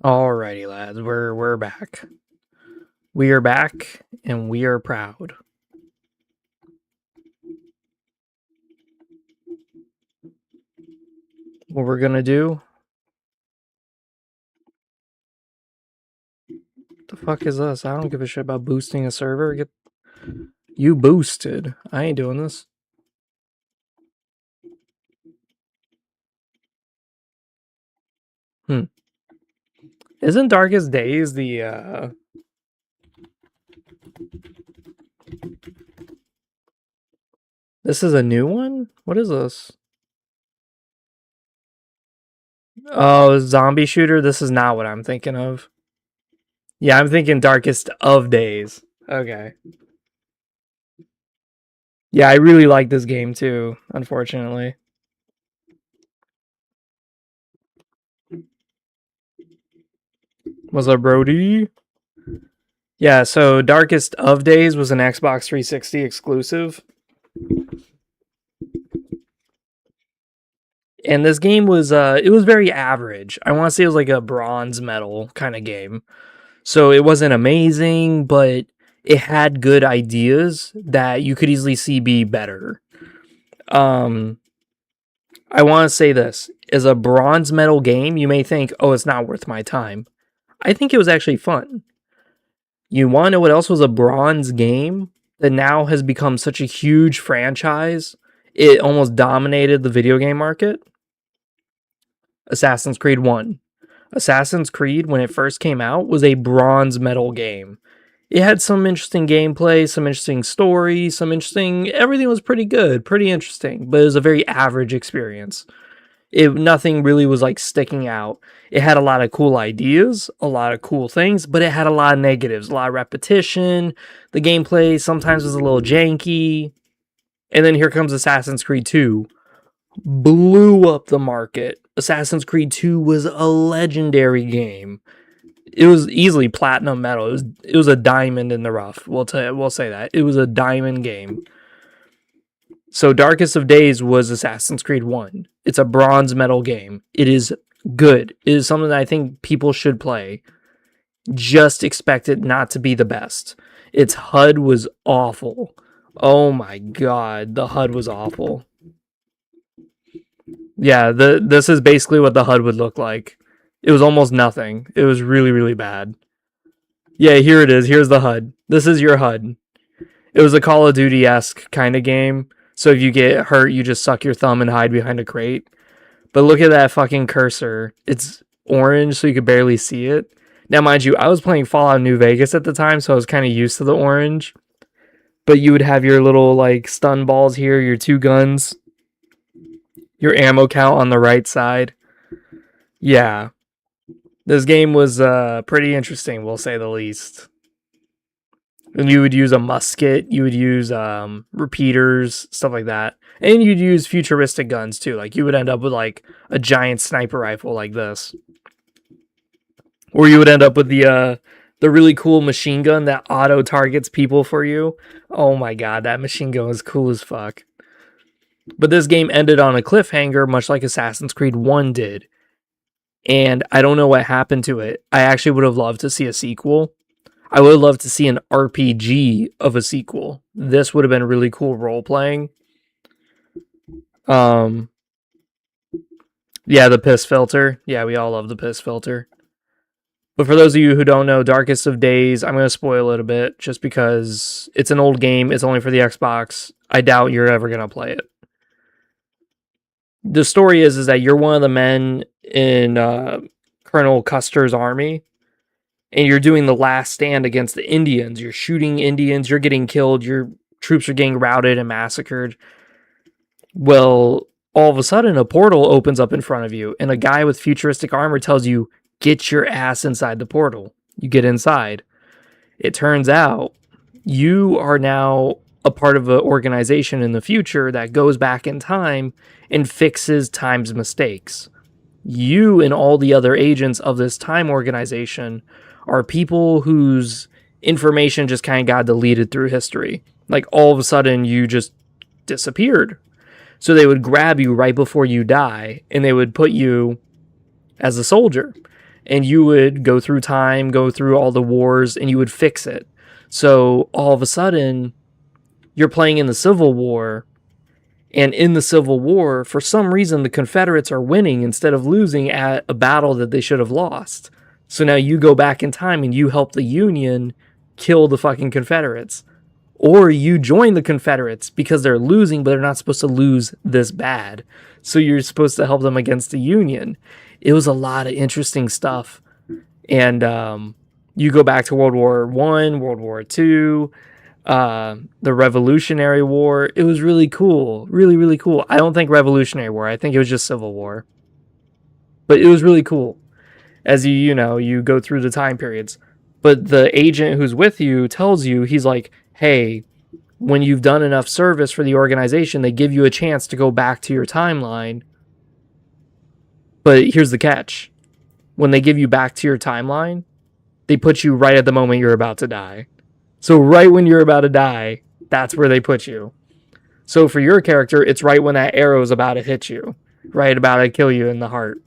Alrighty, lads, we're back. We are back, and we are proud. What we're gonna do? What the fuck is this? I don't give a shit about boosting a server. Get you boosted. I ain't doing this. Isn't Darkest Days the This is a new one? What is this? Oh, zombie shooter? This is not what I'm thinking of. Yeah, I'm thinking Darkest of Days. Okay. Yeah, I really like this game too, unfortunately. What's up, Brody? Yeah, so Darkest of Days was an Xbox 360 exclusive. And this game was it was very average. I want to say it was like a bronze medal kind of game. So it wasn't amazing, but it had good ideas that you could easily see be better. I want to say this, as a bronze medal game, you may think, "Oh, it's not worth my time." I think it was actually fun. You want to know what else was a bronze game that now has become such a huge franchise? It almost dominated the video game market. Assassin's Creed 1. Assassin's Creed, when it first came out, was a bronze medal game. It had some interesting gameplay, some interesting story, everything was pretty good, pretty interesting, but it was a very average experience. Nothing really was like sticking out. It had a lot of cool ideas, a lot of cool things, but it had a lot of negatives, a lot of repetition. The gameplay sometimes was a little janky. And then here comes Assassin's Creed 2. Blew up the market. Assassin's Creed 2 was a legendary game. It was easily platinum medal. It was a diamond in the rough. We'll say that. It was a diamond game. So Darkest of Days was Assassin's Creed 1. It's a bronze medal game. It is good. It is something that I think people should play. Just expect it not to be the best. Its HUD was awful. Oh my god, the HUD was awful. Yeah, this is basically what the HUD would look like. It was almost nothing. It was really, really bad. Yeah, here it is. Here's the HUD. This is your HUD. It was a Call of Duty-esque kind of game. So if you get hurt, you just suck your thumb and hide behind a crate. But look at that fucking cursor. It's orange, so you could barely see it. Now, mind you, I was playing Fallout New Vegas at the time, so I was kind of used to the orange. But you would have your little, like, stun balls here, your 2 guns, your ammo count on the right side. Yeah. This game was pretty interesting, we'll say the least. And you would use a musket, you would use repeaters, stuff like that. And you'd use futuristic guns too. Like you would end up with like a giant sniper rifle like this. Or you would end up with the really cool machine gun that auto targets people for you. Oh my god, that machine gun was cool as fuck. But this game ended on a cliffhanger, much like Assassin's Creed 1 did. And I don't know what happened to it. I actually would have loved to see a sequel. I would love to see an RPG of a sequel. This would have been really cool role playing. Yeah, the piss filter. Yeah, we all love the piss filter. But for those of you who don't know, Darkest of Days, I'm going to spoil it a bit just because it's an old game. It's only for the Xbox. I doubt you're ever going to play it. The story is that you're one of the men in Colonel Custer's army, and you're doing the last stand against the Indians. You're shooting Indians, you're getting killed, your troops are getting routed and massacred. Well, all of a sudden, a portal opens up in front of you, and a guy with futuristic armor tells you, get your ass inside the portal. You get inside. It turns out you are now a part of an organization in the future that goes back in time and fixes time's mistakes. You and all the other agents of this time organization are people whose information just kind of got deleted through history. Like all of a sudden you just disappeared. So they would grab you right before you die and they would put you as a soldier. and you would go through time, go through all the wars, and you would fix it. So all of a sudden, you're playing in the Civil War, and in the Civil War, for some reason, the Confederates are winning instead of losing at a battle that they should have lost. So now you go back in time and you help the Union kill the fucking Confederates. Or you join the Confederates because they're losing, but they're not supposed to lose this bad. So you're supposed to help them against the Union. It was a lot of interesting stuff. And you go back to World War I, World War II, the Revolutionary War. It was really cool. Really, really cool. I don't think Revolutionary War. I think it was just Civil War. But it was really cool. As you go through the time periods. But the agent who's with you tells you, he's like, hey, when you've done enough service for the organization, they give you a chance to go back to your timeline. But here's the catch. When they give you back to your timeline, they put you right at the moment you're about to die. So right when you're about to die, that's where they put you. So for your character, it's right when that arrow is about to hit you. Right about to kill you in the heart.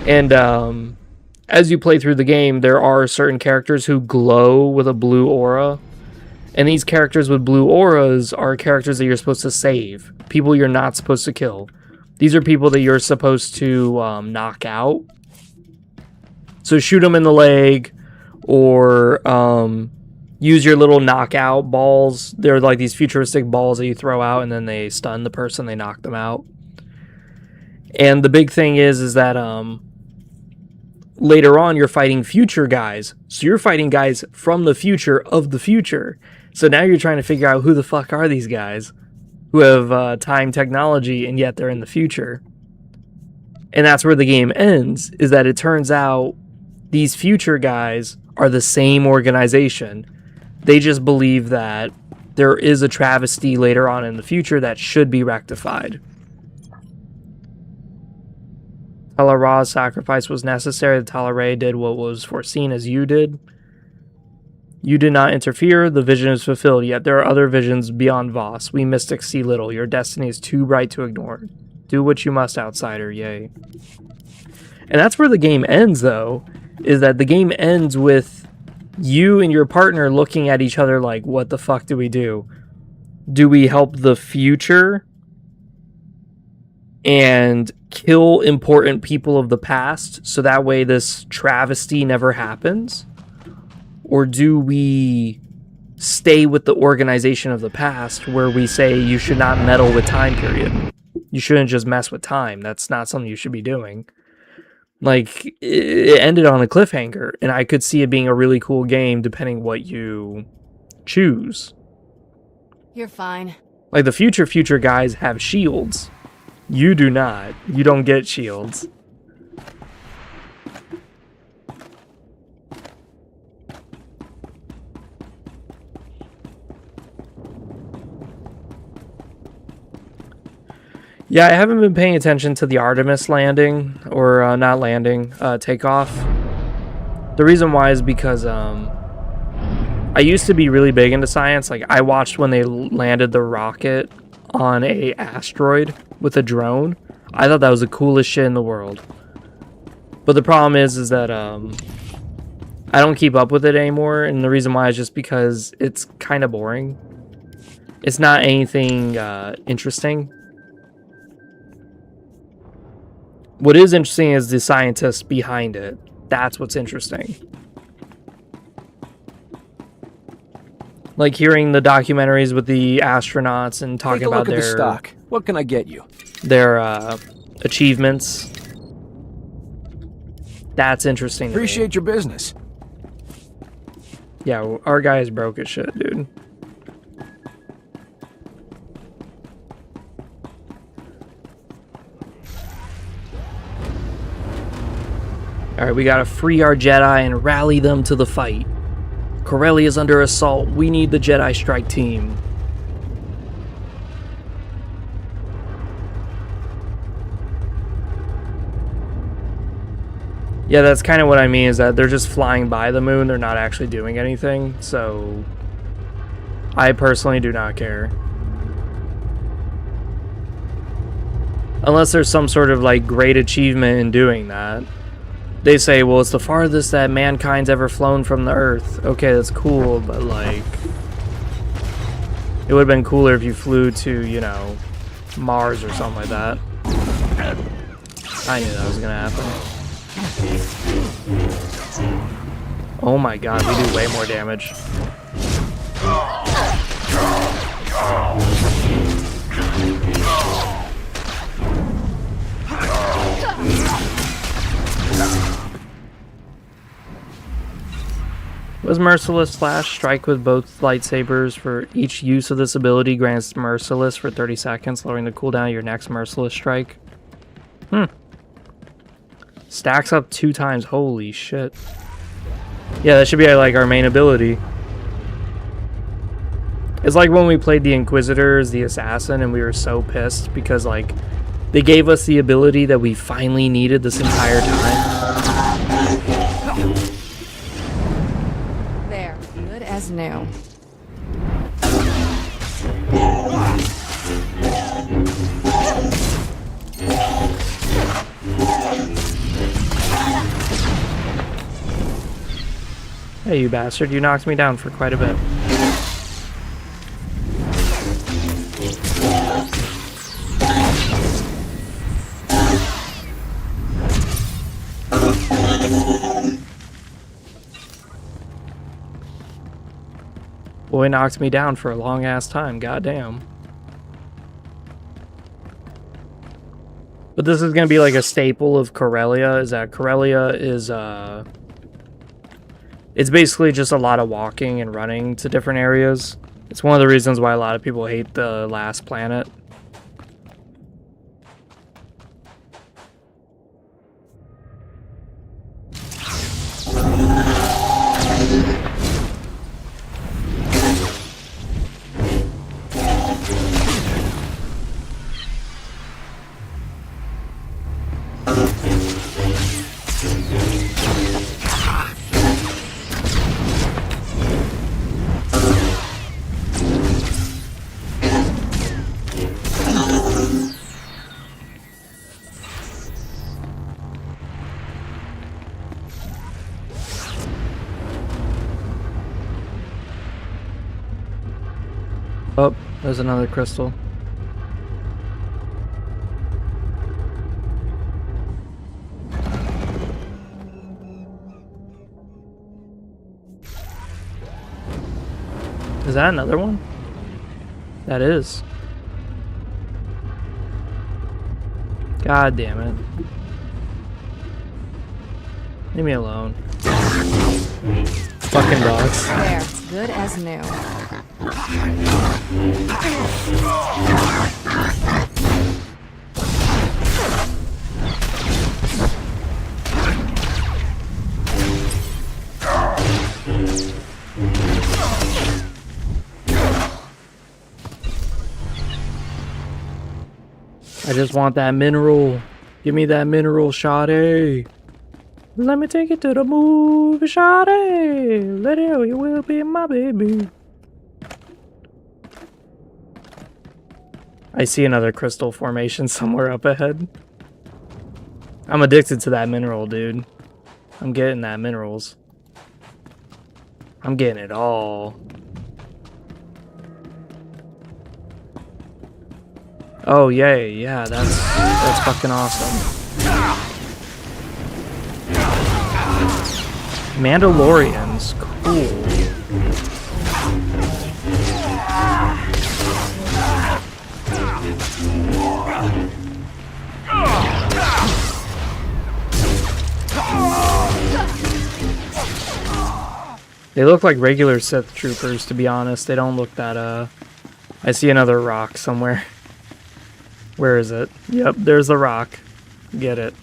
And as you play through the game, there are certain characters who glow with a blue aura. And these characters with blue auras are characters that you're supposed to save. People you're not supposed to kill. These are people that you're supposed to knock out. So shoot them in the leg, or use your little knockout balls. They're like these futuristic balls that you throw out, and then they stun the person, they knock them out. And the big thing is that later on you're fighting future guys. So you're fighting guys from the future of the future. So now you're trying to figure out who the fuck are these guys who have time technology and yet they're in the future. And that's where the game ends, is that it turns out these future guys are the same organization. They just believe that there is a travesty later on in the future that should be rectified. Talara's sacrifice was necessary. The Talare did what was foreseen as you did. You did not interfere. The vision is fulfilled. Yet there are other visions beyond Voss. We mystics see little. Your destiny is too bright to ignore. Do what you must, outsider. Yay. And that's where the game ends, though. Is that the game ends with you and your partner looking at each other like, what the fuck do we do? Do we help the future and kill important people of the past so that way this travesty never happens? Or do we stay with the organization of the past where we say you should not meddle with time period? You shouldn't just mess with time. That's not something you should be doing. Like, it ended on a cliffhanger, and I could see it being a really cool game depending what you choose. You're fine. Like, the future guys have shields. You do not. You don't get shields. Yeah, I haven't been paying attention to the Artemis landing, or not landing, takeoff. The reason why is because I used to be really big into science. Like, I watched when they landed the rocket on a asteroid with a drone. I thought that was the coolest shit in the world. But the problem is that I don't keep up with it anymore, and the reason why is just because it's kind of boring. It's not anything interesting. What is interesting is the scientists behind it. That's what's interesting. Like hearing the documentaries with the astronauts and talking about their stock. What can I get you? Their achievements. That's interesting. Appreciate your business. Yeah, our guy is broke as shit, dude. Alright, we gotta free our Jedi and rally them to the fight. Corellia is under assault. We need the Jedi strike team. Yeah, that's kind of what I mean, is that they're just flying by the moon. They're not actually doing anything. So, I personally do not care. Unless there's some sort of, like, great achievement in doing that. They say, well, it's the farthest that mankind's ever flown from the Earth. Okay, that's cool, but like, it would have been cooler if you flew to, you know, Mars or something like that. I knew that was gonna happen. Oh my god, we do way more damage. Was Merciless Slash strike with both lightsabers for each use of this ability grants Merciless for 30 seconds, lowering the cooldown of your next Merciless strike? Stacks up 2 times. Holy shit. Yeah, that should be like our main ability. It's like when we played the Inquisitor as the Assassin and we were so pissed because like they gave us the ability that we finally needed this entire time. There, good as new. Hey, you bastard, you knocked me down for quite a bit. Boy knocked me down for a long ass time, goddamn. But this is gonna be like a staple of Corellia, is that Corellia is it's basically just a lot of walking and running to different areas. It's one of the reasons why a lot of people hate the last planet. Oh, there's another crystal. Is that another one? That is. God damn it. Leave me alone. Fucking box. There, good as new. I just want that mineral. Give me that mineral, shawty. Let me take it to the movie, shawty. Let it, you will be my baby. I see another crystal formation somewhere up ahead. I'm addicted to that mineral, dude. I'm getting that minerals. I'm getting it all. Oh yay, yeah, that's fucking awesome. Mandalorians, cool. They look like regular Sith troopers, to be honest. They don't look that, I see another rock somewhere. Where is it? Yep, there's the rock. Get it.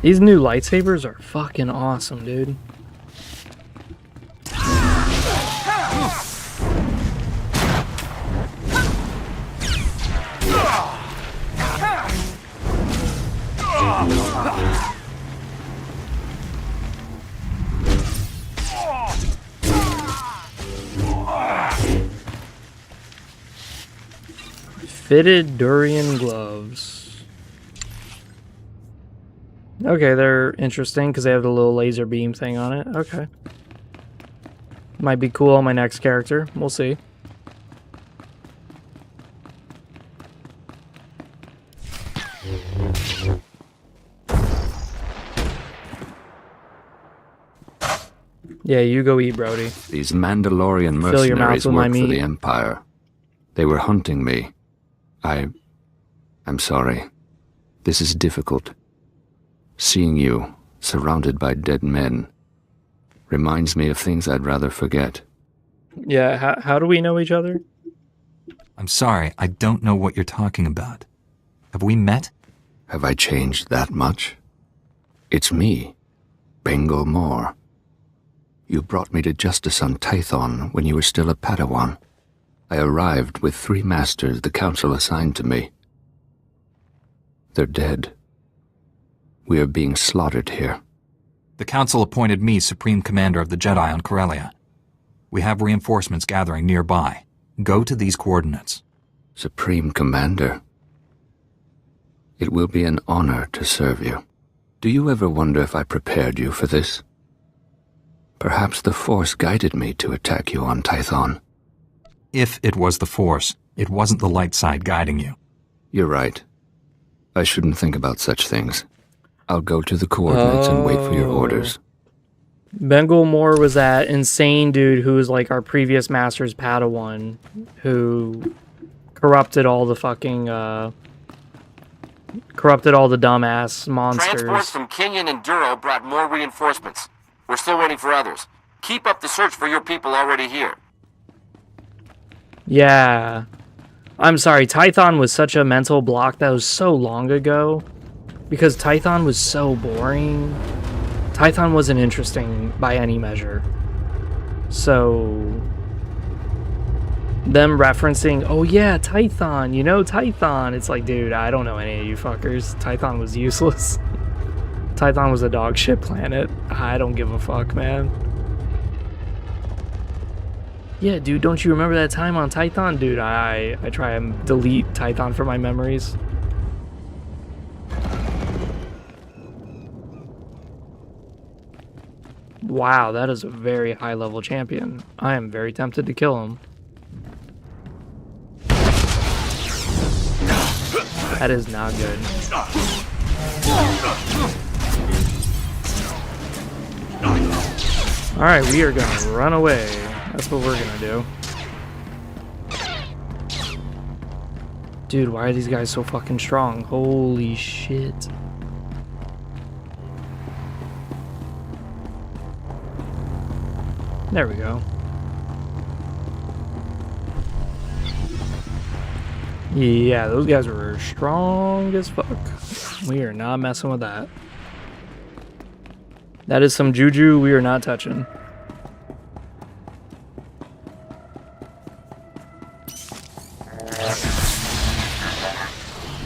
These new lightsabers are fucking awesome, dude. Fitted durian gloves. Okay, they're interesting because they have the little laser beam thing on it. Okay. Might be cool on my next character. We'll see. Yeah, you go eat, Brody. These Mandalorian Fill your mouth mercenaries with my work for meat. the Empire. They were hunting me. I'm sorry. This is difficult. Seeing you, surrounded by dead men, reminds me of things I'd rather forget. Yeah, how do we know each other? I'm sorry, I don't know what you're talking about. Have we met? Have I changed that much? It's me, Bengal Moore. You brought me to justice on Tython when you were still a Padawan. I arrived with 3 masters the Council assigned to me. They're dead. We are being slaughtered here. The Council appointed me Supreme Commander of the Jedi on Corellia. We have reinforcements gathering nearby. Go to these coordinates. Supreme Commander. It will be an honor to serve you. Do you ever wonder if I prepared you for this? Perhaps the Force guided me to attack you on Tython. If it was the Force, it wasn't the light side guiding you. You're right. I shouldn't think about such things. I'll go to the coordinates and wait for your orders. Bengal Moore was that insane dude who was like our previous master's Padawan, who corrupted all the fucking, corrupted all the dumbass monsters. Transports from Kenyon and Duro brought more reinforcements. We're still waiting for others. Keep up the search for your people already here. Yeah. I'm sorry, Tython was such a mental block. That was so long ago. Because Tython was so boring. Tython wasn't interesting by any measure. So... them referencing, oh yeah, Tython, you know Tython. It's like, dude, I don't know any of you fuckers. Tython was useless. Tython was a dog shit planet. I don't give a fuck, man. Yeah, dude, don't you remember that time on Tython? Dude, I try and delete Tython from my memories. Wow, that is a very high level champion. I am very tempted to kill him. That is not good. Alright, we are gonna run away. That's what we're gonna do. Dude, why are these guys so fucking strong? Holy shit. There we go. Yeah, those guys were strong as fuck. We are not messing with that. That is some juju we are not touching.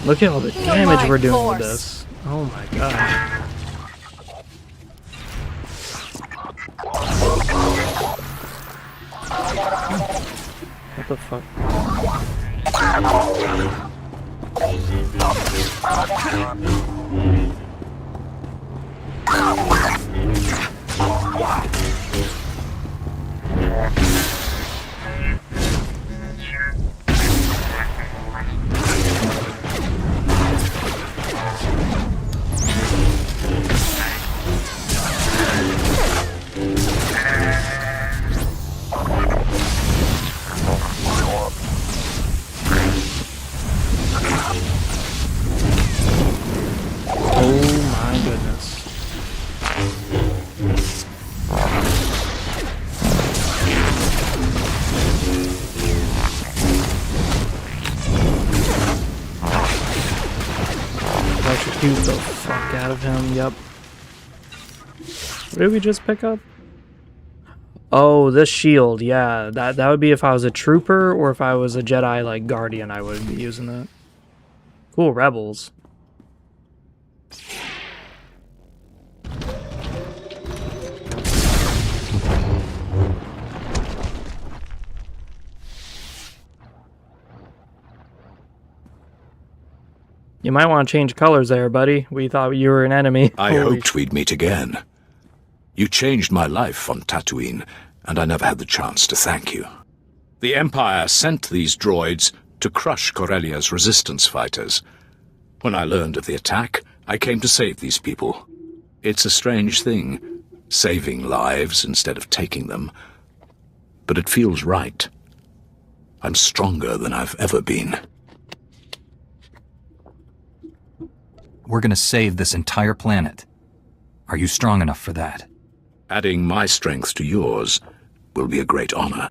Look at all the damage we're doing with this. Oh my god. What the fuck? Oh my goodness. Electrocute the fuck out of him, yep. What did we just pick up? Oh, this shield, yeah. That would be if I was a trooper or if I was a Jedi, like, guardian, I would be using that. Cool, rebels. You might want to change colors there, buddy. We thought you were an enemy. I Holy hoped we'd meet again. You changed my life on Tatooine, and I never had the chance to thank you. The Empire sent these droids to crush Corellia's resistance fighters. When I learned of the attack, I came to save these people. It's a strange thing, saving lives instead of taking them. But it feels right. I'm stronger than I've ever been. We're gonna save this entire planet. Are you strong enough for that? Adding my strength to yours will be a great honor.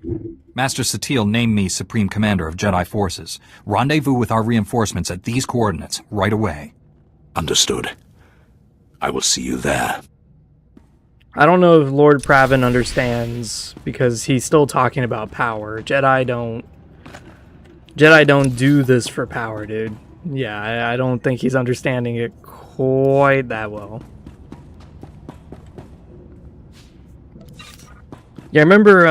Master Satele named me Supreme Commander of Jedi Forces. Rendezvous with our reinforcements at these coordinates right away. Understood. I will see you there. I don't know if Lord Pravin understands, because he's still talking about power. Jedi don't do this for power, dude. Yeah, I don't think he's understanding it quite that well. Yeah, I remember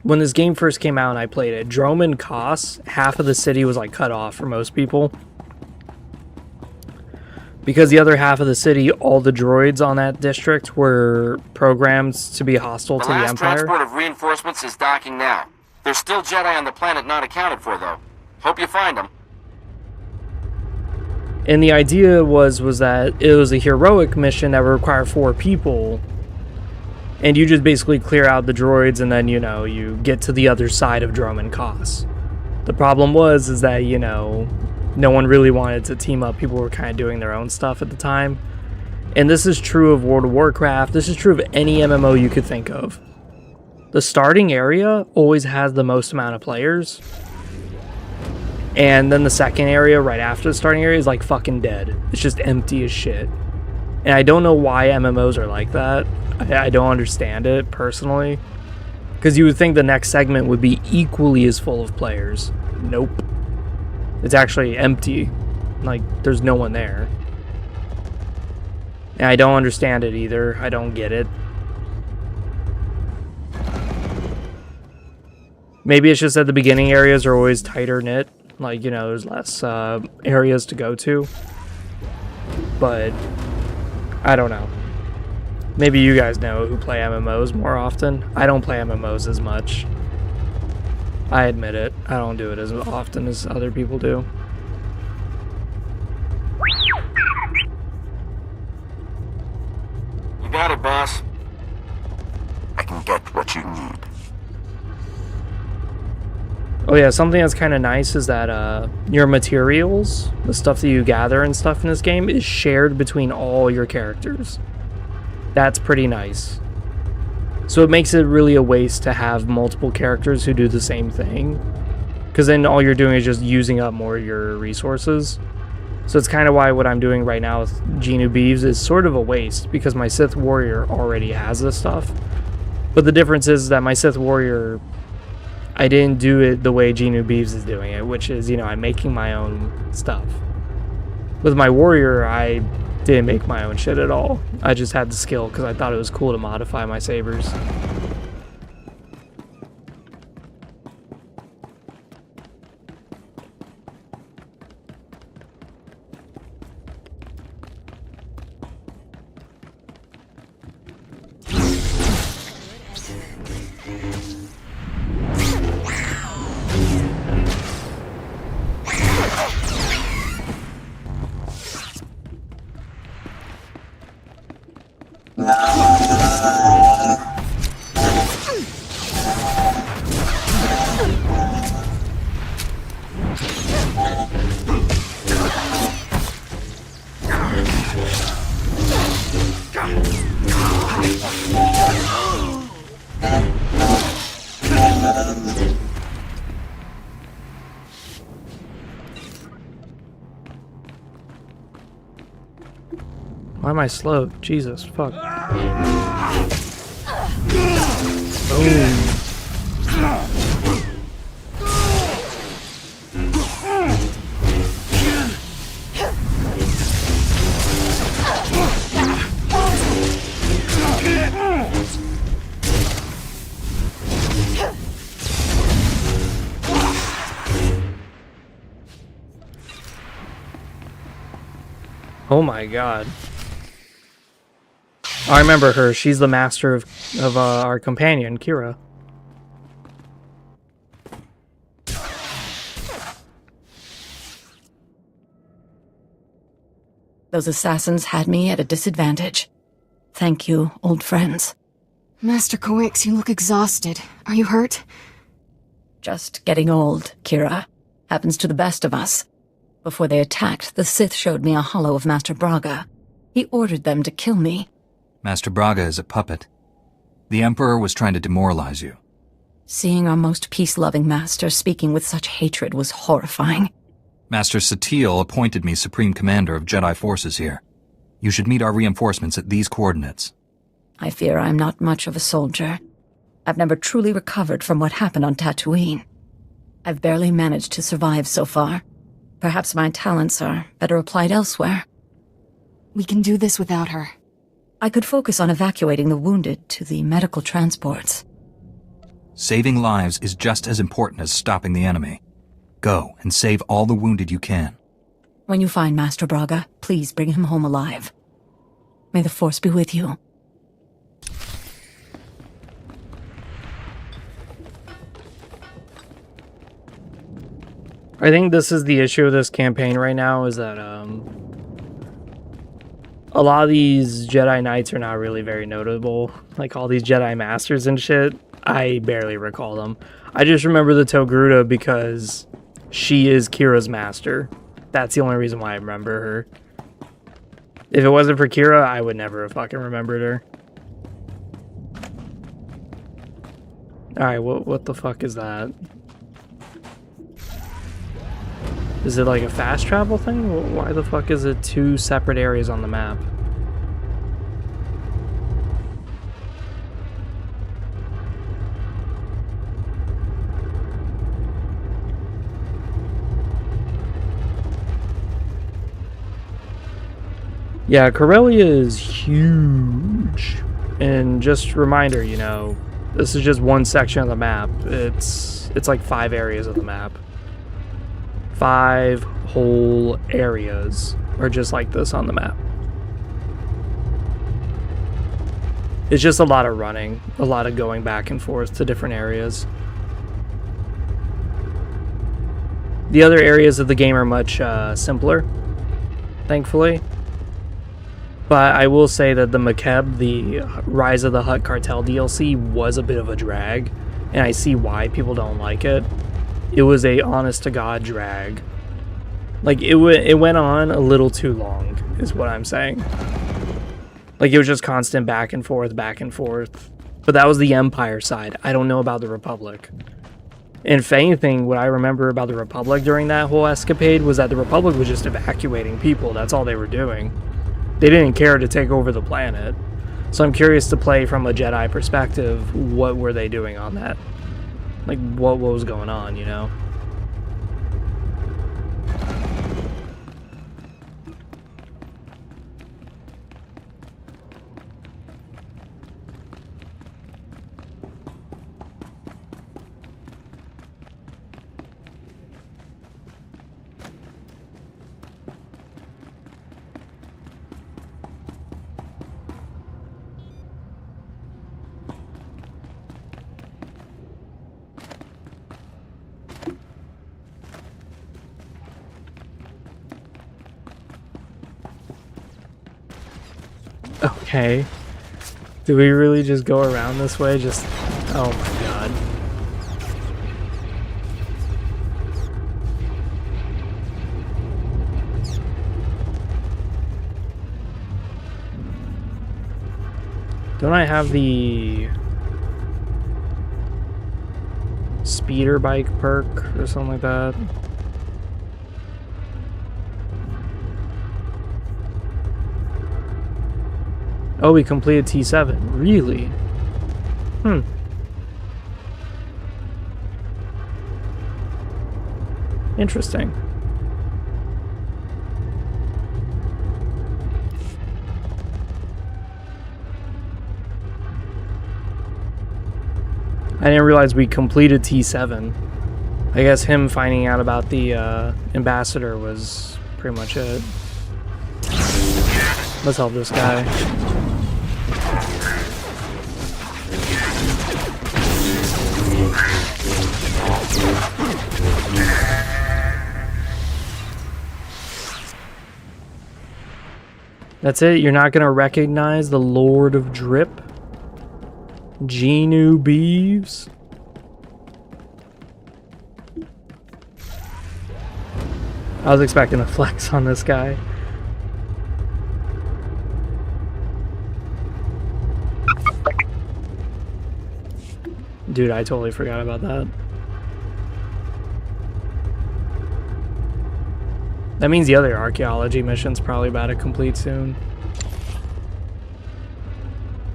when this game first came out and I played it, Droman Kos, half of the city was like cut off for most people. Because the other half of the city, all the droids on that district were programmed to be hostile to the last Empire. transport of reinforcements is docking now. There's still Jedi on the planet not accounted for, though. Hope you find them. And the idea was that it was a heroic mission that would require 4 people. And you just basically clear out the droids and then, you know, you get to the other side of Droman Kos. The problem is that, you know, no one really wanted to team up. People were kind of doing their own stuff at the time. And this is true of World of Warcraft. This is true of any MMO you could think of. The starting area always has the most amount of players. And then the second area right after the starting area is like fucking dead. It's just empty as shit. And I don't know why MMOs are like that. I don't understand it personally. Because you would think the next segment would be equally as full of players. Nope. It's actually empty. Like, there's no one there. And I don't understand it either. I don't get it. Maybe it's just that the beginning areas are always tighter knit. Like, you know, there's less areas to go to. But I don't know. Maybe you guys know who play MMOs more often. I don't play MMOs as much. I admit it. I don't do it as often as other people do. You got it, boss. I can get what you need. Oh yeah, something that's kind of nice is that your materials, the stuff that you gather and stuff in this game, is shared between all your characters. That's pretty nice. So it makes it really a waste to have multiple characters who do the same thing. Because then all you're doing is just using up more of your resources. So it's kind of why what I'm doing right now with JEANU BEEVES is sort of a waste, because my Sith Warrior already has this stuff. But the difference is that my Sith Warrior, I didn't do it the way JEANU BEEVES is doing it, which is, you know, I'm making my own stuff. With my Warrior, I didn't make my own shit at all. I just had the skill because I thought it was cool to modify my sabers. Why am I slow? Jesus, fuck. Boom. Oh my god. I remember her. She's the master of our companion, Kira. Those assassins had me at a disadvantage. Thank you, old friends. Master Coix, you look exhausted. Are you hurt? Just getting old, Kira. Happens to the best of us. Before they attacked, the Sith showed me a hollow of Master Braga. He ordered them to kill me. Master Braga is a puppet. The Emperor was trying to demoralize you. Seeing our most peace-loving master speaking with such hatred was horrifying. Master Satele appointed me Supreme Commander of Jedi forces here. You should meet our reinforcements at these coordinates. I fear I'm not much of a soldier. I've never truly recovered from what happened on Tatooine. I've barely managed to survive so far. Perhaps my talents are better applied elsewhere. We can do this without her. I could focus on evacuating the wounded to the medical transports. Saving lives is just as important as stopping the enemy. Go and save all the wounded you can. When you find Master Braga, please bring him home alive. May the Force be with you. I think this is the issue of this campaign right now, is that a lot of these Jedi Knights are not really very notable. Like all these Jedi Masters and shit, I barely recall them. I just remember the Togruta because she is Kira's master. That's the only reason why I remember her. If it wasn't for Kira, I would never have fucking remembered her. Alright, what the fuck is that? Is it like a fast travel thing? Why the fuck is it two separate areas on the map? Yeah, Corellia is huge. And just a reminder, you know, this is just one section of the map. It's like 5 areas of the map. 5 whole areas are just like this on the map. It's just a lot of running, a lot of going back and forth to different areas. The other areas of the game are much simpler, thankfully. But I will say that the Makeb, the Rise of the Hutt Cartel DLC, was a bit of a drag, and I see why people don't like it. It was a honest-to-God drag. Like, it went on a little too long, is what I'm saying. Like, it was just constant back and forth, back and forth. But that was the Empire side. I don't know about the Republic. And if anything, what I remember about the Republic during that whole escapade was that the Republic was just evacuating people. That's all they were doing. They didn't care to take over the planet. So I'm curious to play from a Jedi perspective, what were they doing on that? Like, what was going on, you know? Okay. Do we really just go around this way? Just... oh my god. Don't I have the... speeder bike perk or something like that? Oh, we completed T7. Really? Hmm. Interesting. I didn't realize we completed T7. I guess him finding out about the ambassador was pretty much it. Let's help this guy. That's it? You're not gonna recognize the Lord of Drip? JEANU BEEVES? I was expecting a flex on this guy. Dude, I totally forgot about that. That means the other archaeology mission's probably about to complete soon.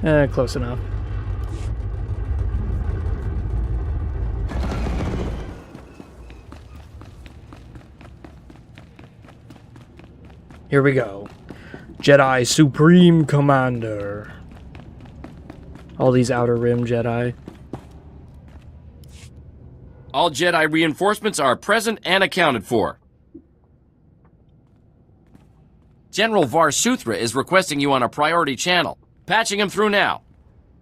Close enough. Here we go. Jedi Supreme Commander. All these Outer Rim Jedi. All Jedi reinforcements are present and accounted for. General SWTOR is requesting you on a priority channel. Patching him through now.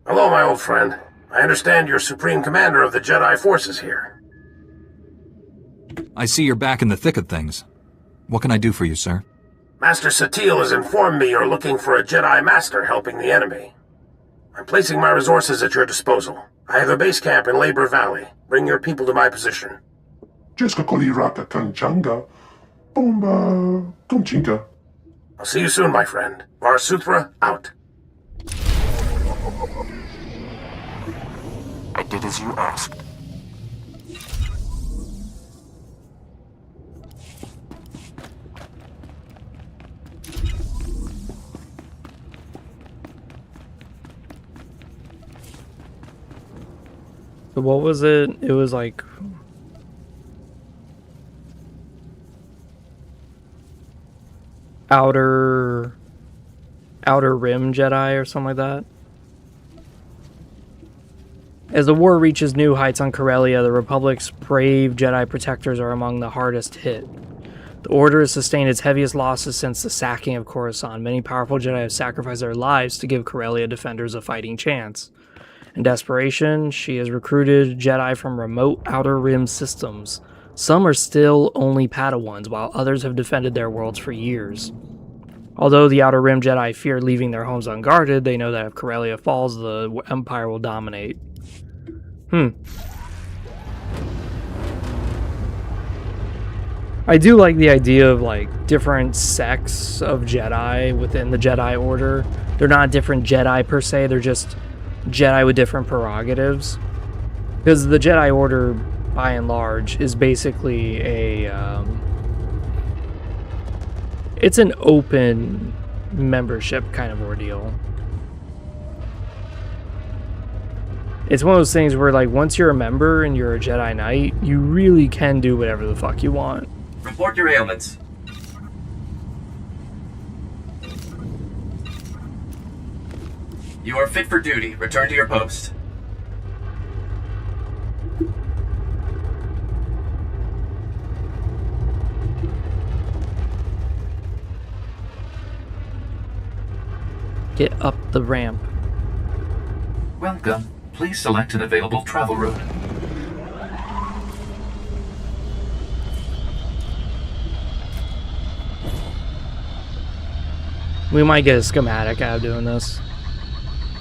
Hello, my old friend. I understand you're Supreme Commander of the Jedi forces here. I see you're back in the thick of things. What can I do for you, sir? Master Satele has informed me you're looking for a Jedi Master helping the enemy. I'm placing my resources at your disposal. I have a base camp in Labor Valley. Bring your people to my position. Jiska Koliraka Kanchanga. Bomba Kunchinka. I'll see you soon, my friend. SWTOR, out. I did as you asked. So what was it? It was like... Outer Rim Jedi or something like that. As the war reaches new heights on Corellia, the Republic's brave Jedi protectors are among the hardest hit. The Order has sustained its heaviest losses since the sacking of Coruscant. Many powerful Jedi have sacrificed their lives to give Corellia defenders a fighting chance. In desperation, she has recruited Jedi from remote Outer Rim systems. Some are still only Padawans, while others have defended their worlds for years. Although the Outer Rim Jedi fear leaving their homes unguarded, they know that if Corellia falls, the Empire will dominate. I do like the idea of, like, different sects of Jedi within the Jedi Order. They're not different Jedi per se, they're just Jedi with different prerogatives. Because the Jedi Order, by and large, is basically a... it's an open membership kind of ordeal. It's one of those things where, like, once you're a member and you're a Jedi Knight, you really can do whatever the fuck you want. Report your ailments. You are fit for duty. Return to your post. Get up the ramp. Welcome. Please select an available travel route. We might get a schematic out of doing this.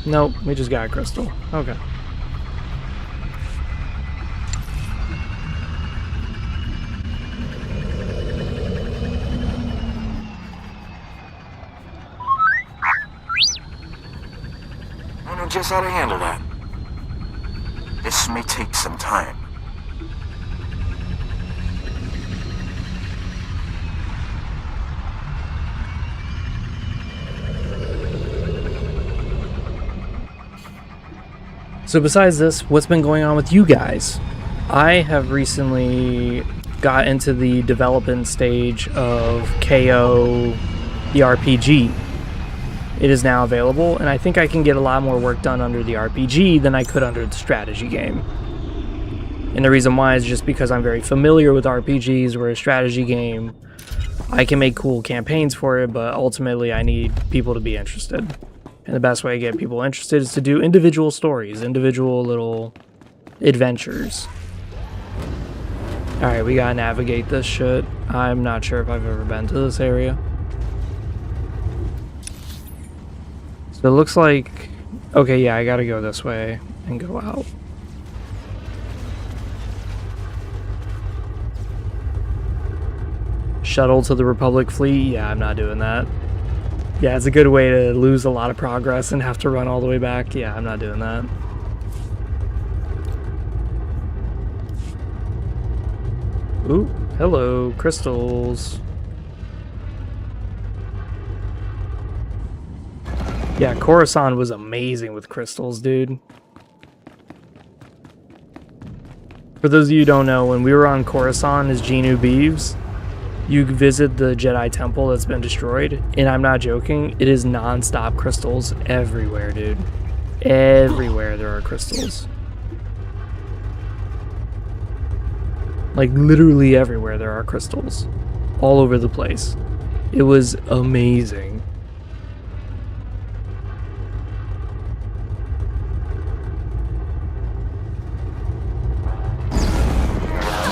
Nope, we just got a crystal. Okay. I know just how to handle that. This may take some time. So besides this, what's been going on with you guys? I have recently got into the development stage of KO the RPG. It is now available, and I think I can get a lot more work done under the RPG than I could under the strategy game. And the reason why is just because I'm very familiar with RPGs, where a strategy game, I can make cool campaigns for it, but ultimately I need people to be interested. And the best way to get people interested is to do individual stories, individual little adventures. Alright, we gotta navigate this shit. I'm not sure if I've ever been to this area. So it looks like... Okay, yeah, I gotta go this way and go out. Shuttle to the Republic fleet? Yeah, I'm not doing that. Yeah, it's a good way to lose a lot of progress and have to run all the way back. Yeah, I'm not doing that. Ooh, hello, crystals. Yeah, Coruscant was amazing with crystals, dude. For those of you who don't know, when we were on Coruscant as JEANU BEEVES, you visit the Jedi temple that's been destroyed, and I'm not joking, it is non-stop crystals everywhere, dude. Everywhere there are crystals. Like, literally everywhere there are crystals. All over the place. It was amazing.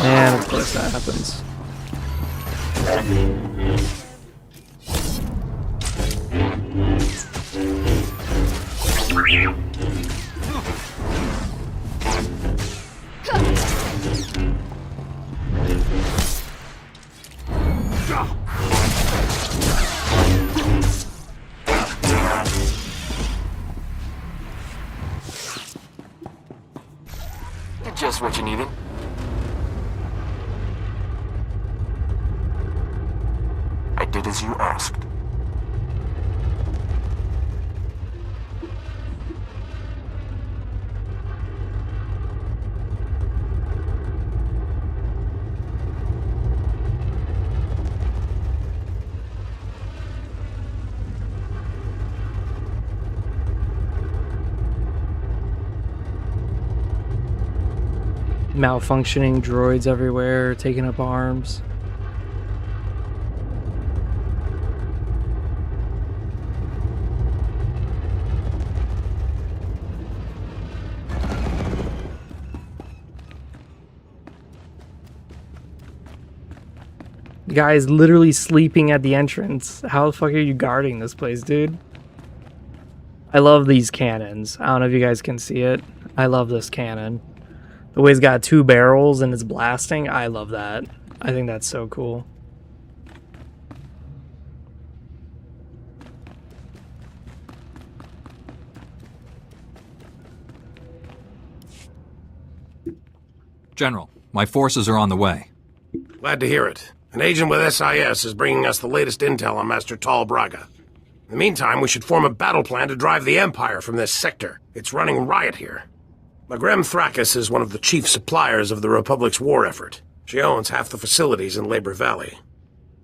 And of course that happens. Did just what you needed. I did as you asked. Malfunctioning droids everywhere, taking up arms. The guy is literally sleeping at the entrance. How the fuck are you guarding this place, dude? I love these cannons. I don't know if you guys can see it. I love this cannon. The way it's got 2 barrels and it's blasting, I love that. I think that's so cool. General, my forces are on the way. Glad to hear it. An agent with SIS is bringing us the latest intel on Master Tal Braga. In the meantime, we should form a battle plan to drive the Empire from this sector. It's running riot here. Magrem Thrakis is one of the chief suppliers of the Republic's war effort. She owns half the facilities in Labor Valley.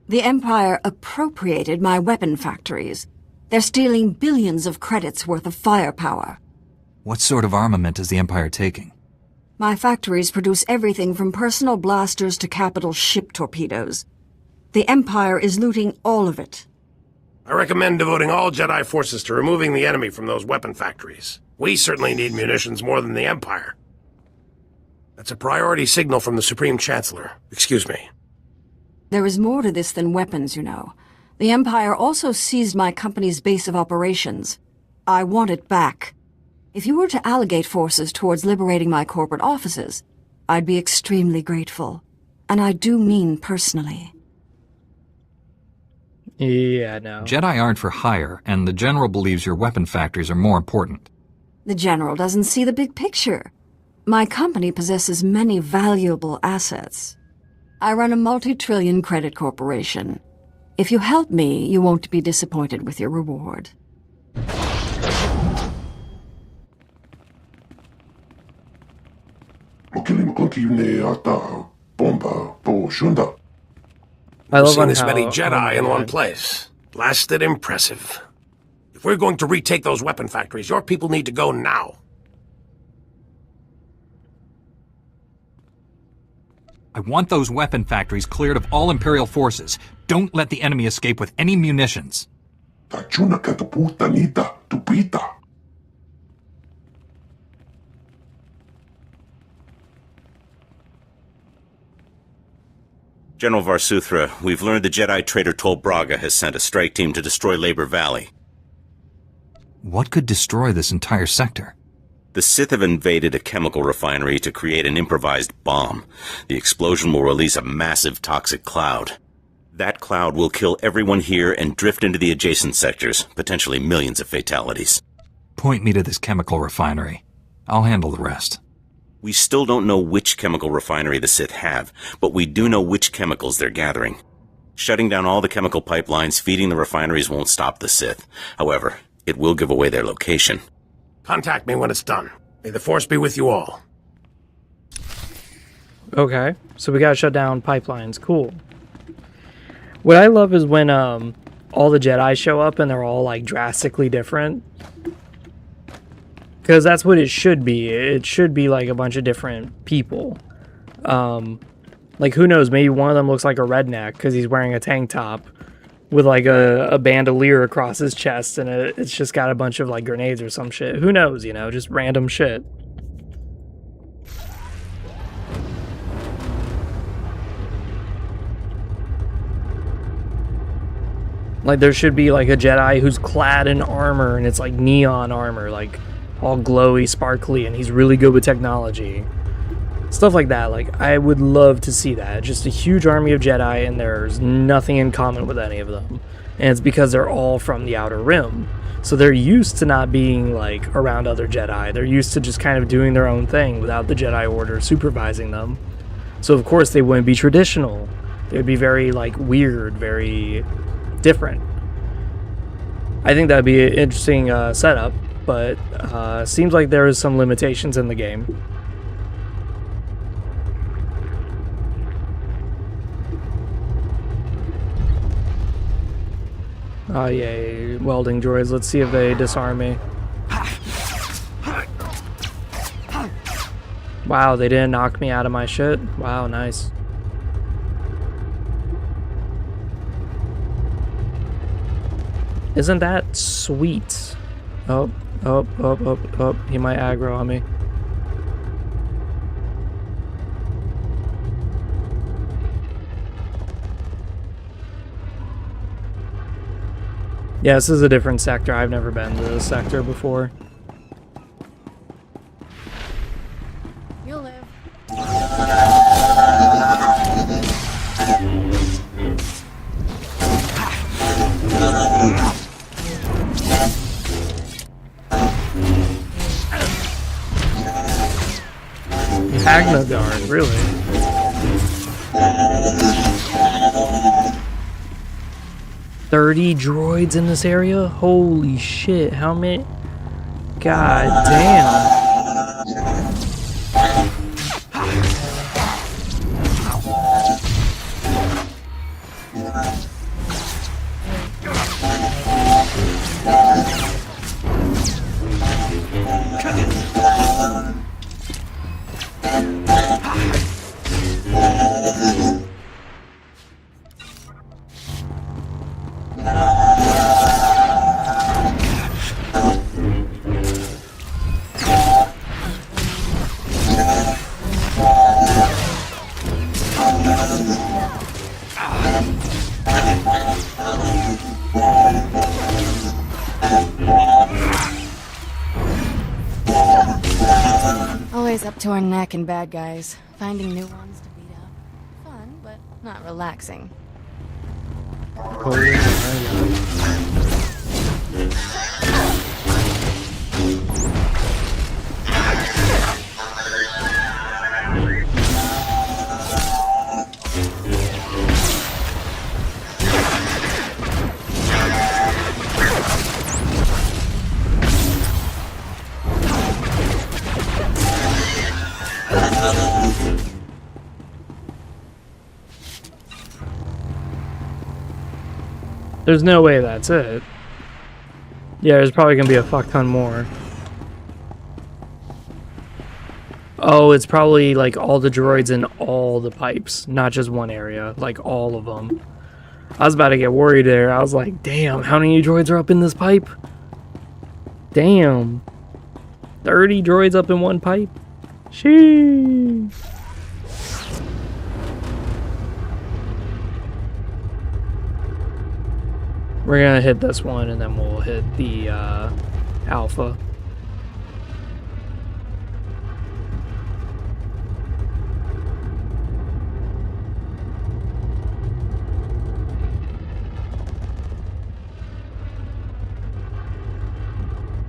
The Empire appropriated my weapon factories. They're stealing billions of credits worth of firepower. What sort of armament is the Empire taking? My factories produce everything from personal blasters to capital ship torpedoes. The Empire is looting all of it. I recommend devoting all Jedi forces to removing the enemy from those weapon factories. We certainly need munitions more than the Empire. That's a priority signal from the Supreme Chancellor. Excuse me. There is more to this than weapons, you know. The Empire also seized my company's base of operations. I want it back. If you were to allocate forces towards liberating my corporate offices, I'd be extremely grateful. And I do mean personally. Yeah, no. Jedi aren't for hire, and the General believes your weapon factories are more important. The General doesn't see the big picture. My company possesses many valuable assets. I run a multi-trillion credit corporation. If you help me, you won't be disappointed with your reward. I've seen this many Jedi in one place. Blasted impressive. If we're going to retake those weapon factories, your people need to go now. I want those weapon factories cleared of all Imperial forces. Don't let the enemy escape with any munitions. Tachuna kataputa nita tupita. General Varsuthra, we've learned the Jedi traitor Tol Braga has sent a strike team to destroy Labor Valley. What could destroy this entire sector? The Sith have invaded a chemical refinery to create an improvised bomb. The explosion will release a massive toxic cloud. That cloud will kill everyone here and drift into the adjacent sectors, potentially millions of fatalities. Point me to this chemical refinery. I'll handle the rest. We still don't know which chemical refinery the Sith have, but we do know which chemicals they're gathering. Shutting down all the chemical pipelines feeding the refineries won't stop the Sith. However, it will give away their location. Contact me when it's done. May the Force be with you all. Okay, so we gotta shut down pipelines. Cool. What I love is when all the Jedi show up and they're all like drastically different. Because that's what it should be. It should be like a bunch of different people. Like, who knows? Maybe one of them looks like a redneck because he's wearing a tank top with like a bandolier across his chest, and it's just got a bunch of like grenades or some shit. Who knows? You know, just random shit. Like, there should be like a Jedi who's clad in armor, and it's like neon armor, like all glowy, sparkly, and he's really good with technology. Stuff like that. Like, I would love to see that. Just a huge army of Jedi, and there's nothing in common with any of them. And it's because they're all from the Outer Rim. So they're used to not being, like, around other Jedi. They're used to just kind of doing their own thing without the Jedi Order supervising them. So, of course, they wouldn't be traditional. They would be very, like, weird, very different. I think that'd be an interesting setup. But seems like there is some limitations in the game. Oh yay, welding droids. Let's see if they disarm me. Wow, they didn't knock me out of my shit. Wow, nice. Isn't that sweet? Oh. He might aggro on me. Yeah, this is a different sector. I've never been to this sector before. You'll live. Agna Guard, really? $30 droids in this area? Holy shit, how many? God damn. Always up to our neck in bad guys. Finding new ones to beat up. Fun, but not relaxing. There's no way that's it. Yeah, there's probably gonna be a fuck ton more. Oh, it's probably like all the droids in all the pipes, not just one area, like all of them. I was about to get worried there. I was like, damn, how many droids are up in this pipe? Damn. 30 droids up in one pipe? Sheesh. We're gonna hit this one and then we'll hit the Alpha.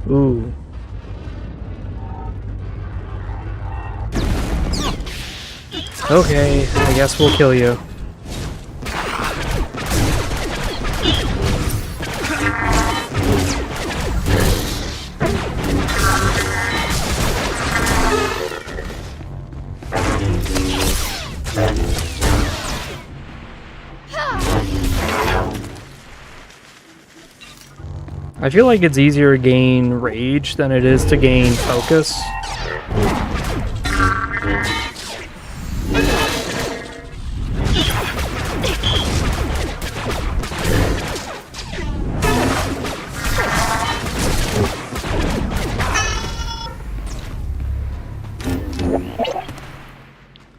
Ooh. Okay, I guess we'll kill you. I feel like it's easier to gain rage than it is to gain focus.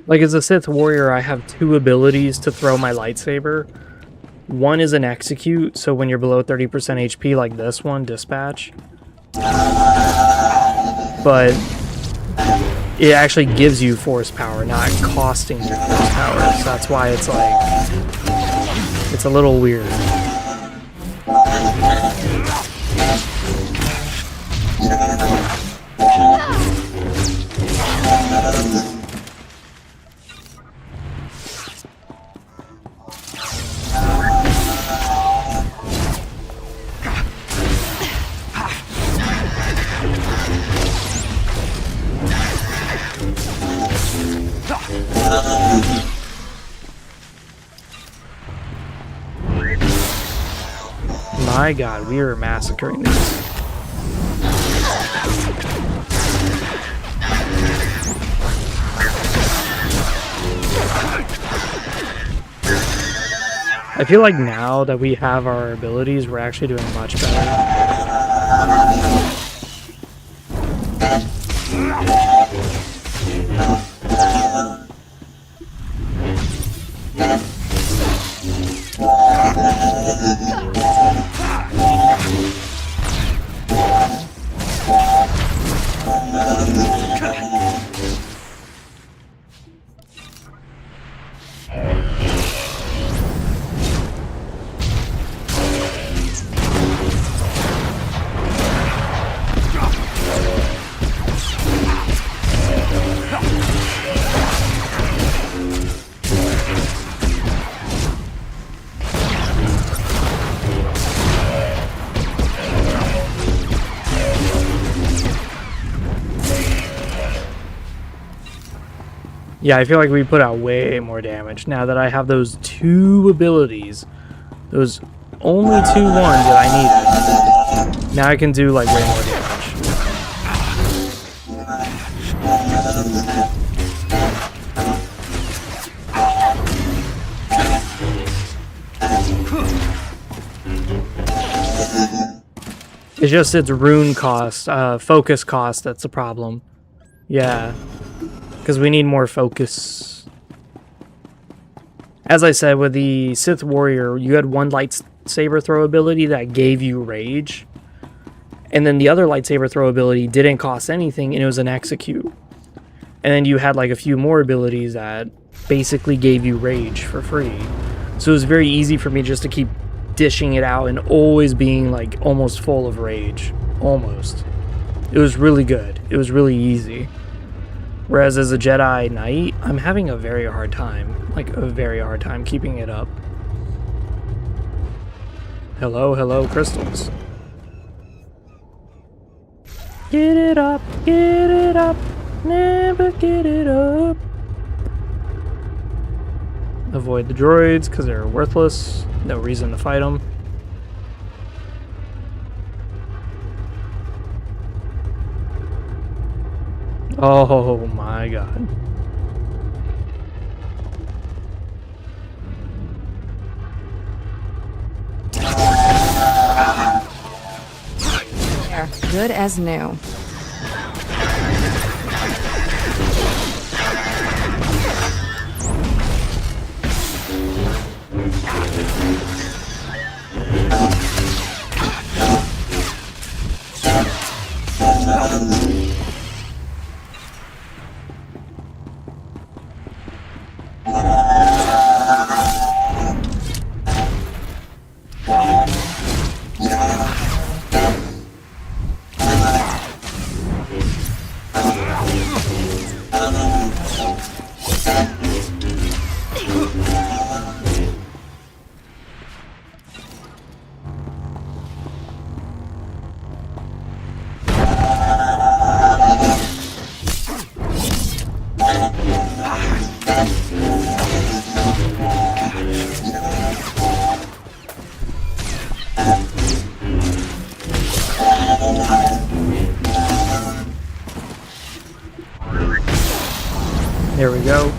Like, as a Sith warrior, I have two abilities to throw my lightsaber. One is an execute, so when you're below 30% HP, like this one, dispatch. But it actually gives you force power, not costing you force power. So that's why it's like, it's a little weird. My god, we are massacring this. I feel like now that we have our abilities, we're actually doing much better. Yeah, I feel like we put out way more damage now that I have those two abilities. Those only two ones that I needed. Now I can do like way more damage. It's just its rune cost, focus cost that's a problem. Yeah. Because we need more focus. As I said, with the Sith Warrior, you had one lightsaber throw ability that gave you rage. And then the other lightsaber throw ability didn't cost anything, and it was an execute. And then you had like a few more abilities that basically gave you rage for free. So it was very easy for me just to keep dishing it out and always being like almost full of rage. Almost. It was really good. It was really easy. Whereas as a Jedi Knight, I'm having a very hard time. Like, a very hard time keeping it up. Hello, hello, crystals. Get it up, never get it up. Avoid the droids, because they're worthless. No reason to fight them. Oh my god. good as new. There we go.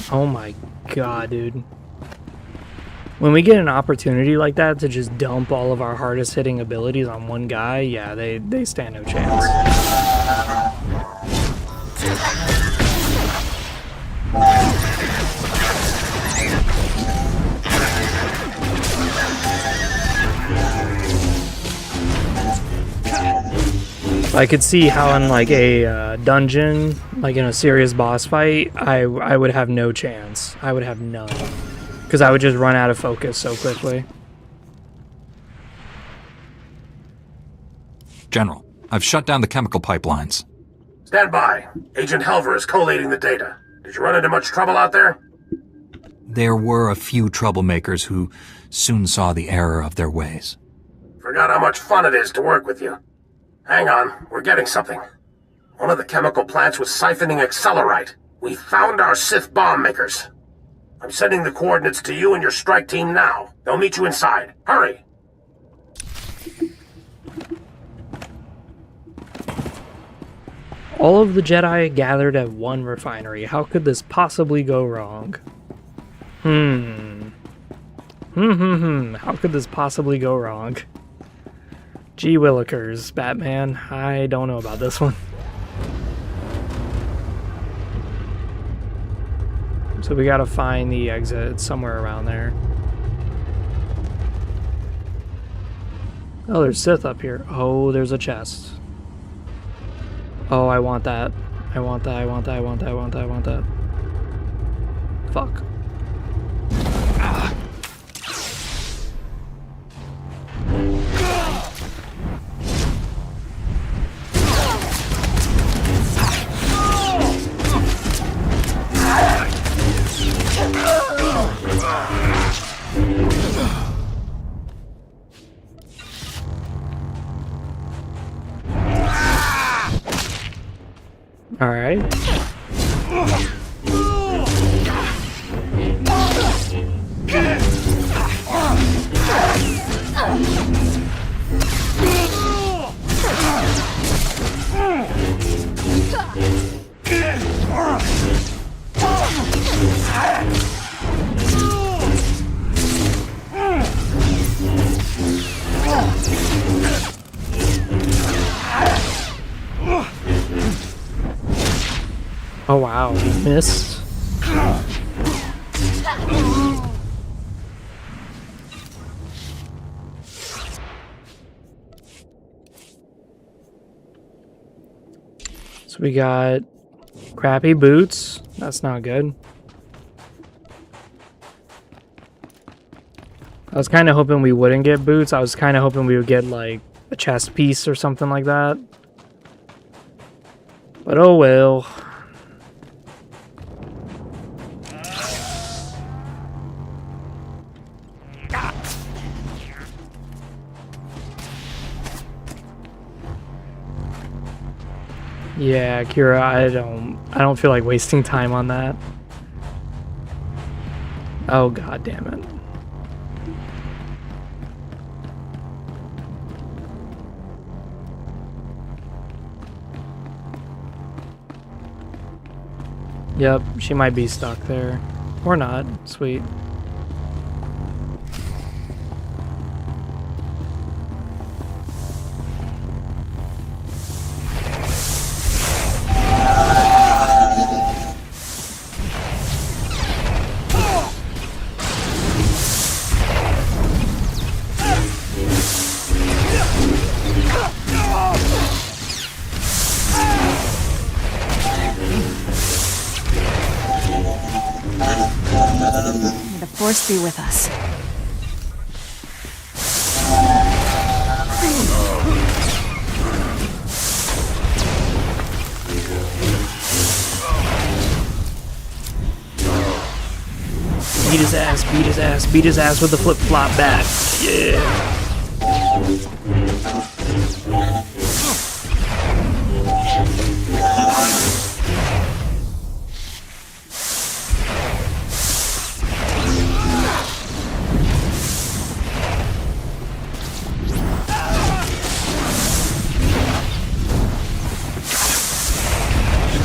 Oh my god, dude. When we get an opportunity like that to just dump all of our hardest hitting abilities on one guy, yeah, they stand no chance. I could see how in like a dungeon, like in a serious boss fight, I would have no chance. I would have none. Because I would just run out of focus so quickly. General, I've shut down the chemical pipelines. Stand by. Agent Helver is collating the data. Did you run into much trouble out there? There were a few troublemakers who soon saw the error of their ways. Forgot how much fun it is to work with you. Hang on, we're getting something. One of the chemical plants was siphoning accelerite. We found our Sith bomb makers. I'm sending the coordinates to you and your strike team now. They'll meet you inside. Hurry! All of the Jedi gathered at one refinery. How could this possibly go wrong? How could this possibly go wrong? Gee willikers, Batman. I don't know about this one. So we gotta find the exit somewhere around there. Oh, there's Sith up here. Oh, there's a chest. Oh, I want that. I want that, I want that, I want that, I want that, I want that. Fuck. All right. Oh wow, he missed. So we got crappy boots. That's not good. I was kind of hoping we wouldn't get boots. I was kind of hoping we would get like a chest piece or something like that. But oh well. Yeah, Kira, I don't feel like wasting time on that. Oh god damn it. Yep, she might be stuck there. Or not. Sweet. May the Force be with us. Beat his ass, beat his ass, beat his ass with the flip-flop bat. Yeah.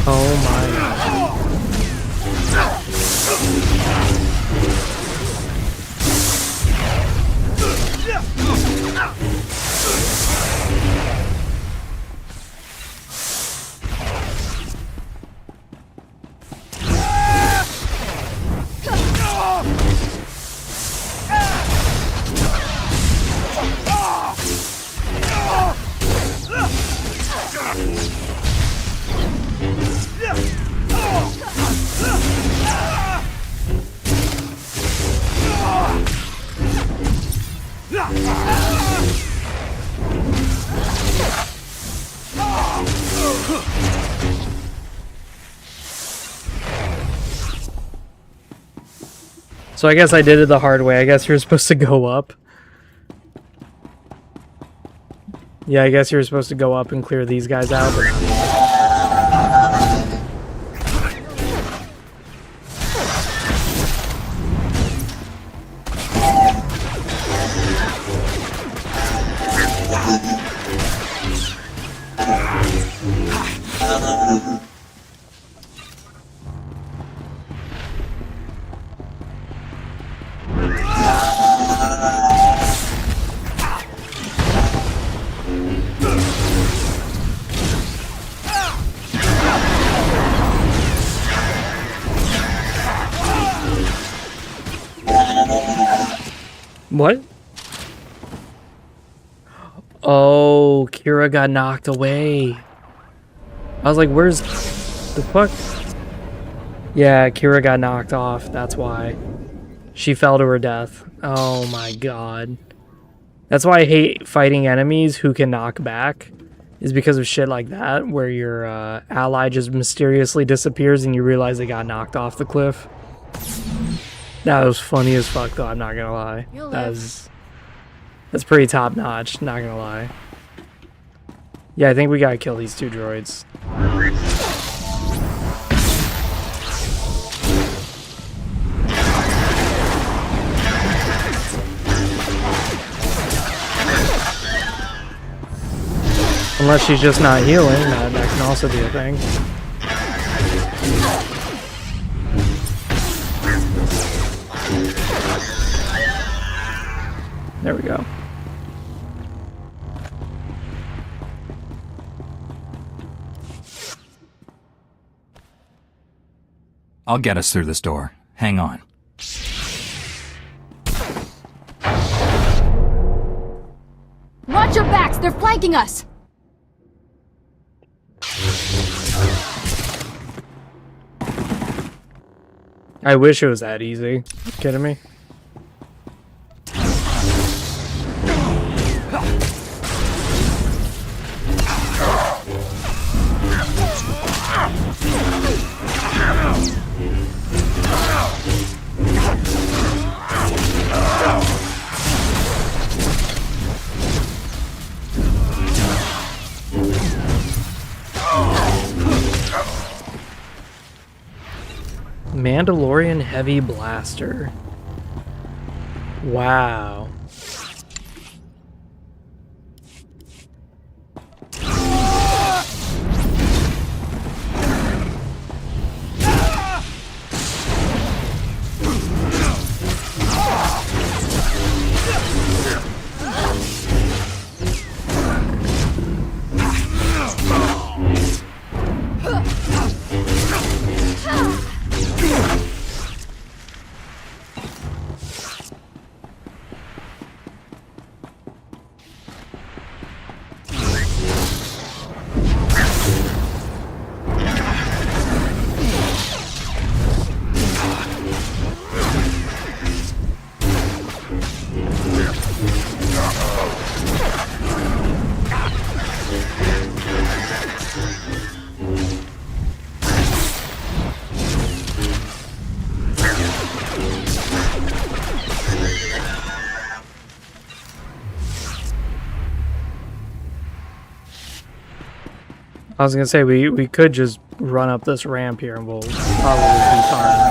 Oh my god. So I guess I did it the hard way. I guess you're supposed to go up. Yeah, I guess you're supposed to go up and clear these guys out, but not me. What? Oh, Kira got knocked away. I was like, where's the fuck? Yeah, Kira got knocked off. That's why. She fell to her death. Oh my god. That's why I hate fighting enemies who can knock back. Is because of shit like that, where your ally just mysteriously disappears and you realize they got knocked off the cliff. That was funny as fuck, though, I'm not gonna lie. That's pretty top notch, not gonna lie. Yeah, I think we gotta kill these two droids. Unless she's just not healing, that can also be a thing. There we go. I'll get us through this door. Hang on. Watch your backs! They're flanking us! I wish it was that easy. You kidding me? Mandalorian Heavy Blaster. Wow. I was gonna say we could just run up this ramp here and we'll probably be fine.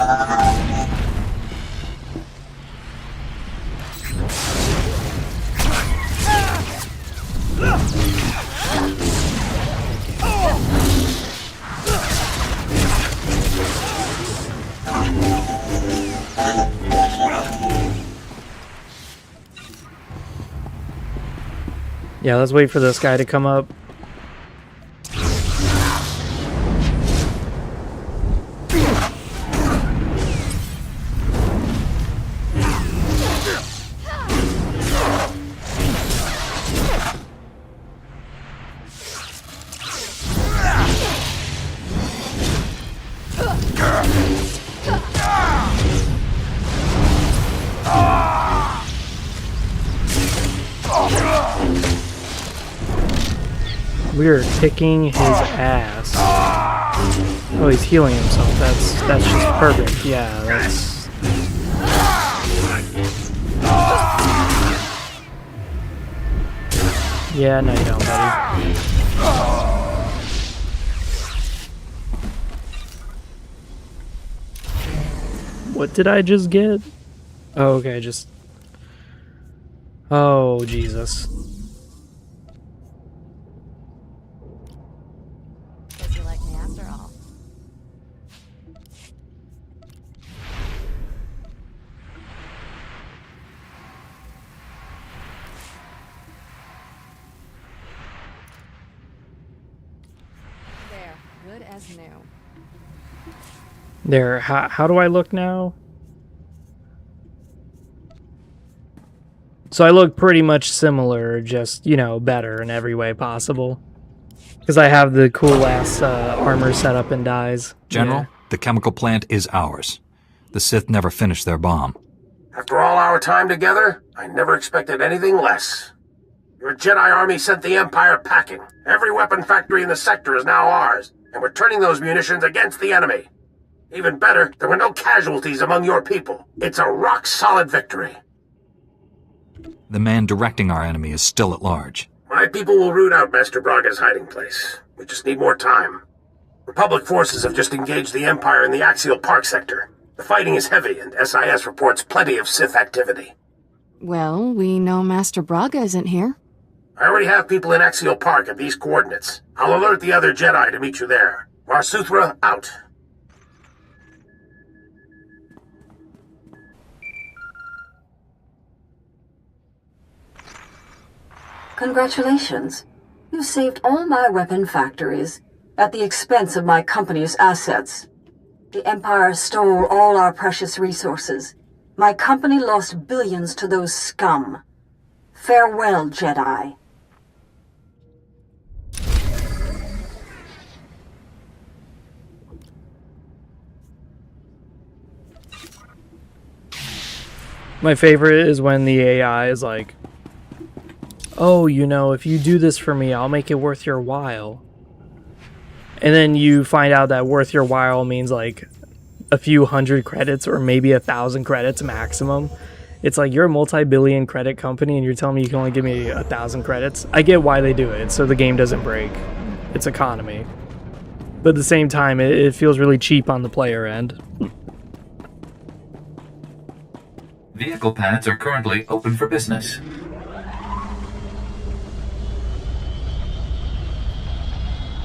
Yeah, let's wait for this guy to come up. We're kicking his ass. Oh, he's healing himself. That's just perfect. Yeah, that's... Yeah, no you don't, buddy. What did I just get? Oh, okay, just... Oh, Jesus. Guess you like me after all. There, good as new. There, how do I look now? So I look pretty much similar, just, you know, better in every way possible. Because I have the cool-ass armor set up and dies. General, Yeah. the chemical plant is ours. The Sith never finished their bomb. After all our time together, I never expected anything less. Your Jedi army sent the Empire packing. Every weapon factory in the sector is now ours, and we're turning those munitions against the enemy. Even better, there were no casualties among your people. It's a rock-solid victory. The man directing our enemy is still at large. My people will root out Master Braga's hiding place. We just need more time. Republic forces have just engaged the Empire in the Axial Park sector. The fighting is heavy, and SIS reports plenty of Sith activity. Well, we know Master Braga isn't here. I already have people in Axial Park at these coordinates. I'll alert the other Jedi to meet you there. SWTOR out. Congratulations. You saved all my weapon factories at the expense of my company's assets. The Empire stole all our precious resources. My company lost billions to those scum. Farewell, Jedi. My favorite is when the AI is like, oh, you know, if you do this for me, I'll make it worth your while. And then you find out that worth your while means like a few hundred credits or maybe 1,000 credits maximum. It's like, you're a multi-billion credit company and you're telling me you can only give me 1,000 credits. I get why they do it, so the game doesn't break. It's economy. But at the same time, it feels really cheap on the player end. Vehicle pads are currently open for business.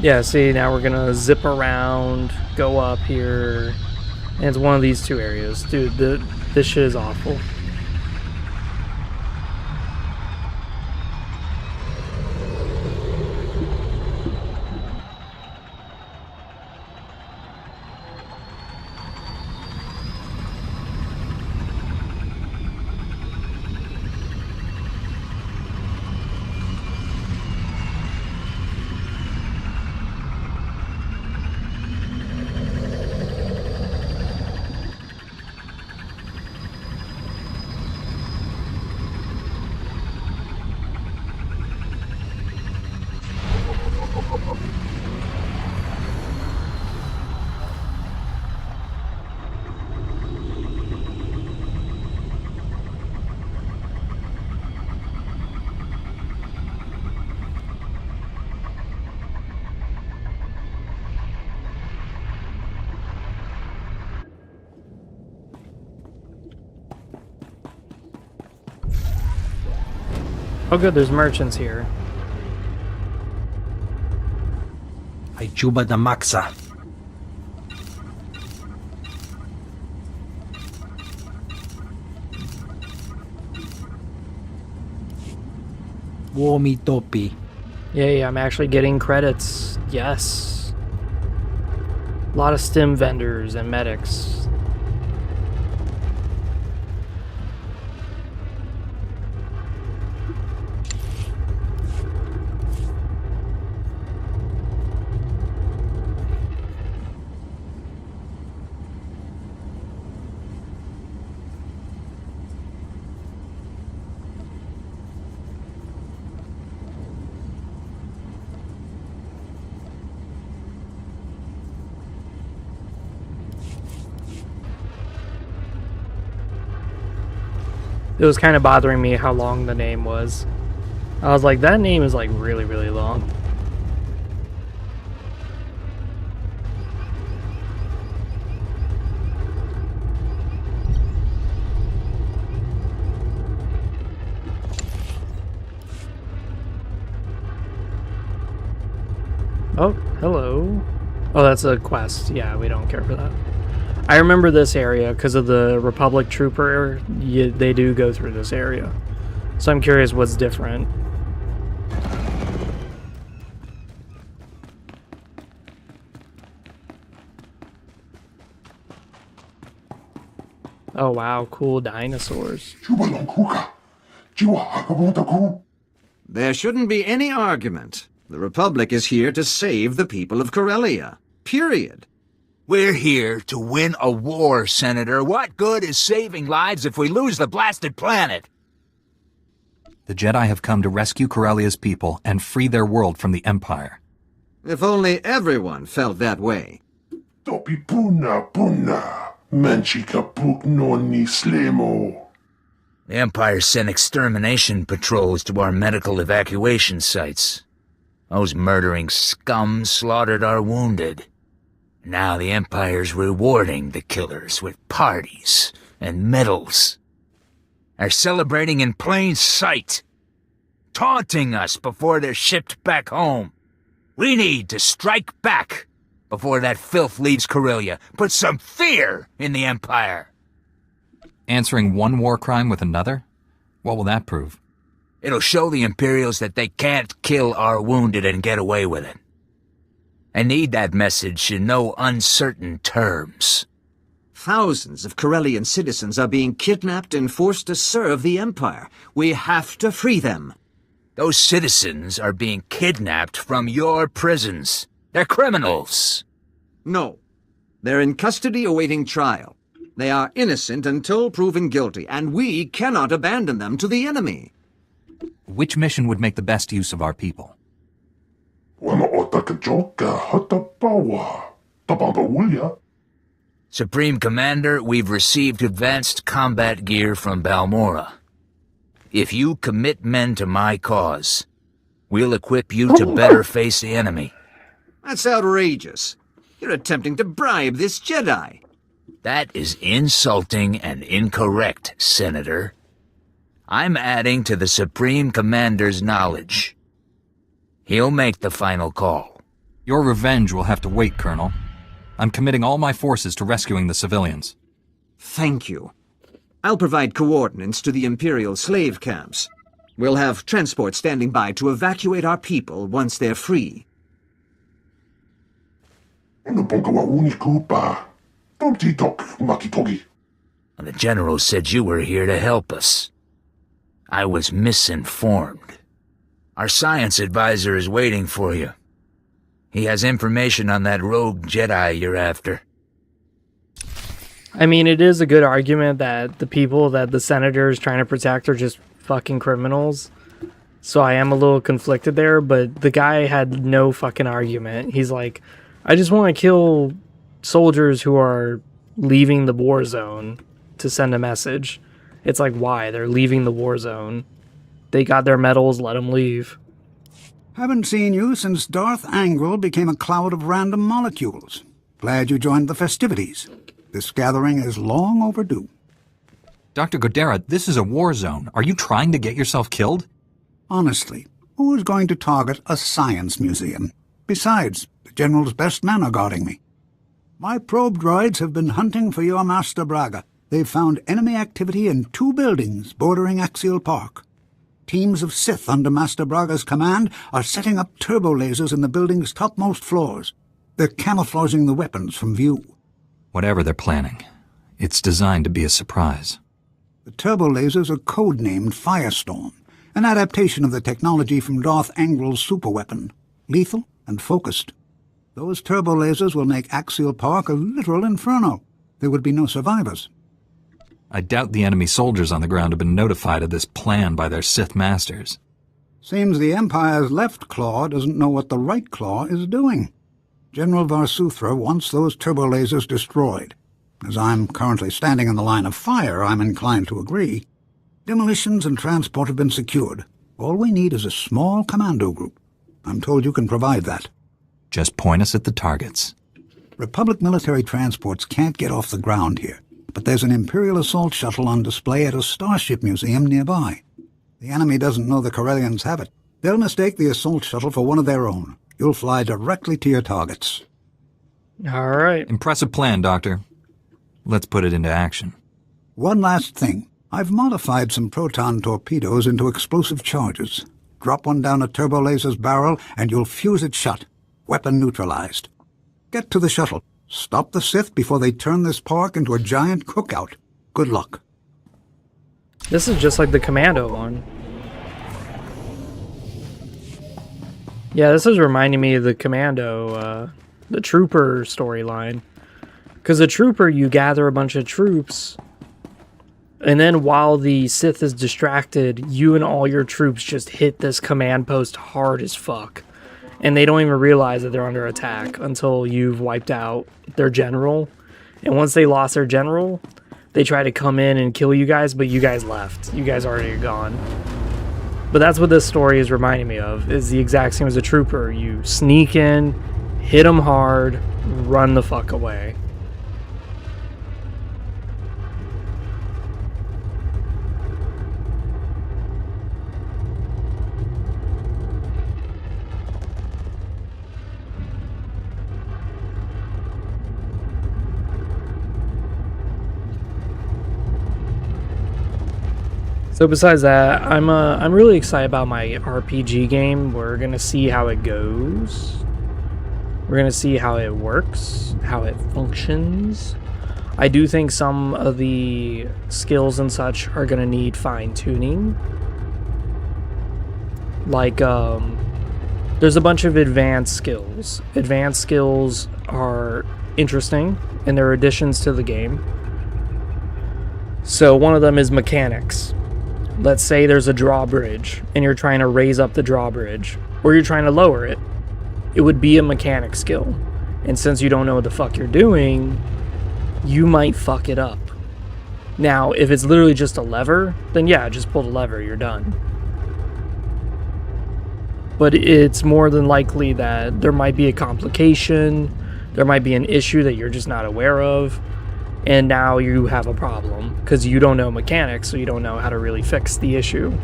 Yeah, see, now we're gonna zip around, go up here, and it's one of these two areas. Dude, this shit is awful. Oh good, there's merchants here. Ay Juba da Maxa. Womi Topi. Yay, I'm actually getting credits. Yes. A lot of stim vendors and medics. It was kind of bothering me how long the name was. I was like, that name is like really, really long. Oh, hello. Oh, that's a quest. Yeah, we don't care for that. I remember this area because of the Republic Trooper. They do go through this area. So I'm curious what's different. Oh wow, cool dinosaurs. There shouldn't be any argument. The Republic is here to save the people of Corellia. Period. We're here to win a war, Senator. What good is saving lives if we lose the blasted planet? The Jedi have come to rescue Corellia's people and free their world from the Empire. If only everyone felt that way. Topi puna puna. Manchika puk no ni slemo. The Empire sent extermination patrols to our medical evacuation sites. Those murdering scum slaughtered our wounded. Now the Empire's rewarding the killers with parties and medals. They're celebrating in plain sight, taunting us before they're shipped back home. We need to strike back before that filth leaves Corellia. Put some fear in the Empire. Answering one war crime with another? What will that prove? It'll show the Imperials that they can't kill our wounded and get away with it. I need that message in no uncertain terms. Thousands of Corellian citizens are being kidnapped and forced to serve the Empire. We have to free them. Those citizens are being kidnapped from your prisons. They're criminals. No. They're in custody awaiting trial. They are innocent until proven guilty, and we cannot abandon them to the enemy. Which mission would make the best use of our people? Supreme Commander, we've received advanced combat gear from Balmora. If you commit men to my cause, we'll equip you to better face the enemy. That's outrageous. You're attempting to bribe this Jedi. That is insulting and incorrect, Senator. I'm adding to the Supreme Commander's knowledge. He'll make the final call. Your revenge will have to wait, Colonel. I'm committing all my forces to rescuing the civilians. Thank you. I'll provide coordinates to the Imperial slave camps. We'll have transport standing by to evacuate our people once they're free. The General said you were here to help us. I was misinformed. Our science advisor is waiting for you. He has information on that rogue Jedi you're after. I mean, it is a good argument that the people that the senator is trying to protect are just fucking criminals. So I am a little conflicted there, but the guy had no fucking argument. He's like, I just want to kill soldiers who are leaving the war zone to send a message. It's like, why? They're leaving the war zone. They got their medals, let them leave. Haven't seen you since Darth Angral became a cloud of random molecules. Glad you joined the festivities. This gathering is long overdue. Dr. Godera, this is a war zone. Are you trying to get yourself killed? Honestly, who is going to target a science museum? Besides, the General's best men are guarding me. My probe droids have been hunting for your Master Braga. They've found enemy activity in 2 buildings bordering Axial Park. Teams of Sith under Master Braga's command are setting up turbo lasers in the building's topmost floors. They're camouflaging the weapons from view. Whatever they're planning, it's designed to be a surprise. The turbo lasers are codenamed Firestorm, an adaptation of the technology from Darth Angrel's superweapon, lethal and focused. Those turbo lasers will make Axial Park a literal inferno. There would be no survivors. I doubt the enemy soldiers on the ground have been notified of this plan by their Sith masters. Seems the Empire's left claw doesn't know what the right claw is doing. General Varsuthra wants those turbo lasers destroyed. As I'm currently standing in the line of fire, I'm inclined to agree. Demolitions and transport have been secured. All we need is a small commando group. I'm told you can provide that. Just point us at the targets. Republic military transports can't get off the ground here, but there's an Imperial assault shuttle on display at a starship museum nearby. The enemy doesn't know the Corellians have it. They'll mistake the assault shuttle for one of their own. You'll fly directly to your targets. All right. Impressive plan, Doctor. Let's put it into action. One last thing. I've modified some proton torpedoes into explosive charges. Drop one down a turbo laser's barrel and you'll fuse it shut. Weapon neutralized. Get to the shuttle. Stop the Sith before they turn this park into a giant cookout. Good luck. This is just like the Commando one. Yeah, this is reminding me of the Commando, the Trooper storyline. Because the Trooper, you gather a bunch of troops, and then while the Sith is distracted, you and all your troops just hit this command post hard as fuck. And they don't even realize that they're under attack until you've wiped out their general. And once they lost their general, they try to come in and kill you guys, but you guys left. You guys already are gone. But that's what this story is reminding me of, is the exact same as a Trooper. You sneak in, hit them hard, run the fuck away. So besides that, I'm really excited about my RPG game. We're gonna see how it goes. We're gonna see how it works, how it functions. I do think some of the skills and such are gonna need fine-tuning. Like, there's a bunch of advanced skills. Advanced skills are interesting, and they're additions to the game. So one of them is mechanics. Let's say there's a drawbridge and you're trying to raise up the drawbridge, or you're trying to lower it. It would be a mechanic skill. And since you don't know what the fuck you're doing, you might fuck it up. Now, if it's literally just a lever, then yeah, just pull the lever, you're done. But it's more than likely that there might be a complication, there might be an issue that you're just not aware of, and now you have a problem because you don't know mechanics, so you don't know how to really fix the issue.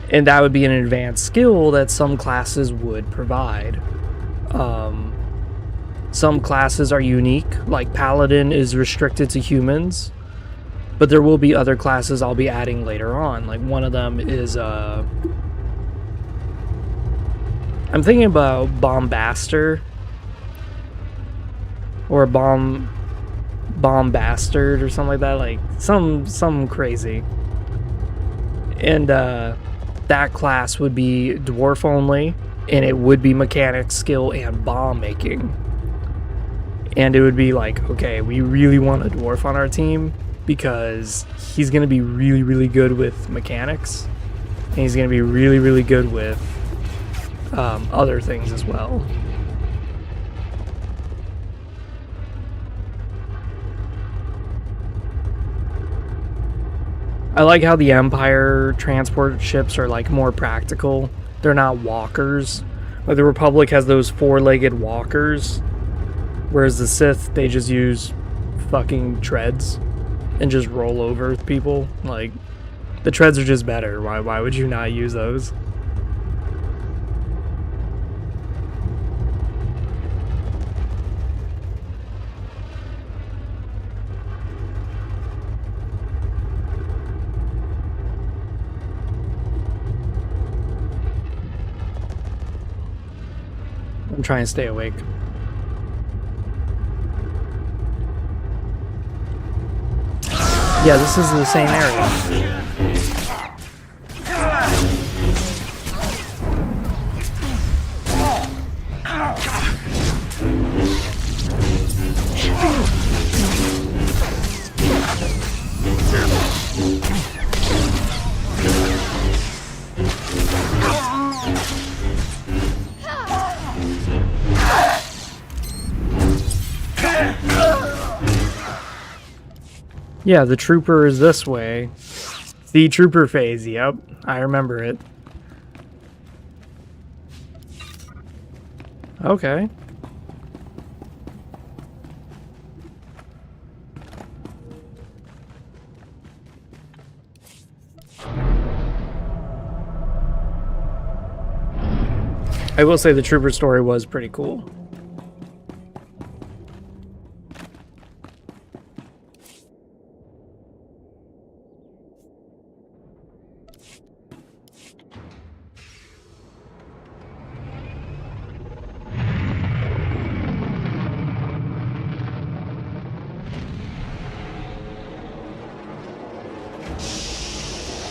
And that would be an advanced skill that some classes would provide. Some classes are unique, like Paladin is restricted to humans, but there will be other classes I'll be adding later on. Like one of them is, I'm thinking about Bombaster, or bomb bastard or something like that, like some crazy. And that class would be dwarf only, and it would be mechanic skill and bomb making. And it would be like, okay, we really want a dwarf on our team because he's going to be really, really good with mechanics, and he's going to be really, really good with other things as well. I like how the Empire transport ships are like more practical. They're not walkers. Like the Republic has those four-legged walkers, whereas the Sith, they just use fucking treads and just roll over people. Like, The treads are just better. Why would you not use those? I'm trying to stay awake. Yeah, this is the same area. Yeah, the trooper is this way. The trooper phase, yep. I remember it. Okay. I will say the trooper story was pretty cool.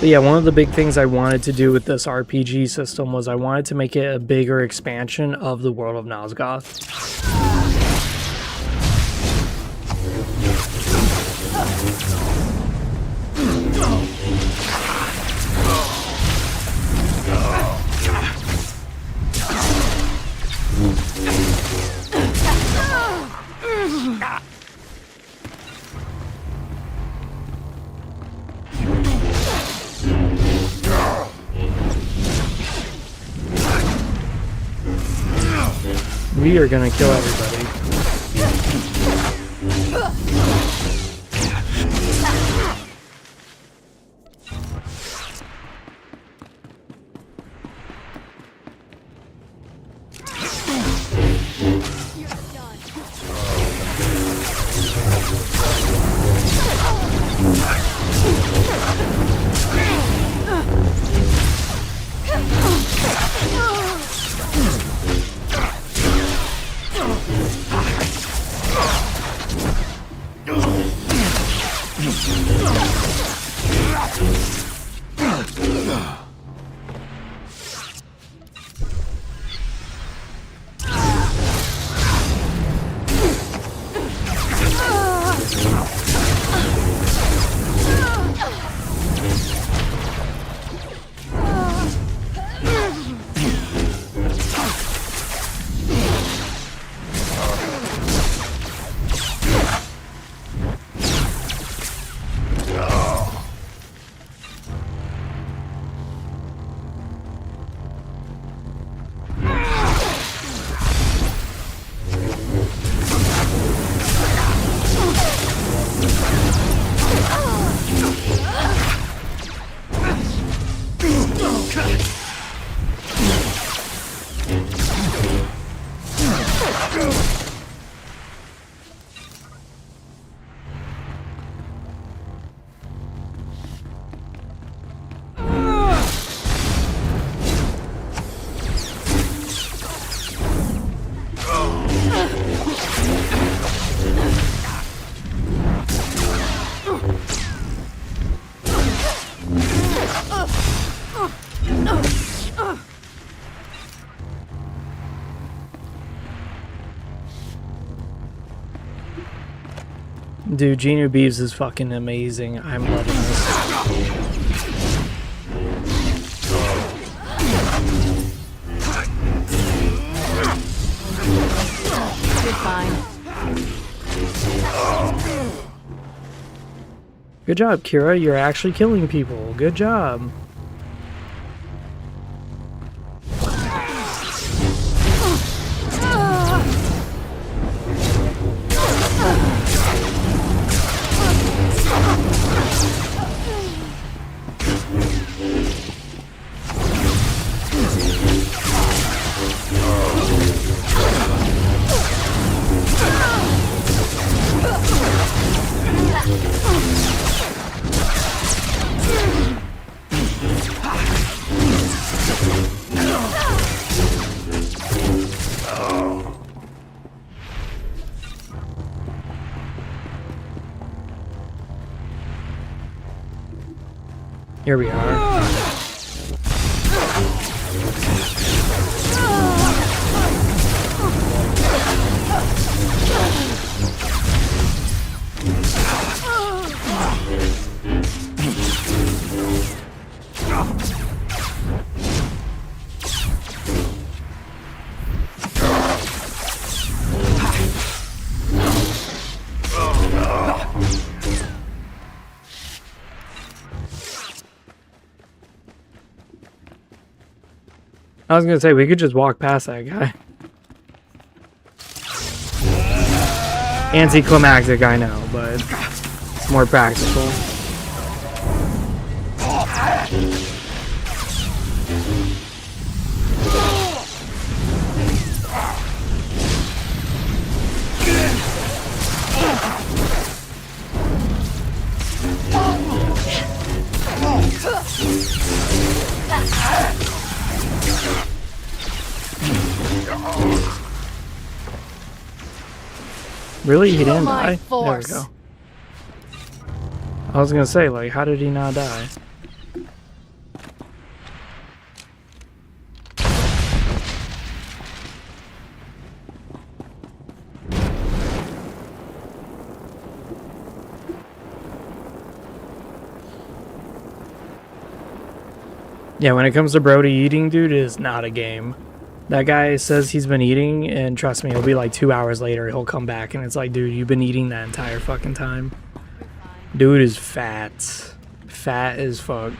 But yeah, one of the big things I wanted to do with this RPG system was I wanted to make it a bigger expansion of the world of Nosgoth. We are gonna kill everybody. Dude, JEANU BEEVES is fucking amazing. I'm loving this. You're fine. Good job, Kira. You're actually killing people. Good job. Here we are. I was gonna say, we could just walk past that guy. Anticlimactic, I know, but it's more practical. Really? He didn't die? There we go. I was gonna say, like, how did he not die? Yeah, when it comes to Brody eating, dude, it is not a game. That guy says he's been eating, and trust me, it'll be like 2 hours later, he'll come back, and it's like, dude, you've been eating that entire fucking time. Dude is fat. Fat as fuck.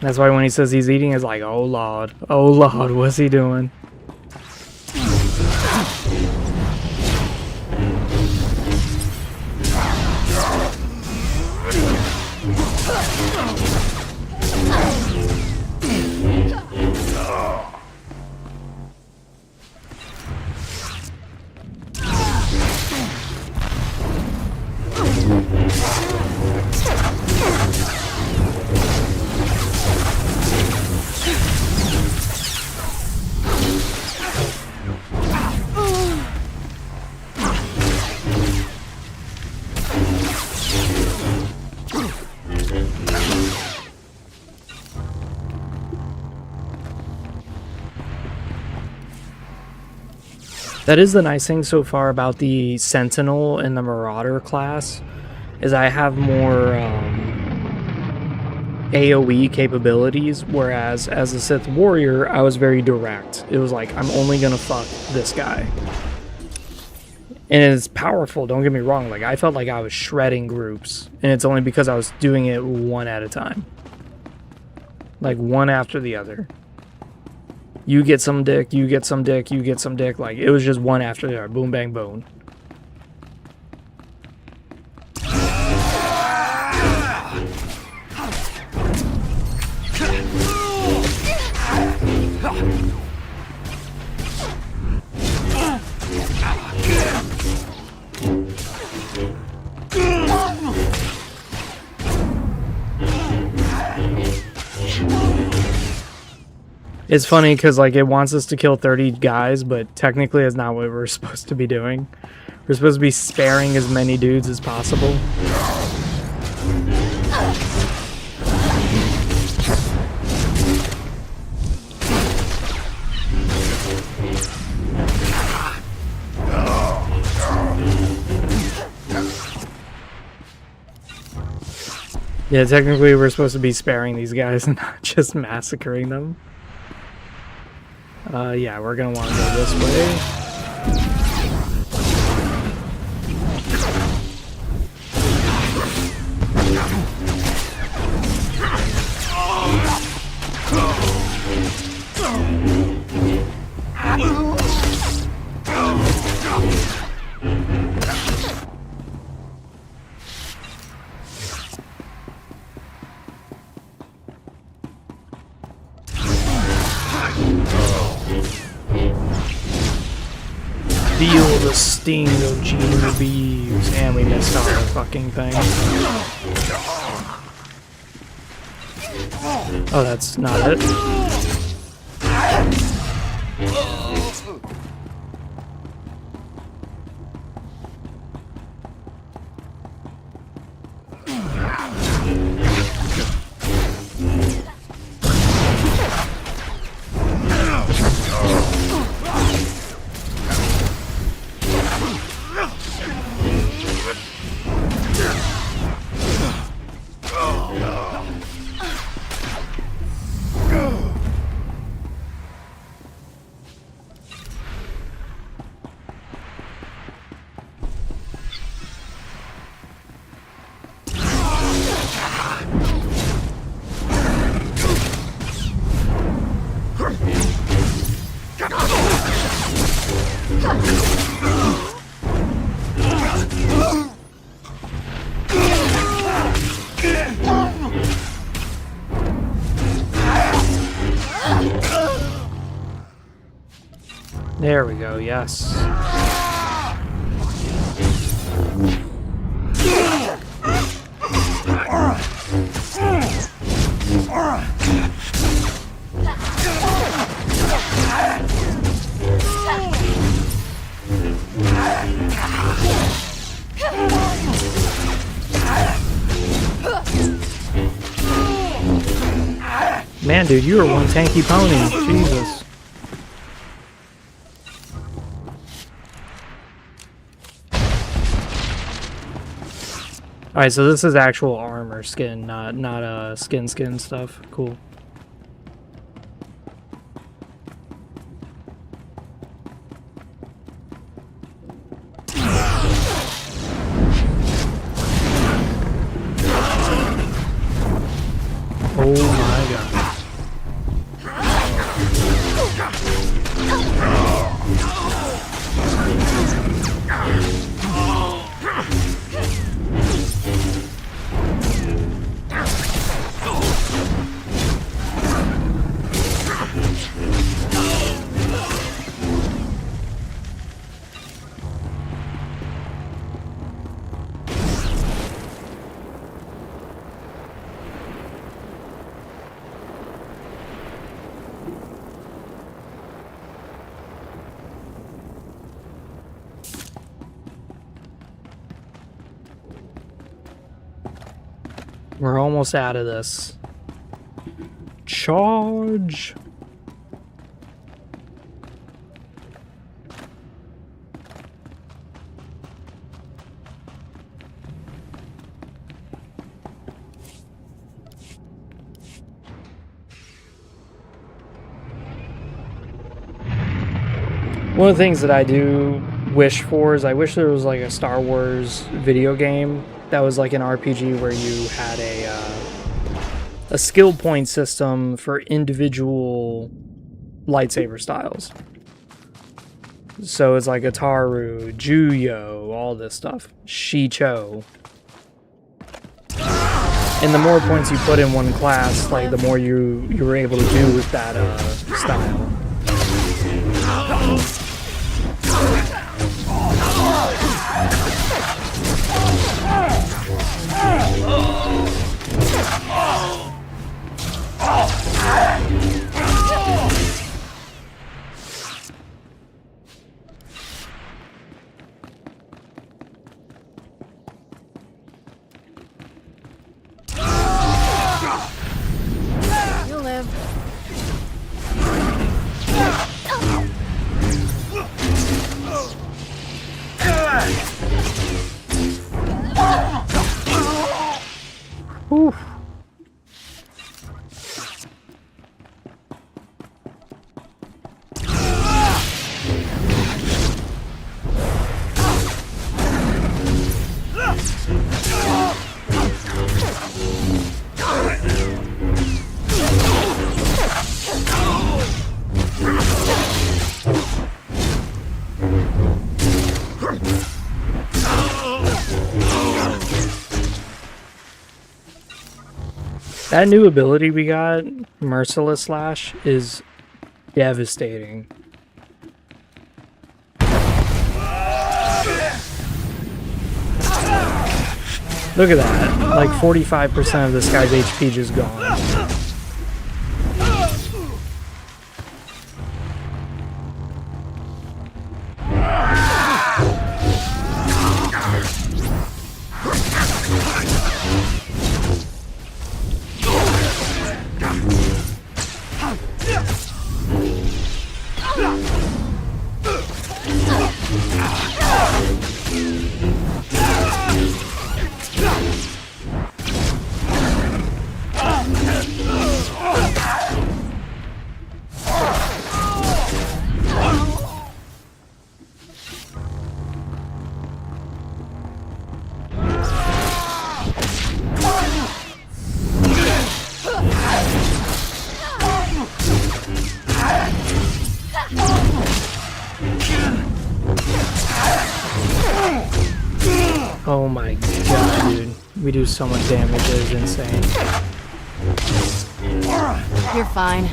That's why when he says he's eating, it's like, oh lord. Oh lord, what's he doing? That is the nice thing so far about the Sentinel and the Marauder class, is I have more AoE capabilities, whereas as a Sith Warrior, I was very direct. It was like, I'm only gonna fuck this guy. And it's powerful, don't get me wrong, like I felt like I was shredding groups, and it's only because I was doing it one at a time. Like one after the other. You get some dick, you get some dick, you get some dick. Like, it was just one after the other. Boom, bang, boom. It's funny because, like, it wants us to kill 30 guys, but technically it's not what we're supposed to be doing. We're supposed to be sparing as many dudes as possible. Yeah, technically we're supposed to be sparing these guys and not just massacring them. Yeah, we're gonna want to go this way. Feel the sting of JEANU BEEVES, and we missed our fucking thing. Oh, that's not it. There we go, yes. Man, dude, you are one tanky pony. Jesus. Alright, so this is actual armor skin, not skin stuff. Cool. Oh my god. We're almost out of this. Charge! One of the things that I do wish for is I wish there was like a Star Wars video game that was like an RPG where you had a skill point system for individual lightsaber styles. So it's like Ataru, Juyo, all this stuff. Shicho. And the more points you put in one class, like the more you were able to do with that style. You'll live. Oof. That new ability we got, Merciless Slash, is devastating. Look at that. Like 45% of this guy's HP just gone. Oh my god, dude. We do so much damage, it is insane. You're fine.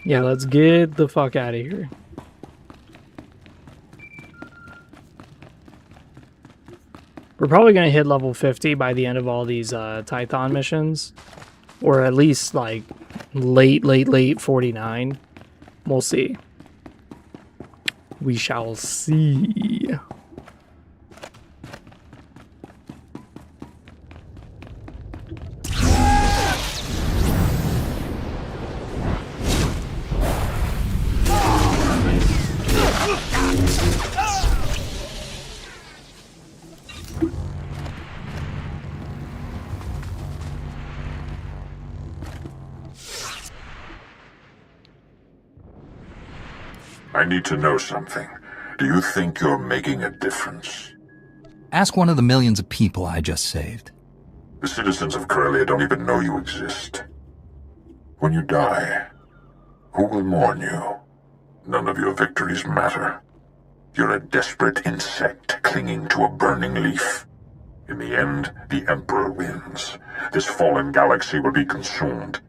Yeah, let's get the fuck out of here. We're probably going to hit level 50 by the end of all these Tython missions. Or at least, like, late 49. We'll see. We shall see. I need to know something. Do you think you're making a difference? Ask one of the millions of people I just saved. The citizens of Corellia don't even know you exist. When you die, who will mourn you? None of your victories matter. You're a desperate insect clinging to a burning leaf. In the end, the Emperor wins. This fallen galaxy will be consumed.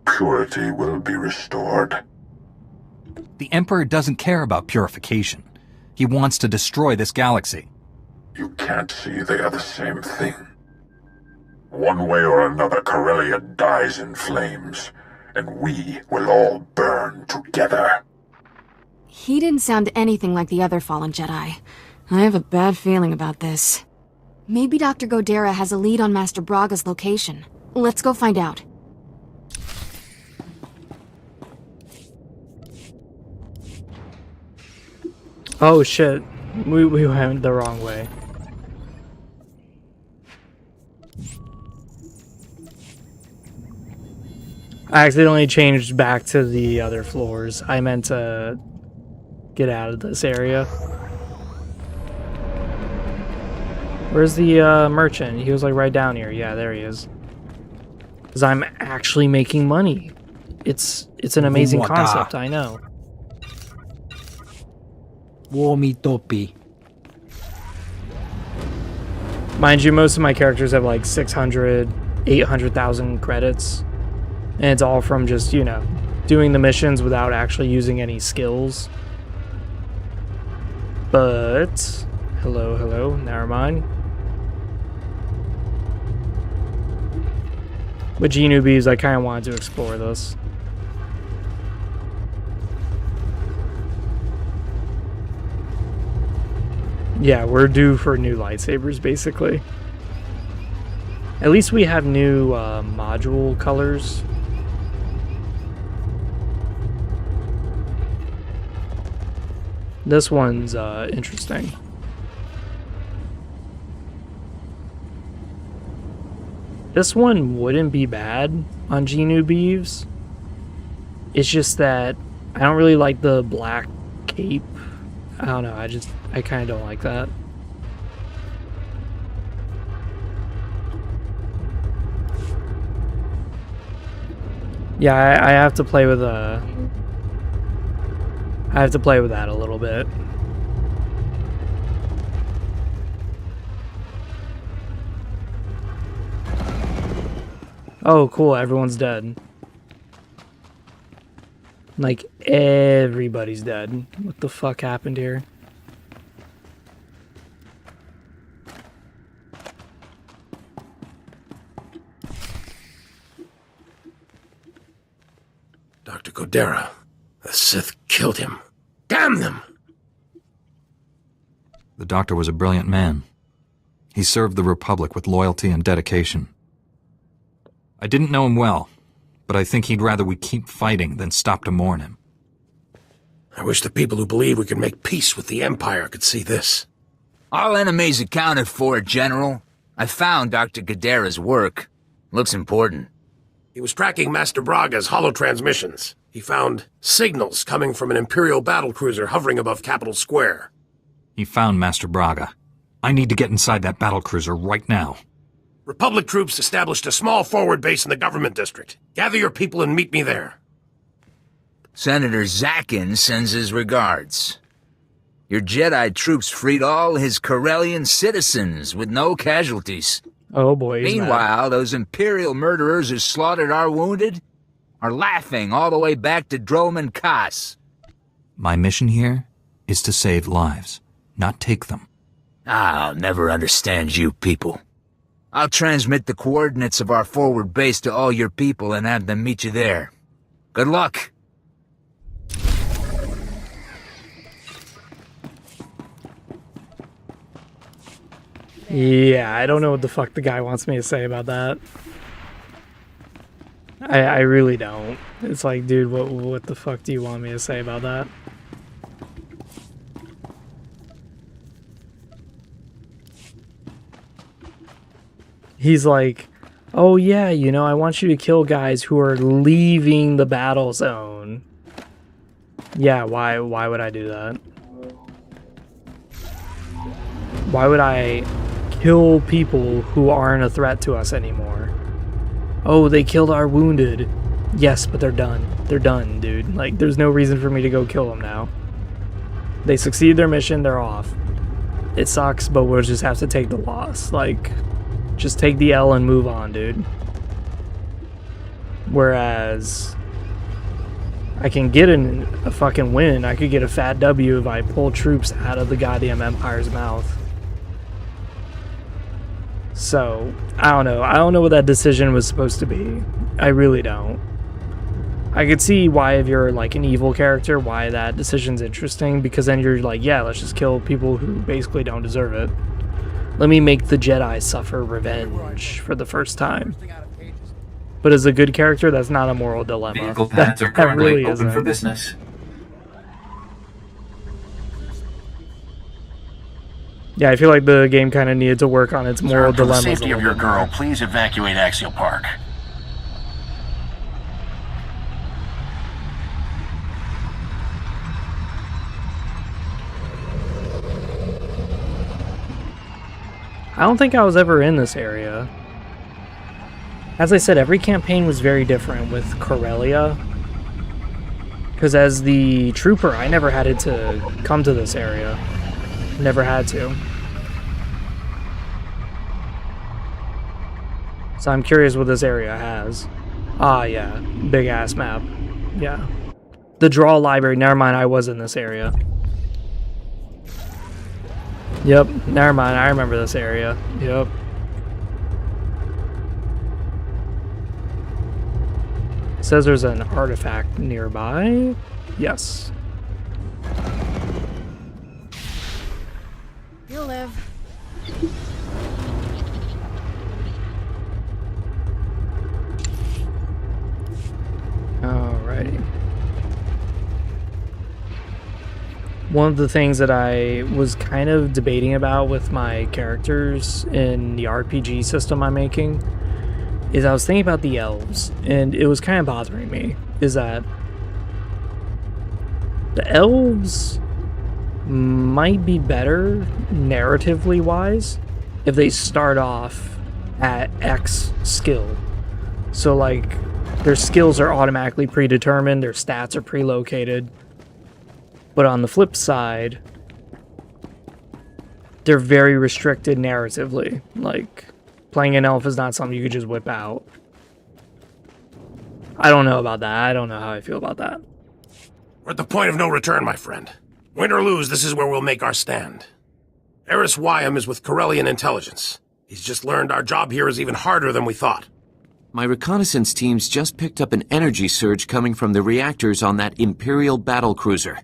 Purity will be restored. The Emperor doesn't care about purification. He wants to destroy this galaxy. You can't see they are the same thing. One way or another, Corellia dies in flames, and we will all burn together. He didn't sound anything like the other fallen Jedi. I have a bad feeling about this. Maybe Dr. Godera has a lead on Master Braga's location. Let's go find out. Oh shit, we went the wrong way. I accidentally changed back to the other floors. I meant to get out of this area. Where's the merchant? He was like right down here. Yeah, there he is. Because I'm actually making money. It's an amazing concept, I know. Womi topi. Mind you, most of my characters have like 600, 800,000 credits. And it's all from just, you know, doing the missions without actually using any skills. But, hello, never mind. With JEANU BEEVES, I kind of wanted to explore this. Yeah, we're due for new lightsabers, basically. At least we have new module colors. This one's interesting. This one wouldn't be bad on JEANU BEEVES. It's just that I don't really like the black cape. I don't know, I kind of don't like that. Yeah, I have to play with I have to play with that a little bit. Oh, cool, everyone's dead. Like, everybody's dead. What the fuck happened here? Dr. Godera. The Sith killed him. Damn them! The Doctor was a brilliant man. He served the Republic with loyalty and dedication. I didn't know him well, but I think he'd rather we keep fighting than stop to mourn him. I wish the people who believe we can make peace with the Empire could see this. All enemies accounted for, General. I found Dr. Godera's work. Looks important. He was tracking Master Braga's holo-transmissions. He found signals coming from an Imperial battlecruiser hovering above Capitol Square. He found Master Braga. I need to get inside that battlecruiser right now. Republic troops established a small forward base in the government district. Gather your people and meet me there. Senator Zakin sends his regards. Your Jedi troops freed all his Corellian citizens with no casualties. Oh boy. Meanwhile, those Imperial murderers who slaughtered our wounded are laughing all the way back to Drome and Kaas. My mission here is to save lives, not take them. I'll never understand you people. I'll transmit the coordinates of our forward base to all your people and have them meet you there. Good luck. Yeah, I don't know what the fuck the guy wants me to say about that. I really don't. It's like, dude, what the fuck do you want me to say about that? He's like, oh yeah, you know, I want you to kill guys who are leaving the battle zone. Yeah, why would I do that? Why would I kill people who aren't a threat to us anymore? Oh, they killed our wounded. Yes, but they're done. They're done, dude. Like, there's no reason for me to go kill them now. They succeed their mission, they're off. It sucks, but we'll just have to take the loss. Like, just take the L and move on, dude. Whereas I can get a fucking win. I could get a fat W if I pull troops out of the goddamn Empire's mouth. So, I don't know. I don't know what that decision was supposed to be. I really don't. I could see why, if you're like an evil character, why that decision's interesting, because then you're like, yeah, let's just kill people who basically don't deserve it. Let me make the Jedi suffer revenge for the first time. But as a good character, that's not a moral dilemma. Vehicle pads are currently really open isn't. for business. Yeah, I feel like the game kind of needed to work on its moral Sir, for the dilemmas. safety a of little your bit girl, more. please evacuate Axial Park. I don't think I was ever in this area. As I said, every campaign was very different with Corellia. Because as the trooper, I never had it to come to this area. Never had to. So I'm curious what this area has. Ah, yeah. Big ass map. Yeah. The draw library. Never mind, I was in this area. Yep, never mind, I remember this area. Yep. It says there's an artifact nearby. Yes. You'll live. Alrighty. One of the things that I was kind of debating about with my characters in the RPG system I'm making is I was thinking about the elves, and it was kind of bothering me, is that the elves might be better narratively wise if they start off at X skill. So like their skills are automatically predetermined, their stats are prelocated. But on the flip side, they're very restricted narratively. Like, playing an elf is not something you could just whip out. I don't know about that. I don't know how I feel about that. We're at the point of no return, my friend. Win or lose, this is where we'll make our stand. Eris Wyam is with Corellian intelligence. He's just learned our job here is even harder than we thought. My reconnaissance teams just picked up an energy surge coming from the reactors on that Imperial battlecruiser.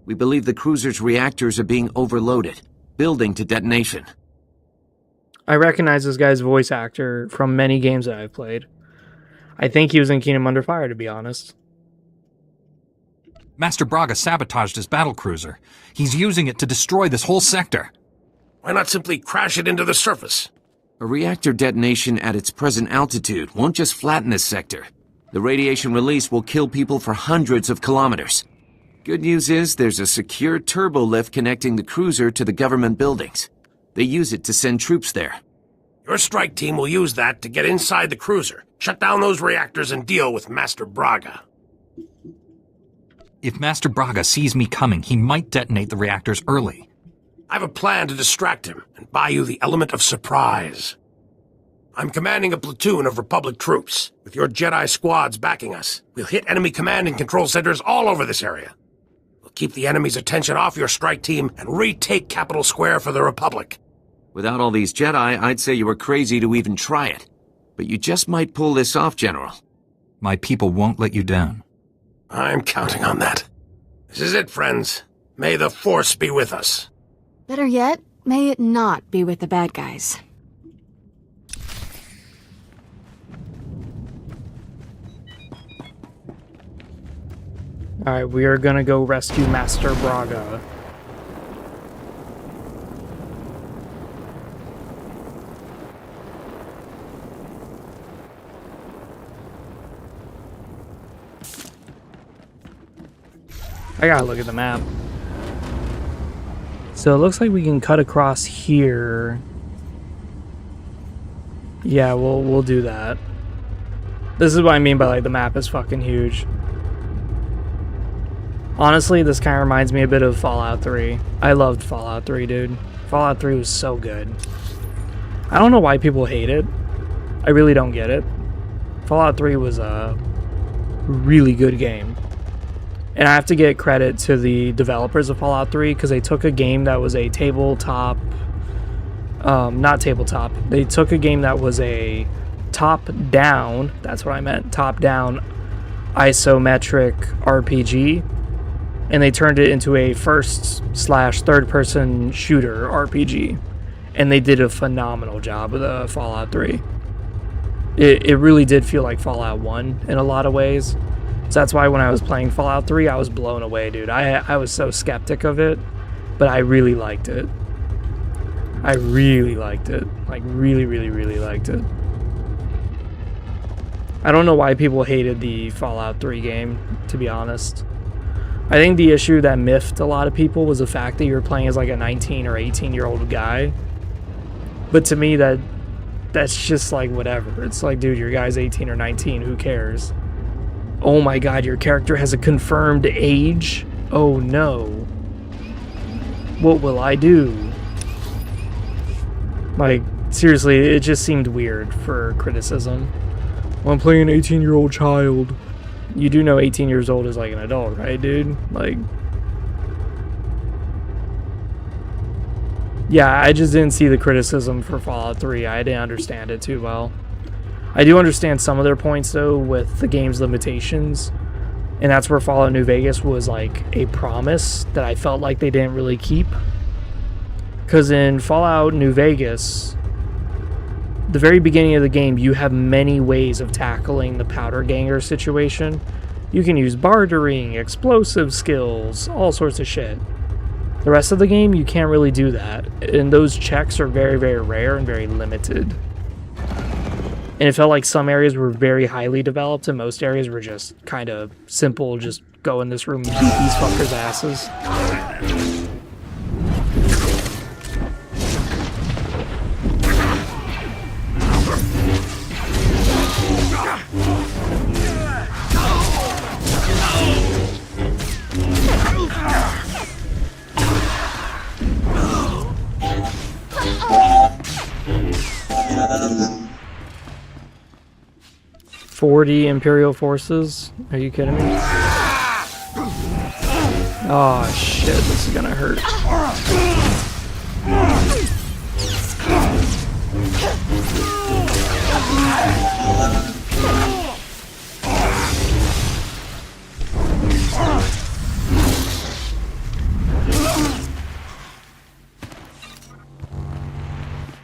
We believe the cruiser's reactors are being overloaded, building to detonation. I recognize this guy's voice actor from many games that I've played. I think he was in Kingdom Under Fire, to be honest. Master Braga sabotaged his battlecruiser. He's using it to destroy this whole sector. Why not simply crash it into the surface? A reactor detonation at its present altitude won't just flatten this sector. The radiation release will kill people for hundreds of kilometers. Good news is there's a secure turbo lift connecting the cruiser to the government buildings. They use it to send troops there. Your strike team will use that to get inside the cruiser, shut down those reactors, and deal with Master Braga. If Master Braga sees me coming, he might detonate the reactors early. I have a plan to distract him and buy you the element of surprise. I'm commanding a platoon of Republic troops. With your Jedi squads backing us, we'll hit enemy command and control centers all over this area. We'll keep the enemy's attention off your strike team and retake Capital Square for the Republic. Without all these Jedi, I'd say you were crazy to even try it. But you just might pull this off, General. My people won't let you down. I'm counting on that. This is it, friends. May the Force be with us. Better yet, may it not be with the bad guys. Alright, we are gonna go rescue Master Braga. I gotta look at the map. So it looks like we can cut across here. Yeah, we'll do that. This is what I mean by like the map is fucking huge. Honestly, this kind of reminds me a bit of Fallout 3. I loved Fallout 3, dude. Fallout 3 was so good. I don't know why people hate it. I really don't get it. Fallout 3 was a really good game. And I have to get credit to the developers of Fallout 3 because they took a game that was a tabletop... not tabletop. They took a game that was a top-down... That's what I meant. Top-down isometric RPG. And they turned it into a first/third-person shooter RPG. And they did a phenomenal job with Fallout 3. It really did feel like Fallout 1 in a lot of ways. So that's why when I was playing Fallout 3, I was blown away, dude. I was so skeptic of it, but I really liked it. I really liked it. Like, really, really, really liked it. I don't know why people hated the Fallout 3 game, to be honest. I think the issue that miffed a lot of people was the fact that you were playing as like a 19 or 18-year-old guy. But to me, that's just like whatever. It's like, dude, your guy's 18 or 19, who cares? Oh my god, your character has a confirmed age? Oh no. What will I do? Like, seriously, it just seemed weird for criticism. Well, I'm playing an 18-year-old child. You do know 18 years old is like an adult, right, dude? Like... Yeah, I just didn't see the criticism for Fallout 3. I didn't understand it too well. I do understand some of their points, though, with the game's limitations. And that's where Fallout New Vegas was, like, a promise that I felt like they didn't really keep. Because in Fallout New Vegas, the very beginning of the game, you have many ways of tackling the powder ganger situation. You can use bartering, explosive skills, all sorts of shit. The rest of the game, you can't really do that. And those checks are very, very rare and very limited. And it felt like some areas were very highly developed and most areas were just kind of simple, just go in this room and beat these fuckers' asses. $40 Imperial forces? Are you kidding me? Oh shit, this is gonna hurt.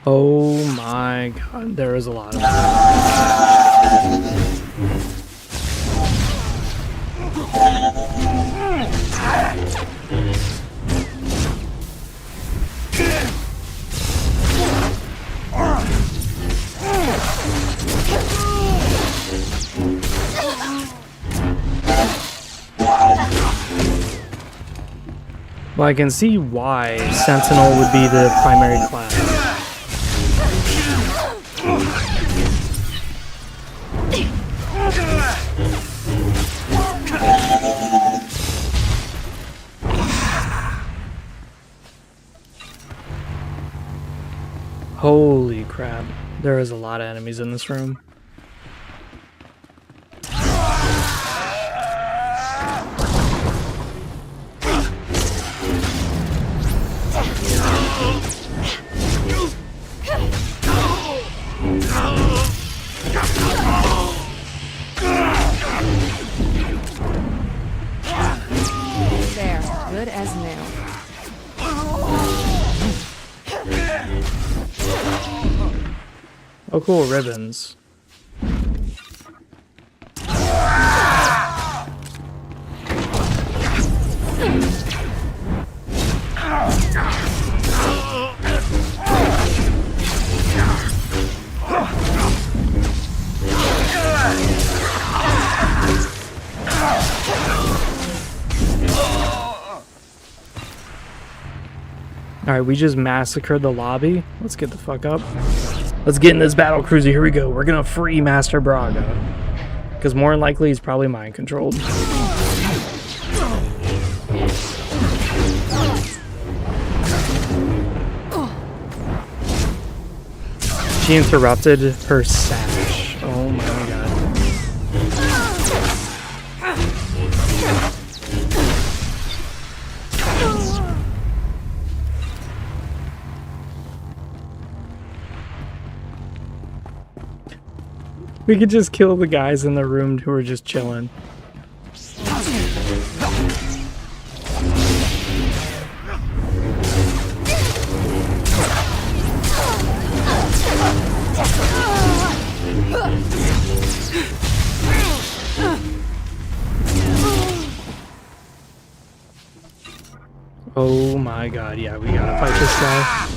Oh my god, there is a lot of them. Well, I can see why Sentinel would be the primary class. Holy Holy crap. There is a lot of enemies in this room. There, good as new. Oh cool, ribbons. Alright, we just massacred the lobby. Let's get the fuck up. Let's get in this battle cruiser. Here we go. We're gonna free Master Braga. Because more than likely he's probably mind controlled. She interrupted her sash. Oh my god. We could just kill the guys in the room who are just chilling. Oh my god, yeah, we gotta fight this guy.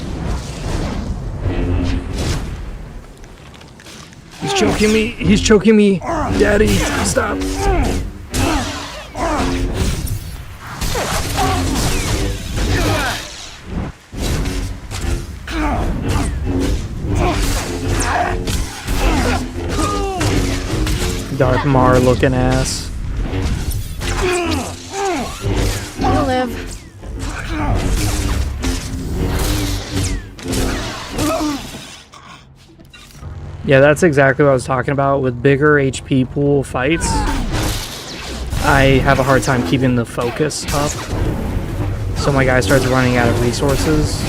He's choking me! He's choking me! Daddy, stop! Darth Maul looking ass. You'll live. Yeah, that's exactly what I was talking about. With bigger HP pool fights, I have a hard time keeping the focus up. So my guy starts running out of resources.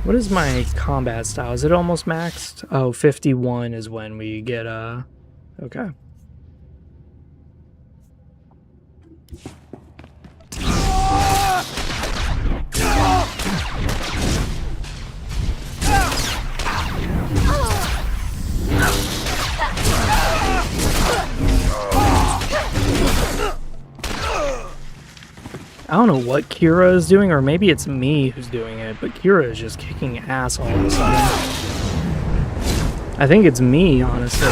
What is my combat style? Is it almost maxed? Oh, 51 is when we get, okay. I don't know what Kira is doing, or maybe it's me who's doing it, but Kira is just kicking ass all of a sudden. I think it's me, honestly.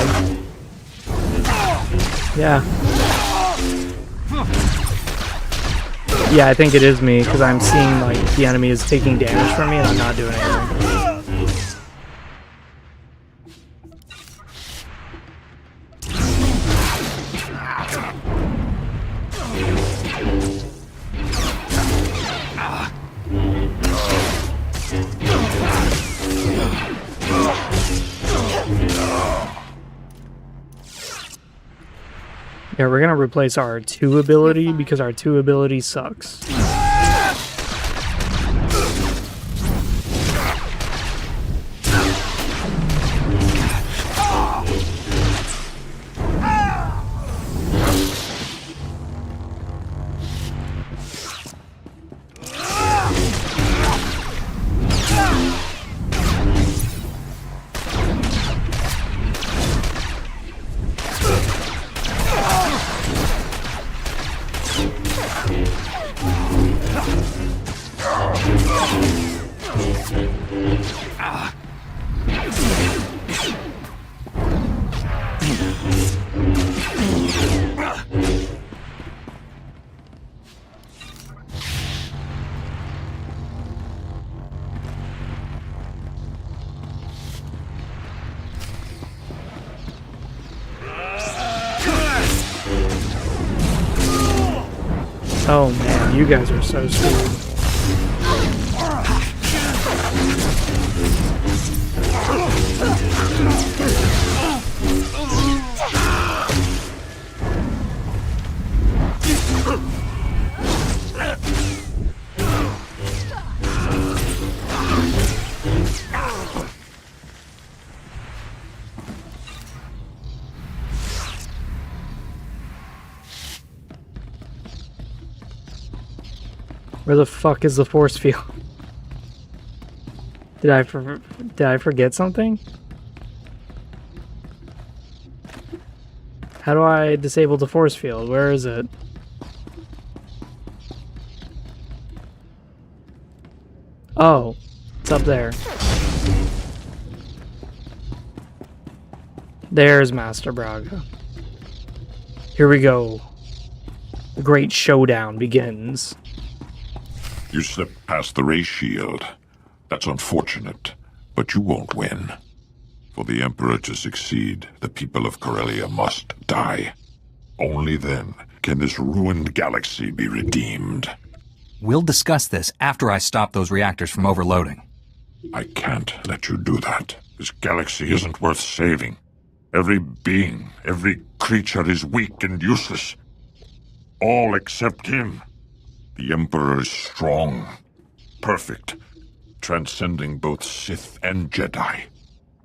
Yeah. Yeah, I think it is me, because I'm seeing, like, the enemy is taking damage from me and I'm not doing anything. Yeah, we're gonna replace our 2 ability because our 2 ability sucks. Oh man, you guys are so screwed. Where the fuck is the force field? Did I forget something? How do I disable the force field? Where is it? Oh, it's up there. There's Master Braga. Here we go. The great showdown begins. You slipped past the ray shield. That's unfortunate, but you won't win. For the Emperor to succeed, the people of Corellia must die. Only then can this ruined galaxy be redeemed. We'll discuss this after I stop those reactors from overloading. I can't let you do that. This galaxy isn't worth saving. Every being, every creature is weak and useless. All except him. The Emperor is strong, perfect, transcending both Sith and Jedi.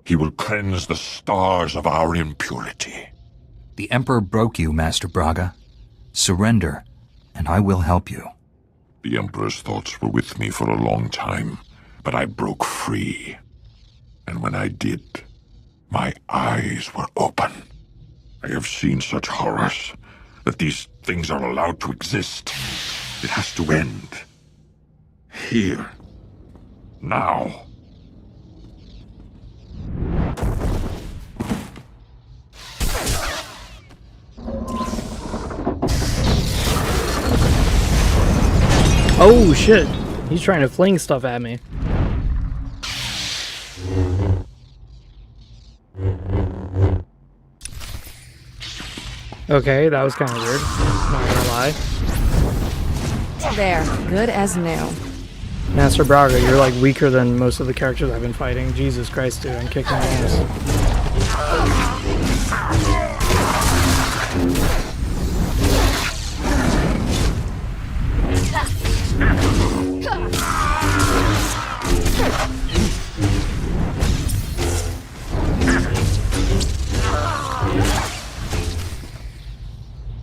He will cleanse the stars of our impurity. The Emperor broke you, Master Braga. Surrender, and I will help you. The Emperor's thoughts were with me for a long time, but I broke free. And when I did, my eyes were open. I have seen such horrors, that these things are allowed to exist. It has to end. Here. Now. Oh shit! He's trying to fling stuff at me. Okay, that was kind of weird. Not gonna lie. There, good as new. Master Braga, you're like weaker than most of the characters I've been fighting. Jesus Christ, dude, I'm kicking my ass.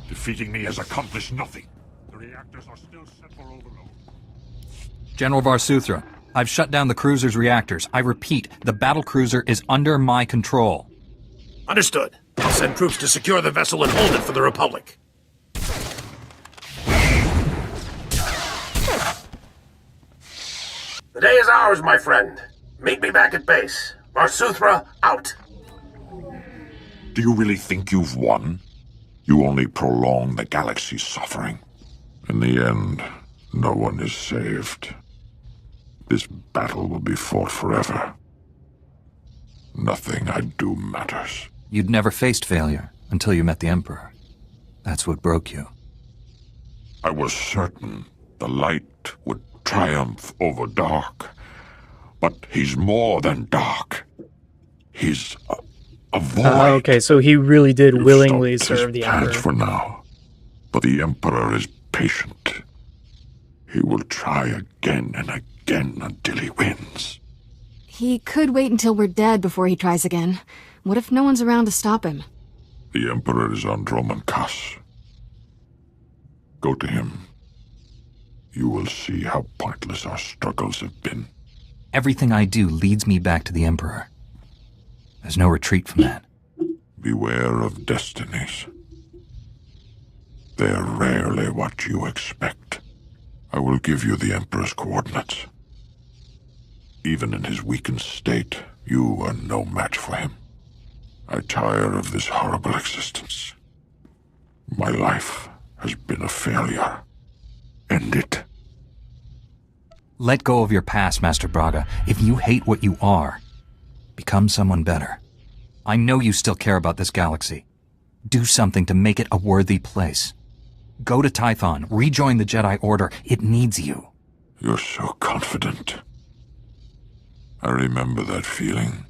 Defeating me has accomplished nothing. The reactors are still set for overload. General Varsuthra, I've shut down the cruiser's reactors. I repeat, the battle cruiser is under my control. Understood. I'll send troops to secure the vessel and hold it for the Republic. The day is ours, my friend. Meet me back at base. Varsuthra, out. Do you really think you've won? You only prolong the galaxy's suffering. In the end, no one is saved. This battle will be fought forever. Nothing I do matters. You'd never faced failure until you met the Emperor. That's what broke you. I was certain the light would triumph over dark. But he's more than dark. He's a void. Okay, so he really did willingly serve the Emperor. Emperor. For now. But the Emperor is patient. He will try again and again until he wins. He could wait until we're dead before he tries again. What if no one's around to stop him? The Emperor is on Dromankas. Go to him. You will see how pointless our struggles have been. Everything I do leads me back to the Emperor. There's no retreat from that. Beware of destinies. They're rarely what you expect. I will give you the Emperor's coordinates. Even in his weakened state, you are no match for him. I tire of this horrible existence. My life has been a failure. End it. Let go of your past, Master Braga. If you hate what you are, become someone better. I know you still care about this galaxy. Do something to make it a worthy place. Go to Tython. Rejoin the Jedi Order. It needs you. You're so confident. I remember that feeling.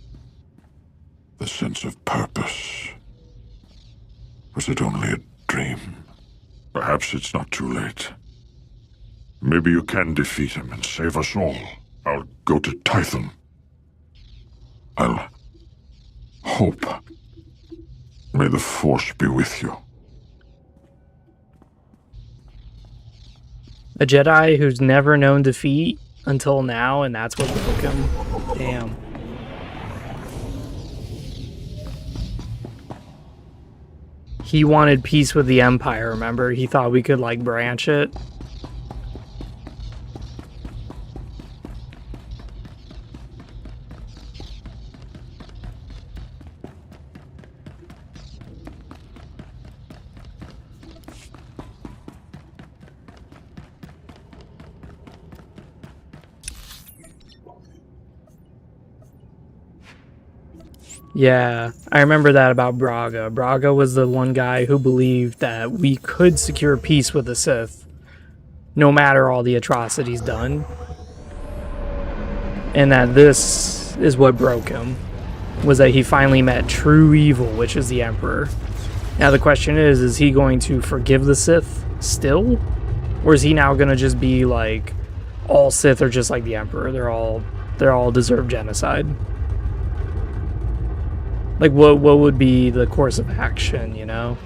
The sense of purpose. Was it only a dream? Perhaps it's not too late. Maybe you can defeat him and save us all. I'll go to Tython. I'll hope. May the Force be with you. A Jedi who's never known defeat until now, and that's what broke him. Damn. He wanted peace with the Empire, remember? He thought we could, like, branch it. Yeah, I remember that about Braga. Braga was the one guy who believed that we could secure peace with the Sith, no matter all the atrocities done. And that this is what broke him, was that he finally met true evil, which is the Emperor. Now the question is he going to forgive the Sith still? Or is he now going to just be like, all Sith are just like the Emperor, they're all deserve genocide? Like, what would be the course of action, you know?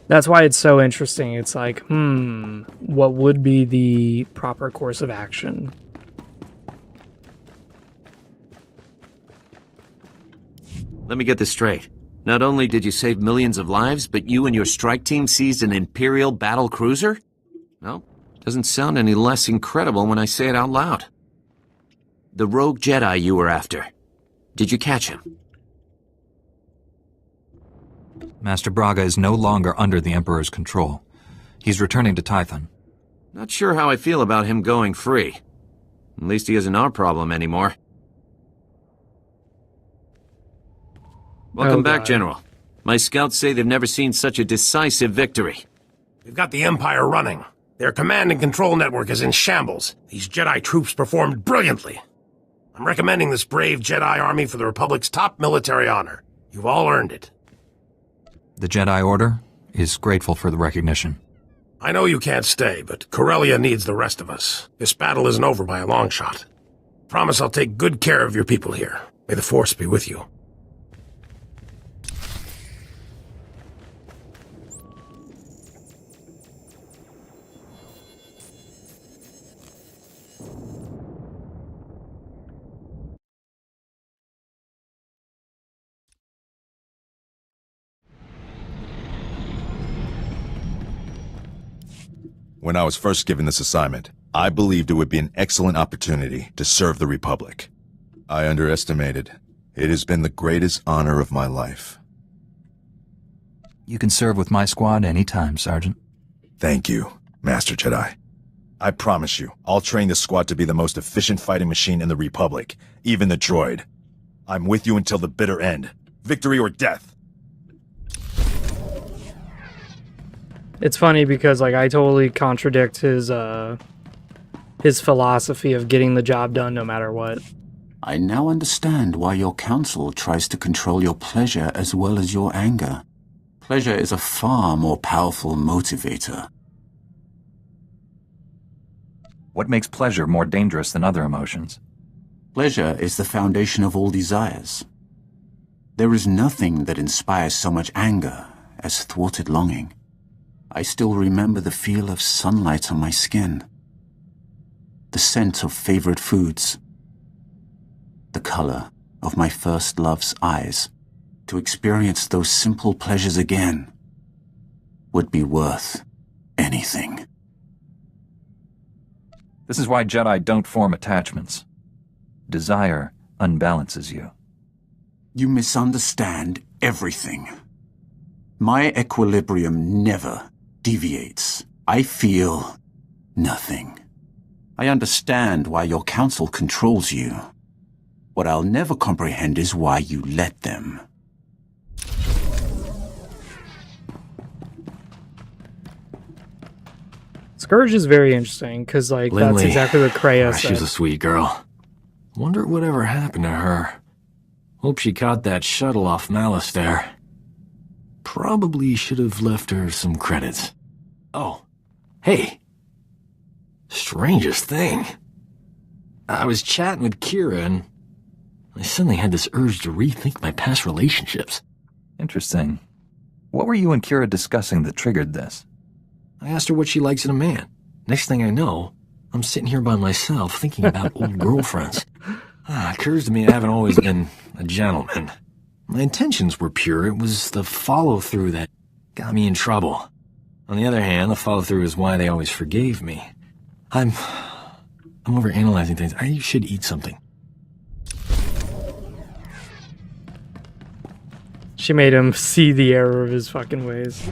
That's why it's so interesting. It's like, what would be the proper course of action? Let me get this straight. Not only did you save millions of lives, but you and your strike team seized an Imperial battle cruiser? No, doesn't sound any less incredible when I say it out loud. The rogue Jedi you were after. Did you catch him? Master Braga is no longer under the Emperor's control. He's returning to Tython. Not sure how I feel about him going free. At least he isn't our problem anymore. Welcome back, General. My scouts say they've never seen such a decisive victory. We've got the Empire running. Their command and control network is in shambles. These Jedi troops performed brilliantly. I'm recommending this brave Jedi army for the Republic's top military honor. You've all earned it. The Jedi Order is grateful for the recognition. I know you can't stay, but Corellia needs the rest of us. This battle isn't over by a long shot. Promise I'll take good care of your people here. May the Force be with you. When I was first given this assignment, I believed it would be an excellent opportunity to serve the Republic. I underestimated. It has been the greatest honor of my life. You can serve with my squad anytime, Sergeant. Thank you, Master Jedi. I promise you, I'll train this squad to be the most efficient fighting machine in the Republic, even the droid. I'm with you until the bitter end. Victory or death. It's funny because, like, I totally contradict his philosophy of getting the job done no matter what. I now understand why your council tries to control your pleasure as well as your anger. Pleasure is a far more powerful motivator. What makes pleasure more dangerous than other emotions? Pleasure is the foundation of all desires. There is nothing that inspires so much anger as thwarted longing. I still remember the feel of sunlight on my skin, the scent of favorite foods, the color of my first love's eyes. To experience those simple pleasures again would be worth anything. This is why Jedi don't form attachments. Desire unbalances you. You misunderstand everything. My equilibrium never deviates. I feel nothing. I understand why your council controls you. What I'll never comprehend is why you let them. Scourge is very interesting, because, like, that's Lindley. exactly what Corellia said. She's a sweet girl. Wonder whatever happened to her. Hope she caught that shuttle off Malice there. Probably should have left her some credits. Oh, hey. Strangest thing. I was chatting with Kira, and I suddenly had this urge to rethink my past relationships. Interesting. What were you and Kira discussing that triggered this? I asked her what she likes in a man. Next thing I know, I'm sitting here by myself thinking about old girlfriends. It occurs to me I haven't always been a gentleman. My intentions were pure. It was the follow-through that got me in trouble. On the other hand, the follow-through is why they always forgave me. I'm overanalyzing things. I should eat something. She made him see the error of his fucking ways.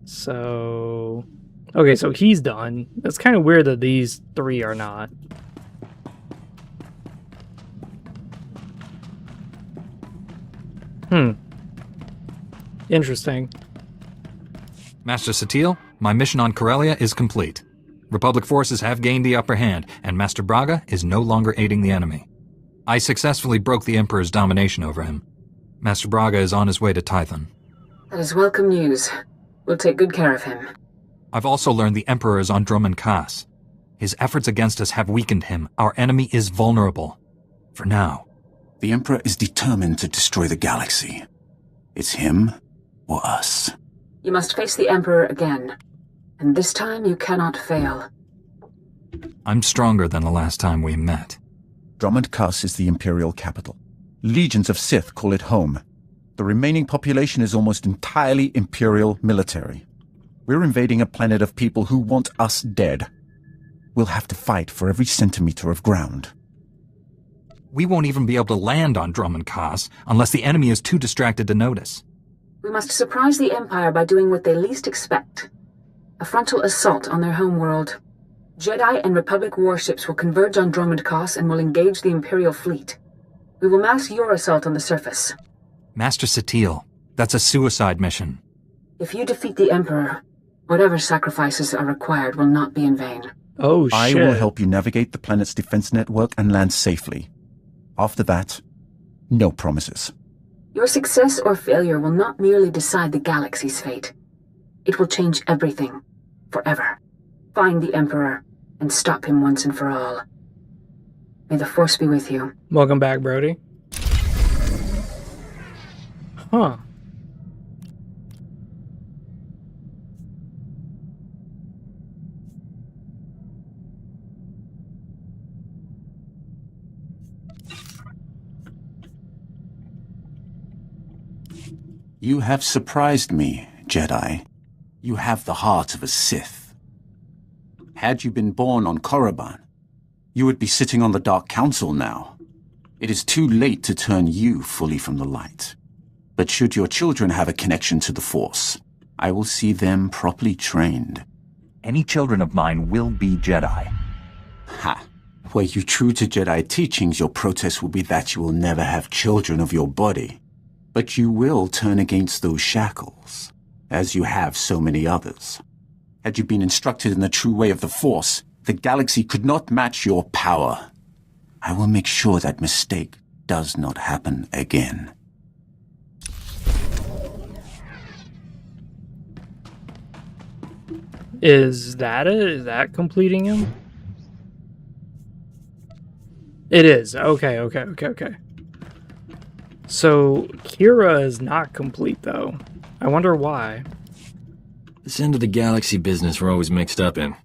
So... Okay, so he's done. It's kind of weird that these three are not. Interesting. Master Satil, my mission on Corellia is complete. Republic forces have gained the upper hand, and Master Braga is no longer aiding the enemy. I successfully broke the Emperor's domination over him. Master Braga is on his way to Tython. That is welcome news. We'll take good care of him. I've also learned the Emperor is on Drummond Kaas. His efforts against us have weakened him. Our enemy is vulnerable. For now. The Emperor is determined to destroy the galaxy. It's him or us. You must face the Emperor again. And this time you cannot fail. I'm stronger than the last time we met. Drummond Kaas is the Imperial capital. Legions of Sith call it home. The remaining population is almost entirely Imperial military. We're invading a planet of people who want us dead. We'll have to fight for every centimeter of ground. We won't even be able to land on Drummond Kaas unless the enemy is too distracted to notice. We must surprise the Empire by doing what they least expect. A frontal assault on their homeworld. Jedi and Republic warships will converge on Drummond Kaas and will engage the Imperial fleet. We will mask your assault on the surface. Master Satil, that's a suicide mission. If you defeat the Emperor, whatever sacrifices are required will not be in vain. Oh, shit. I will help you navigate the planet's defense network and land safely. After that, no promises. Your success or failure will not merely decide the galaxy's fate. It will change everything. Forever. Find the Emperor and stop him once and for all. May the Force be with you. Welcome back, Brody. Huh. You have surprised me, Jedi. You have the heart of a Sith. Had you been born on Korriban, you would be sitting on the Dark Council now. It is too late to turn you fully from the light. But should your children have a connection to the Force, I will see them properly trained. Any children of mine will be Jedi. Ha! Were you true to Jedi teachings, your protest will be that you will never have children of your body. But you will turn against those shackles, as you have so many others. Had you been instructed in the true way of the Force, the galaxy could not match your power. I will make sure that mistake does not happen again. Is that it? Is that completing him? It is. Okay. So, Kira is not complete, though. I wonder why. This end of the galaxy business we're always mixed up in.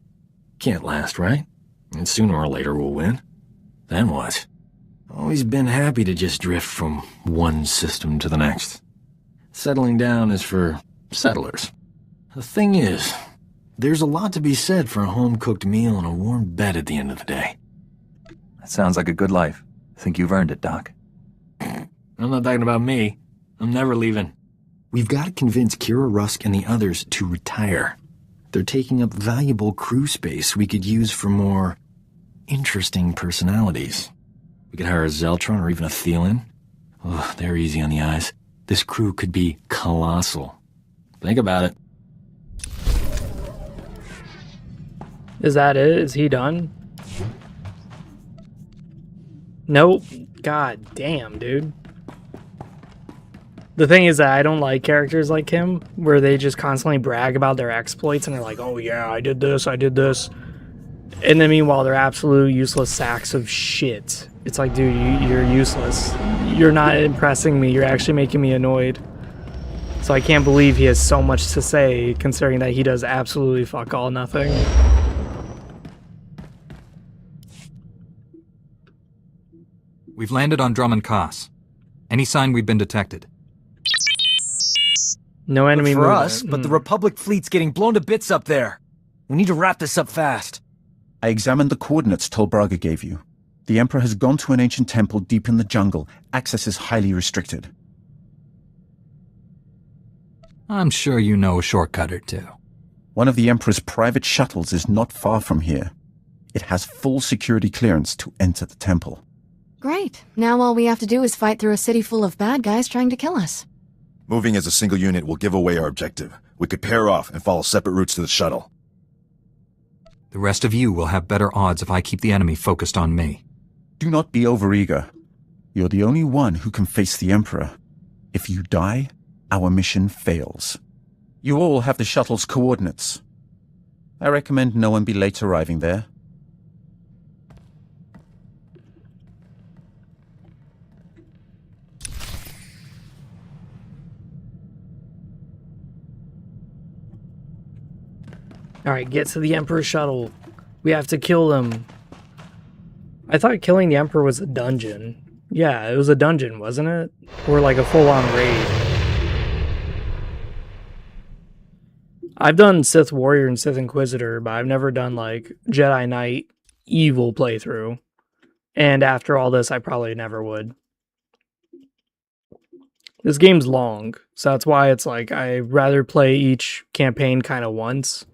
Can't last, right? And sooner or later we'll win. Then what? Always been happy to just drift from one system to the next. Settling down is for settlers. The thing is, there's a lot to be said for a home-cooked meal and a warm bed at the end of the day. That sounds like a good life. I think you've earned it, Doc. I'm not talking about me. I'm never leaving. We've got to convince Kira Rusk and the others to retire. They're taking up valuable crew space we could use for more interesting personalities. We could hire a Zeltron or even a Thielen. Ugh, they're easy on the eyes. This crew could be colossal. Think about it. Is that it? Is he done? Nope. God damn, dude. The thing is that I don't like characters like him, where they just constantly brag about their exploits and they're like, oh yeah, I did this. And then meanwhile, they're absolute useless sacks of shit. It's like, dude, you're useless. You're not impressing me. You're actually making me annoyed. So I can't believe he has so much to say, considering that he does absolutely fuck all nothing. We've landed on Drummond Koss. Any sign we've been detected? No enemy for movement. us, but the Republic fleet's getting blown to bits up there. We need to wrap this up fast. I examined the coordinates Tol Braga gave you. The Emperor has gone to an ancient temple deep in the jungle. Access is highly restricted. I'm sure you know a shortcut or two. One of the Emperor's private shuttles is not far from here. It has full security clearance to enter the temple. Great. Now all we have to do is fight through a city full of bad guys trying to kill us. Moving as a single unit will give away our objective. We could pair off and follow separate routes to the shuttle. The rest of you will have better odds if I keep the enemy focused on me. Do not be overeager. You're the only one who can face the Emperor. If you die, our mission fails. You all have the shuttle's coordinates. I recommend no one be late arriving there. Alright, get to the Emperor shuttle. We have to kill them. I thought killing the Emperor was a dungeon. Yeah, it was a dungeon, wasn't it? Or like a full-on raid. I've done Sith Warrior and Sith Inquisitor, but I've never done like Jedi Knight Evil playthrough. And after all this, I probably never would. This game's long, so that's why it's like I'd rather play each campaign kind of once.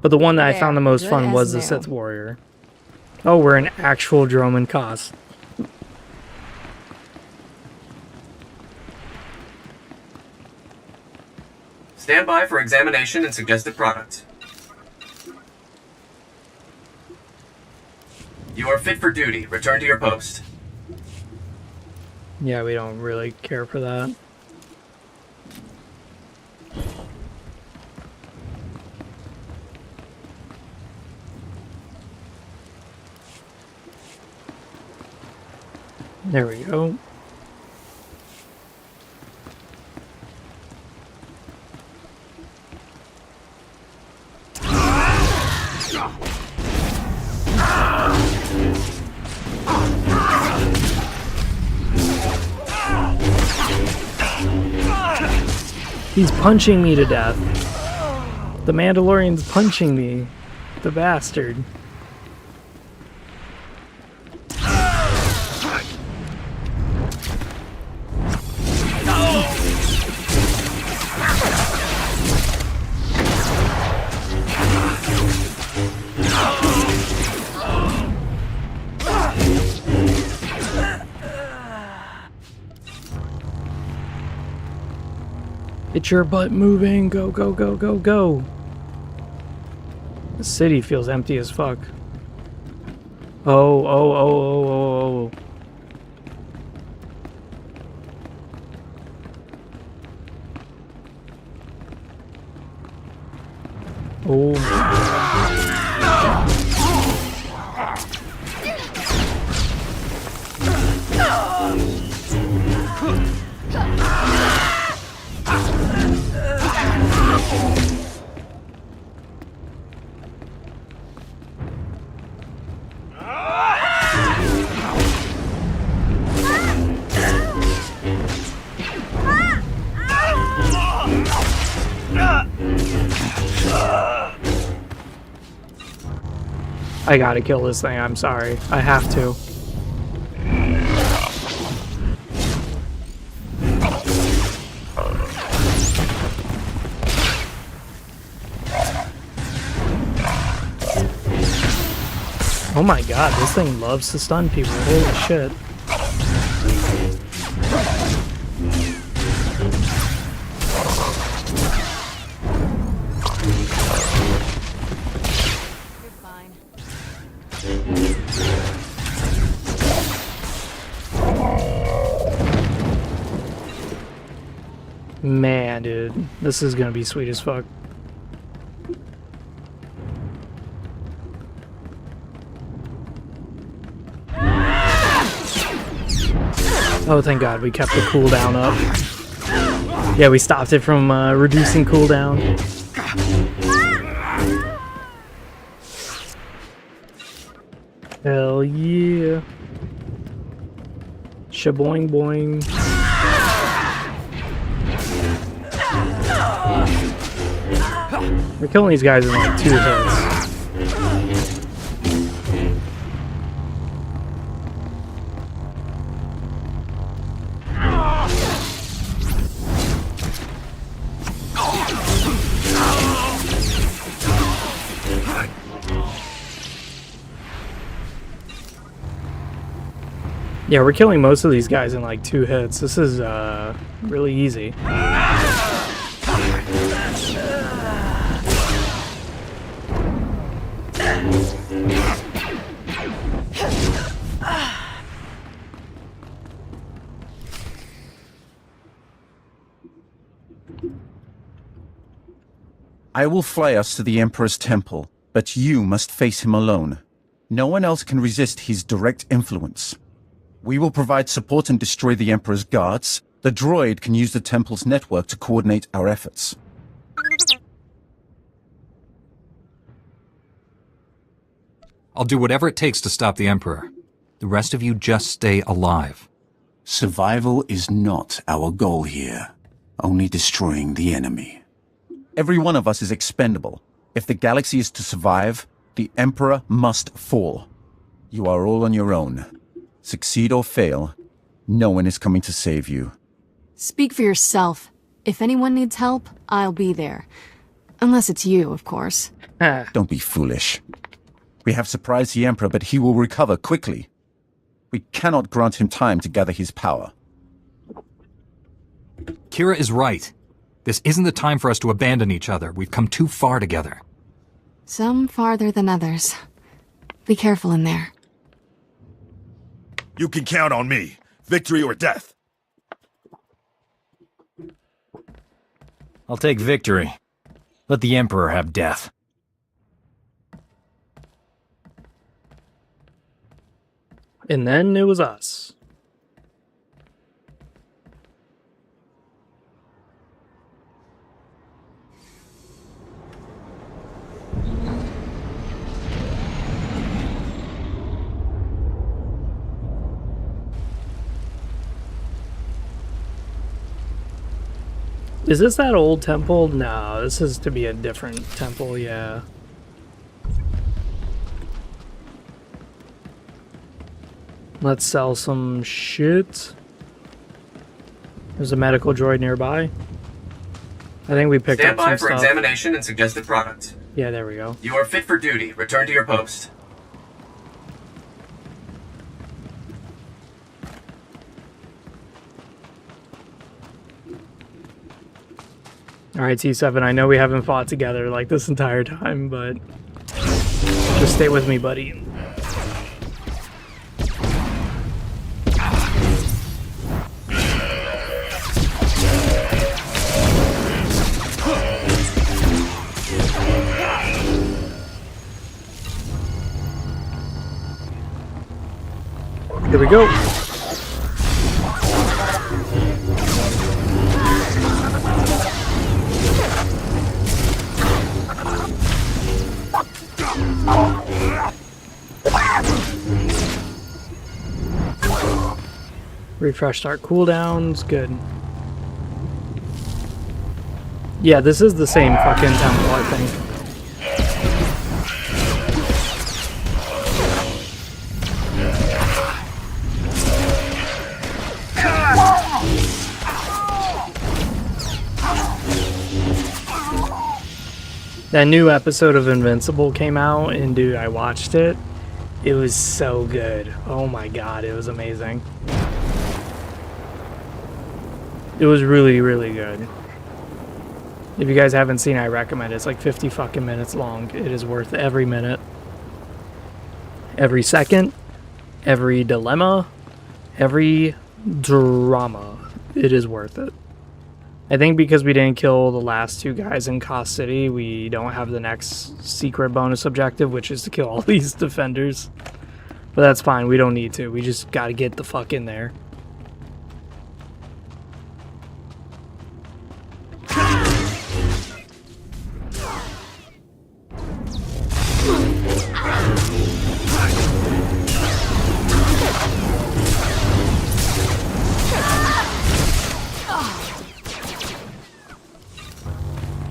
But the one that I found the most fun was the Sith Warrior. Oh, we're in actual Drummond Koss. Stand by for examination and suggested product. You are fit for duty. Return to your post. Yeah, we don't really care for that. There we go. He's punching me to death. The Mandalorian's punching me. The bastard. Get your butt moving. Go, go, go, go, go. The city feels empty as fuck. Oh. I gotta kill this thing, I'm sorry. I have to. Oh my god, this thing loves to stun people. Holy shit. Man, dude, this is gonna be sweet as fuck. Oh, thank God, we kept the cooldown up. Yeah, we stopped it from reducing cooldown. Hell yeah. Shaboing boing. We're killing these guys in like 2 hits. Yeah, we're killing most of these guys in like 2 hits. This is really easy. I will fly us to the Emperor's temple, but you must face him alone. No one else can resist his direct influence. We will provide support and destroy the Emperor's guards. The droid can use the temple's network to coordinate our efforts. I'll do whatever it takes to stop the Emperor. The rest of you just stay alive. Survival is not our goal here. Only destroying the enemy. Every one of us is expendable. If the galaxy is to survive, the Emperor must fall. You are all on your own. Succeed or fail, no one is coming to save you. Speak for yourself. If anyone needs help, I'll be there. Unless it's you, of course. Don't be foolish. We have surprised the Emperor, but he will recover quickly. We cannot grant him time to gather his power. Kira is right. This isn't the time for us to abandon each other. We've come too far together. Some farther than others. Be careful in there. You can count on me. Victory or death. I'll take victory. Let the Emperor have death. And then it was us. Is this that old temple? No, this is to be a different temple, yeah. Let's sell some shit. There's a medical droid nearby. I think we picked Stand up some by for stuff. examination and suggested product. Yeah, there we go. You are fit for duty. Return to your post. Alright, T7, I know we haven't fought together like this entire time, but just stay with me, buddy. Here we go. Refresh start cooldowns, good. Yeah, this is the same fucking temple, I think. That new episode of Invincible came out, and dude, I watched it. It was so good. Oh my god, it was amazing. It was really, really good. If you guys haven't seen it, I recommend it. It's like 50 fucking minutes long. It is worth every minute. Every second. Every dilemma. Every drama. It is worth it. I think because we didn't kill the last two guys in Cost City, we don't have the next secret bonus objective, which is to kill all these defenders. But that's fine, we don't need to. We just gotta get the fuck in there.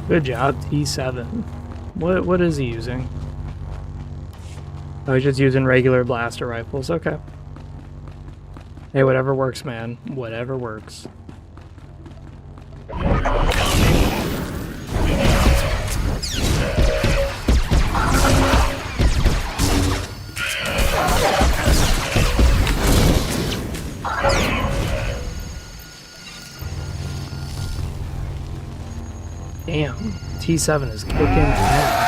Good job, T7. What is he using? Oh, he's just using regular blaster rifles. Okay. Hey, whatever works, man. Whatever works. Damn, T7 is kicking ass.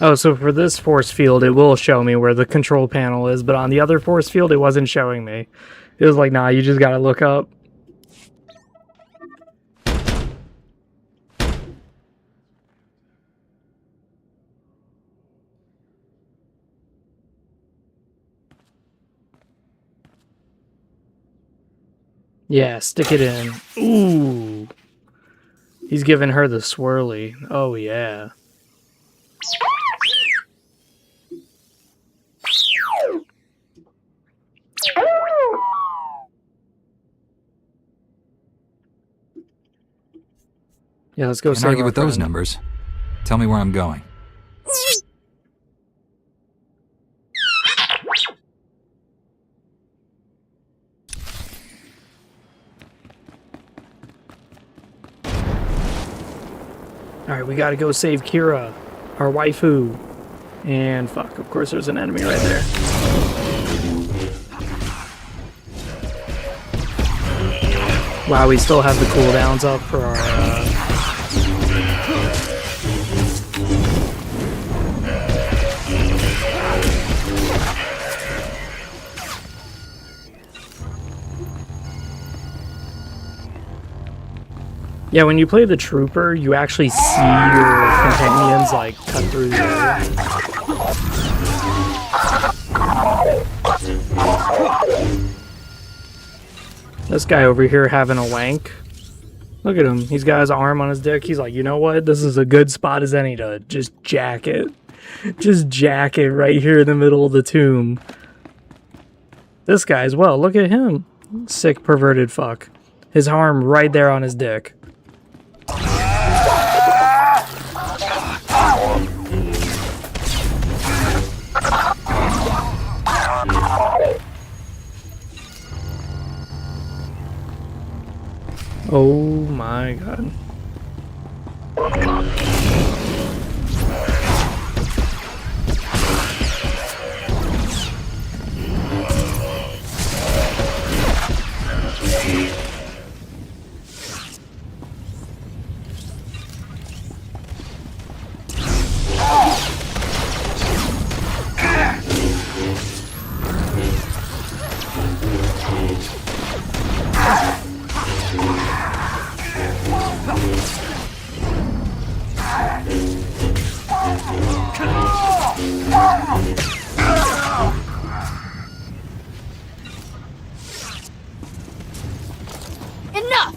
Oh, so for this force field, it will show me where the control panel is, but on the other force field, it wasn't showing me. It was like, nah, you just gotta look up. Yeah, stick it in. Ooh. He's giving her the swirly. Oh, yeah. Yeah, let's go. Can't argue with those numbers. Tell me where I'm going. Alright, we gotta go save Kira, our waifu. And fuck, of course there's an enemy right there. Wow, we still have the cooldowns up for our... Yeah, when you play the Trooper, you actually see your companions, like, cut through the area. This guy over here having a wank. Look at him. He's got his arm on his dick. He's like, you know what? This is a good spot as any to just jack it. Just jack it right here in the middle of the tomb. This guy as well. Look at him. Sick, perverted fuck. His arm right there on his dick. Oh my god. Enough!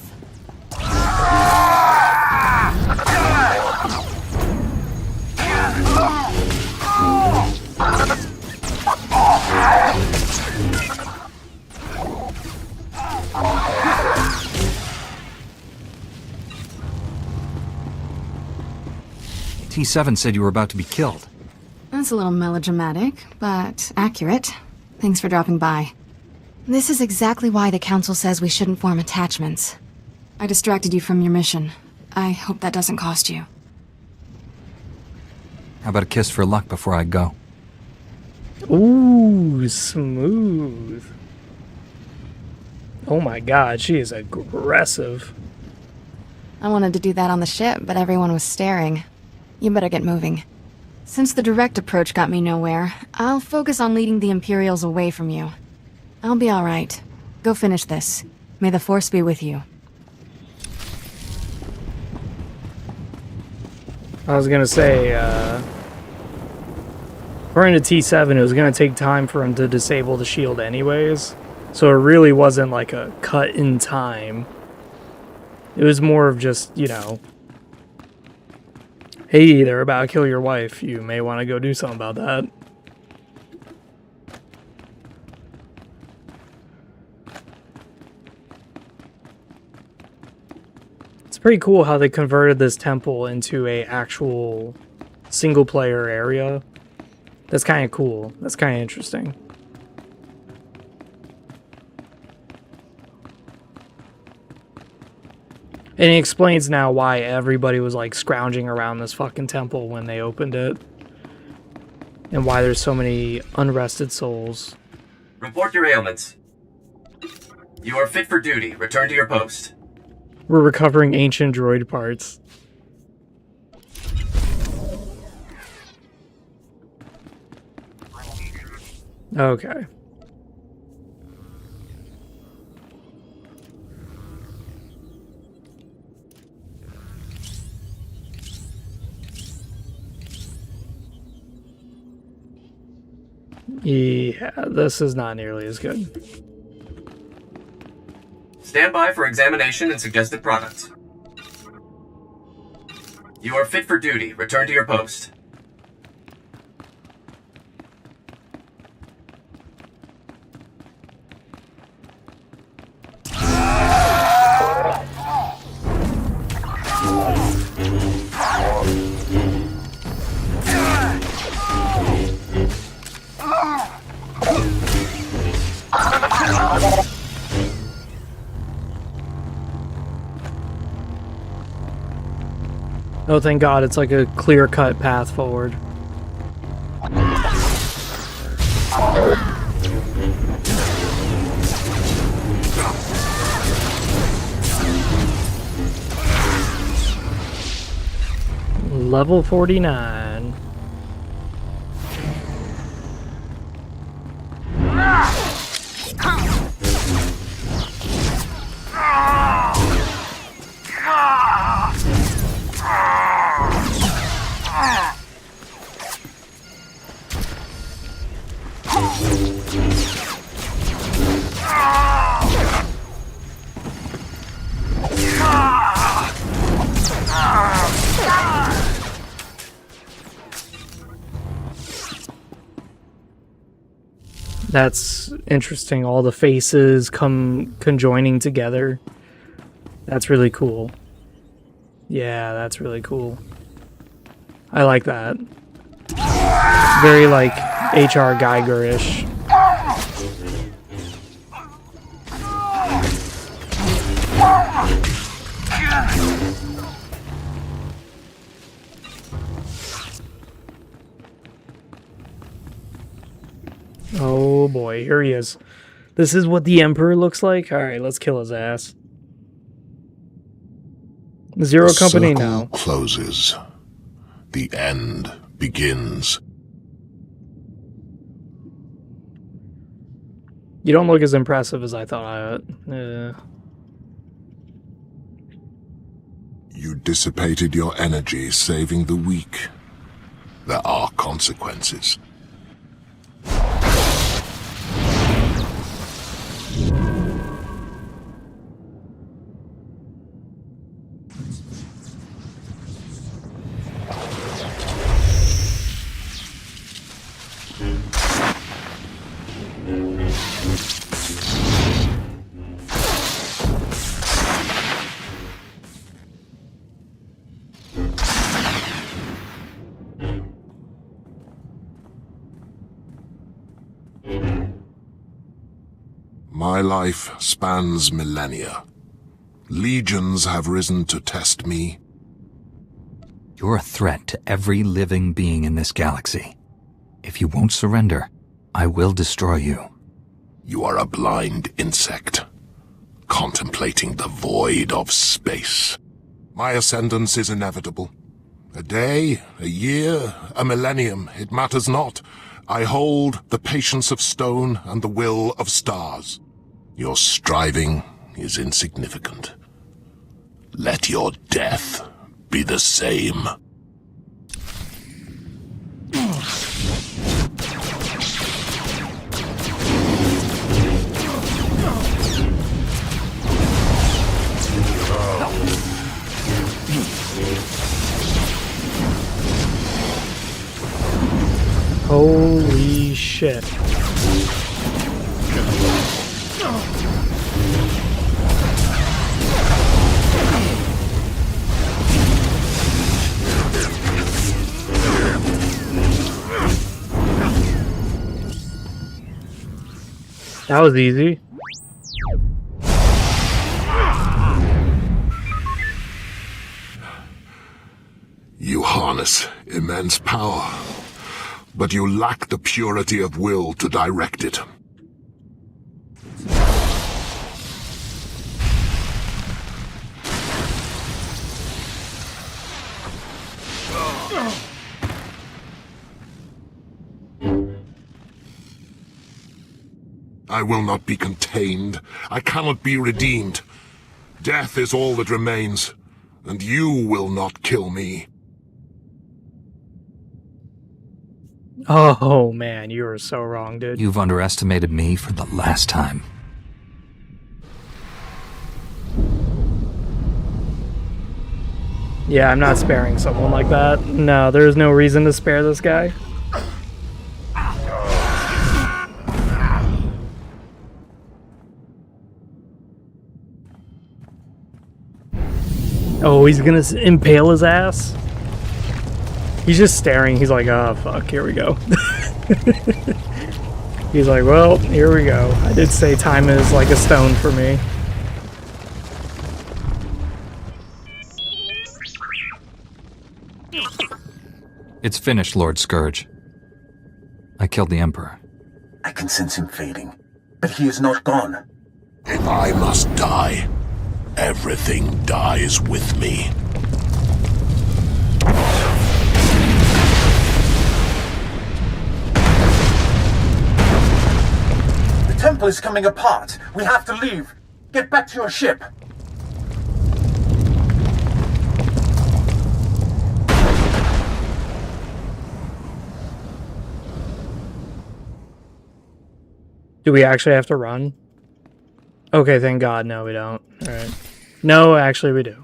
T7 said you were about to be killed. That's a little melodramatic, but accurate. Thanks for dropping by. This is exactly why the Council says we shouldn't form attachments. I distracted you from your mission. I hope that doesn't cost you. How about a kiss for luck before I go? Ooh, smooth. Oh my god, she is aggressive. I wanted to do that on the ship, but everyone was staring. You better get moving. Since the direct approach got me nowhere, I'll focus on leading the Imperials away from you. I'll be alright. Go finish this. May the Force be with you. I was gonna say, according to T7, it was gonna take time for him to disable the shield anyways. So it really wasn't like a cut in time. It was more of just, you know, hey, they're about to kill your wife. You may want to go do something about that. It's pretty cool how they converted this temple into a actual single player area. That's kind of cool. That's kind of interesting. And it explains now why everybody was like scrounging around this fucking temple when they opened it. And why there's so many unrested souls. Report your ailments. You are fit for duty. Return to your post. We're recovering ancient droid parts. Okay. Yeah, this is not nearly as good. Stand by for examination and suggested products. You are fit for duty. Return to your post. Oh, thank God, it's like a clear-cut path forward. Level 49. That's interesting. All the faces come conjoining together. That's really cool. Yeah, that's really cool. I like that. Very like H.R. Geiger-ish. Oh boy, here he is. This is what the Emperor looks like? Alright, let's kill his ass. Zero The company circle now. closes. The end begins. You don't look as impressive as I thought I would. You dissipated your energy saving the weak. There are consequences. My life spans millennia. Legions have risen to test me. You're a threat to every living being in this galaxy. If you won't surrender, I will destroy you. You are a blind insect, contemplating the void of space. My ascendance is inevitable. A day, a year, a millennium, it matters not. I hold the patience of stone and the will of stars. Your striving is insignificant. Let your death be the same. Holy shit. That was easy. You harness immense power, but you lack the purity of will to direct it. I will not be contained. I cannot be redeemed. Death is all that remains, and you will not kill me. Oh man, you were so wrong, dude. You've underestimated me for the last time. Yeah, I'm not sparing someone like that. No, there's no reason to spare this guy. Oh, he's gonna impale his ass? He's just staring. He's like, oh, fuck, here we go. He's like, well, here we go. I did say time is like a stone for me. It's finished, Lord Scourge. I killed the Emperor. I can sense him fading, but he is not gone. If I must die, everything dies with me. The temple is coming apart. We have to leave. Get back to your ship. Do we actually have to run? Okay, thank God. No, we don't. Alright. No, actually we do.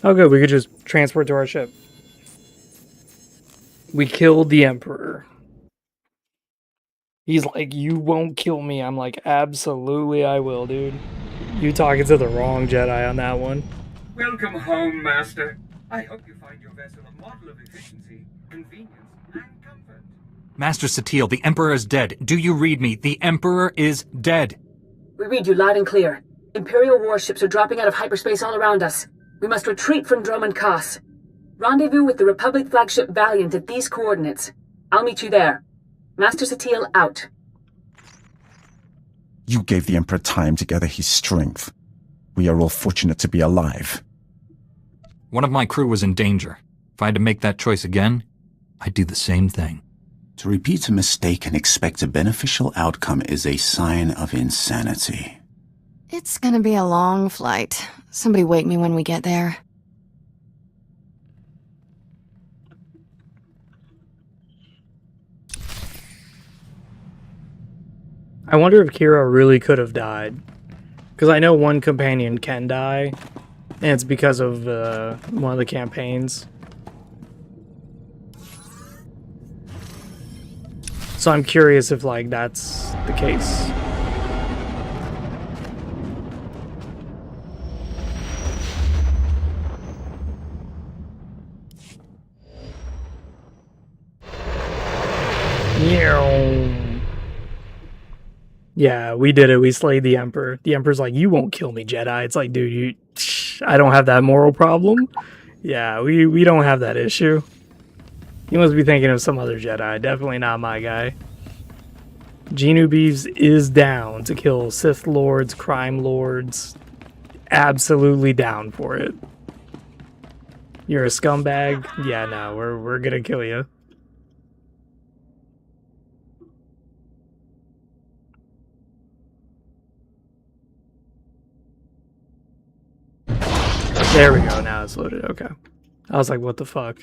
Oh good, we could just transport to our ship. We killed the Emperor. He's like, you won't kill me. I'm like, absolutely I will, dude. You talking to the wrong Jedi on that one. Welcome home, Master. I hope you find your vessel a model of efficiency, convenience, and comfort. Master Satil, the Emperor is dead. Do you read me? The Emperor is dead. We read you loud and clear. Imperial warships are dropping out of hyperspace all around us. We must retreat from Drummond Koss. Rendezvous with the Republic flagship Valiant at these coordinates. I'll meet you there. Master Satil out. You gave the Emperor time to gather his strength. We are all fortunate to be alive. One of my crew was in danger. If I had to make that choice again, I'd do the same thing. To repeat a mistake and expect a beneficial outcome is a sign of insanity. It's gonna be a long flight. Somebody wake me when we get there. I wonder if Kira really could have died. Because I know one companion can die, and it's because of one of the campaigns. So I'm curious if, like, that's the case. Yeah, we did it. We slayed the Emperor. The Emperor's like, you won't kill me, Jedi. It's like, dude, I don't have that moral problem. Yeah, we don't have that issue. You must be thinking of some other Jedi. Definitely not my guy. JEANU BEEVES is down to kill Sith Lords, crime lords. Absolutely down for it. You're a scumbag? Yeah, no, we're gonna kill you. There we go, now it's loaded, okay. I was like, what the fuck?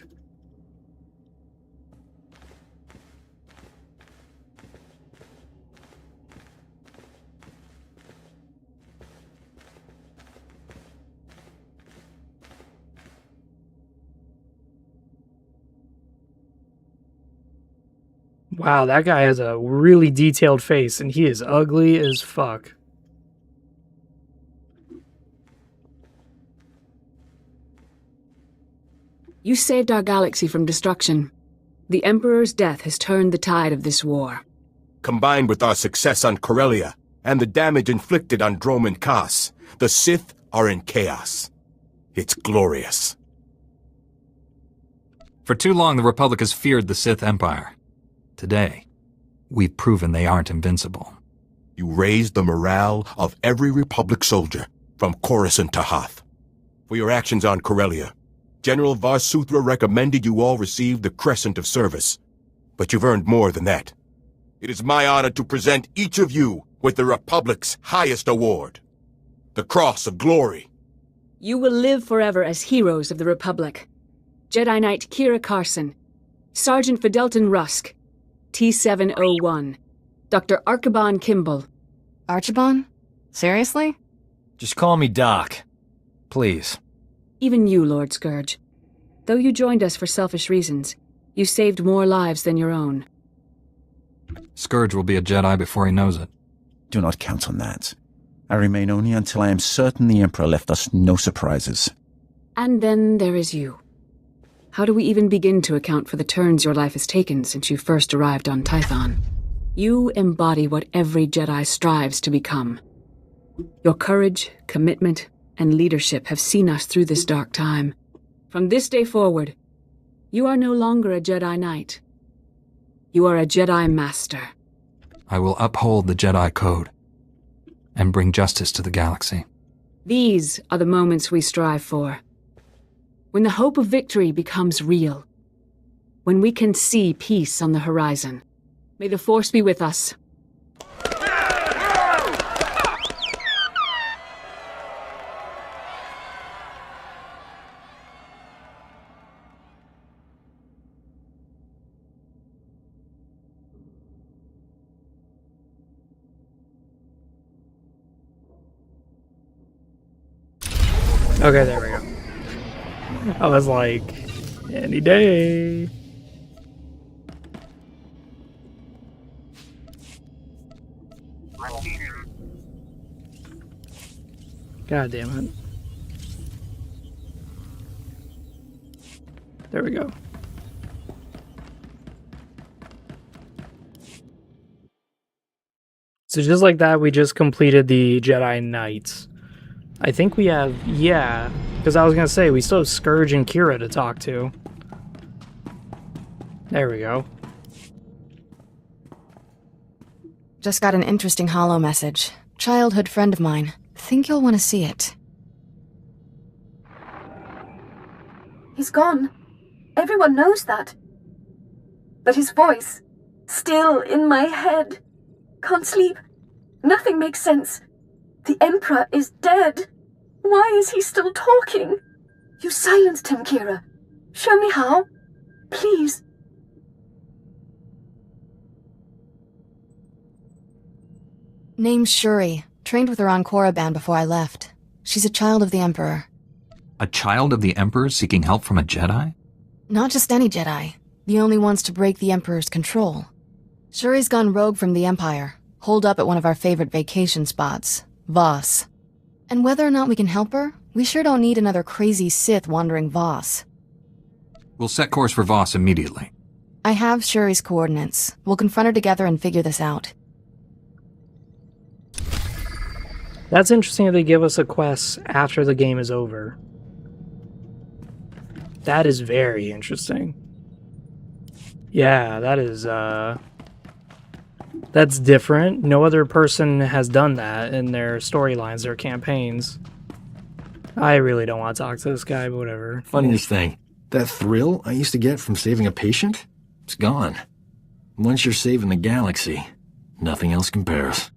Wow, that guy has a really detailed face, and he is ugly as fuck. You saved our galaxy from destruction. The Emperor's death has turned the tide of this war. Combined with our success on Corellia and the damage inflicted on Dromund Kaas, the Sith are in chaos. It's glorious. For too long, the Republic has feared the Sith Empire. Today, we've proven they aren't invincible. You raised the morale of every Republic soldier, from Coruscant to Hoth. For your actions on Corellia, General SWTOR recommended you all receive the Crescent of Service. But you've earned more than that. It is my honor to present each of you with the Republic's highest award, the Cross of Glory. You will live forever as heroes of the Republic. Jedi Knight Kira Carson, Sergeant Fidelton Rusk, T-701, Dr. Archibald Kimball. Archibald? Seriously? Just call me Doc. Please. Even you, Lord Scourge. Though you joined us for selfish reasons, you saved more lives than your own. Scourge will be a Jedi before he knows it. Do not count on that. I remain only until I am certain the Emperor left us no surprises. And then there is you. How do we even begin to account for the turns your life has taken since you first arrived on Tython? You embody what every Jedi strives to become. Your courage, commitment, and leadership have seen us through this dark time. From this day forward, you are no longer a Jedi Knight. You are a Jedi Master. I will uphold the Jedi Code and bring justice to the galaxy. These are the moments we strive for. When the hope of victory becomes real. When we can see peace on the horizon. May the Force be with us. Okay, there we go. I was like, any day. God damn it. There we go. So just like that, we just completed the Jedi Knights. I think we have, yeah, because I was going to say, we still have Scourge and Kira to talk to. There we go. Just got an interesting holo message. Childhood friend of mine. Think you'll want to see it. He's gone. Everyone knows that. But his voice, still in my head. Can't sleep. Nothing makes sense. The Emperor is dead. Why is he still talking? You silenced him, Kira. Show me how. Please. Name's Shuri. Trained with her on Korriban before I left. She's a child of the Emperor. A child of the Emperor seeking help from a Jedi? Not just any Jedi. The only ones to break the Emperor's control. Shuri's gone rogue from the Empire. Holed up at one of our favorite vacation spots, Voss. And whether or not we can help her, we sure don't need another crazy Sith wandering Voss. We'll set course for Voss immediately. I have Shuri's coordinates. We'll confront her together and figure this out. That's interesting that they give us a quest after the game is over. That is very interesting. Yeah, that is, that's different. No other person has done that in their storylines, their campaigns. I really don't want to talk to this guy, but whatever. Funniest thing, that thrill I used to get from saving a patient, it's gone. Once you're saving the galaxy, nothing else compares.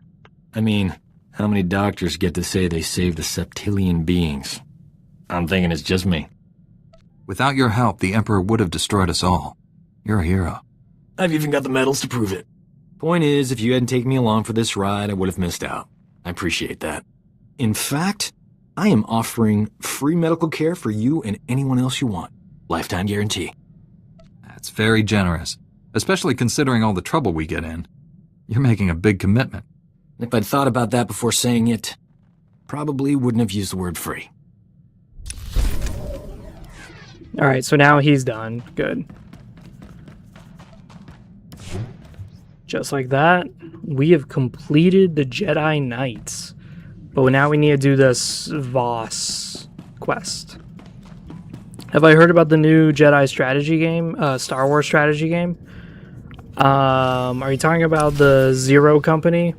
I mean, how many doctors get to say they saved a septillion beings? I'm thinking it's just me. Without your help, the Emperor would have destroyed us all. You're a hero. I've even got the medals to prove it. Point is, if you hadn't taken me along for this ride, I would have missed out. I appreciate that. In fact, I am offering free medical care for you and anyone else you want. Lifetime guarantee. That's very generous, especially considering all the trouble we get in. You're making a big commitment. If I'd thought about that before saying it, probably wouldn't have used the word free. Alright, so now he's done. Good. Just like that, we have completed the Jedi Knights. But now we need to do this Voss quest. Have I heard about the new Jedi strategy game? Star Wars strategy game? Are you talking about the Zero Company?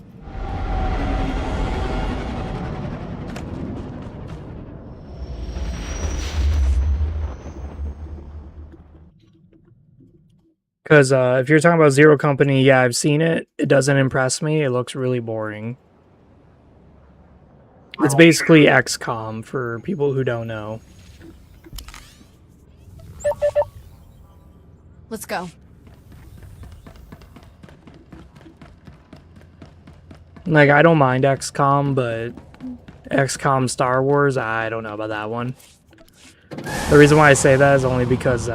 Because if you're talking about Zero Company, yeah, I've seen it. It doesn't impress me. It looks really boring. It's basically XCOM for people who don't know. Let's go. Like, I don't mind XCOM, but XCOM Star Wars, I don't know about that one. The reason why I say that is only because,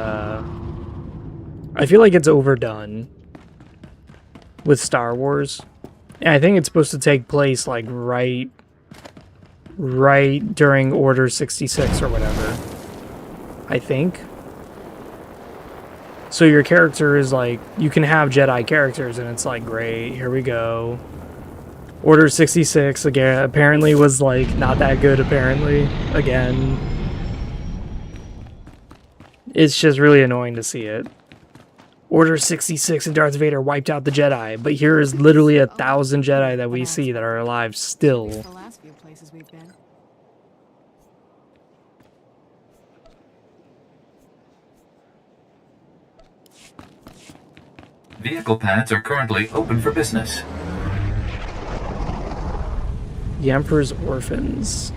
I feel like it's overdone with Star Wars. And I think it's supposed to take place, like, right during Order 66 or whatever. I think. So your character is, like, you can have Jedi characters, and it's like, great, here we go. Order 66, again, apparently was, like, not that good, apparently, again. It's just really annoying to see it. Order 66 and Darth Vader wiped out the Jedi, but here is literally 1,000 Jedi that we see that are alive still. Vehicle pads are currently open for business. The Emperor's Orphans.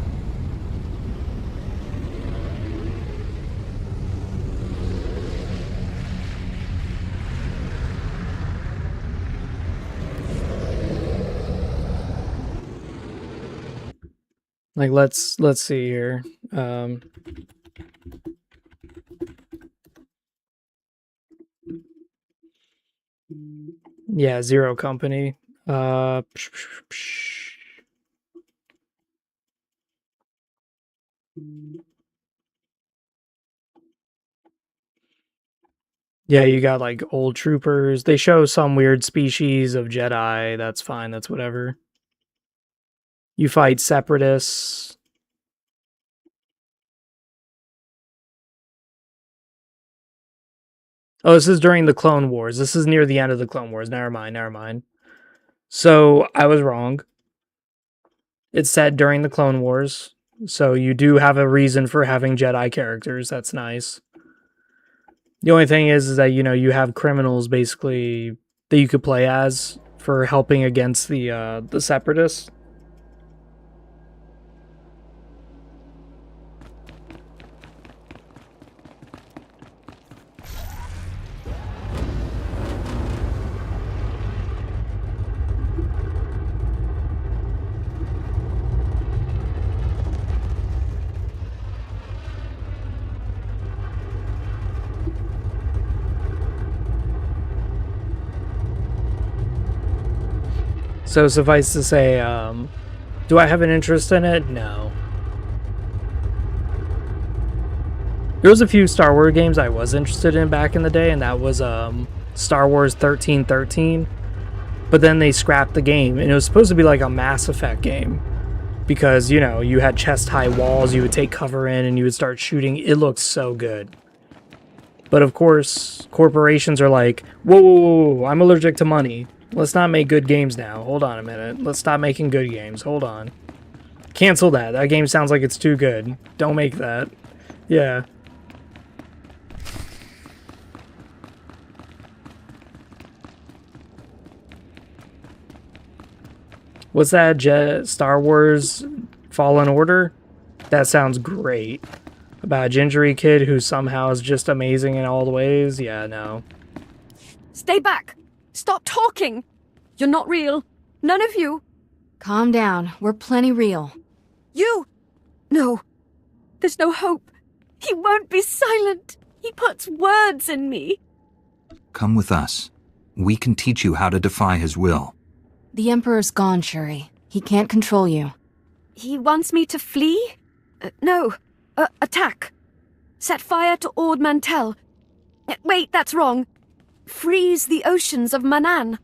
Like, let's see here. Yeah, Zero Company. Yeah, you got like old troopers. They show some weird species of Jedi. That's fine. That's whatever. You fight separatists. Oh, this is during the Clone Wars. This is near the end of the Clone Wars. Never mind, never mind. So, I was wrong. It's set during the Clone Wars. So, you do have a reason for having Jedi characters. That's nice. The only thing is that, you know, you have criminals, basically, that you could play as for helping against the Separatists. So suffice to say, do I have an interest in it? No. There was a few Star Wars games I was interested in back in the day, and that was Star Wars 1313. But then they scrapped the game, and it was supposed to be like a Mass Effect game. Because, you know, you had chest-high walls you would take cover in, and you would start shooting. It looked so good. But of course, corporations are like, whoa, whoa, whoa, whoa, I'm allergic to money. Let's not make good games now. Hold on a minute. Let's stop making good games. Hold on. Cancel that. That game sounds like it's too good. Don't make that. Yeah. What's that? Star Wars Fallen Order? That sounds great. About a gingery kid who somehow is just amazing in all the ways? Yeah, no. Stay back! Stop talking! You're not real. None of you. Calm down. We're plenty real. You! No. There's no hope. He won't be silent. He puts words in me. Come with us. We can teach you how to defy his will. The Emperor's gone, Shuri. He can't control you. He wants me to flee? No. Attack. Set fire to Ord Mantell. Wait, that's wrong. Freeze the oceans of Manaan.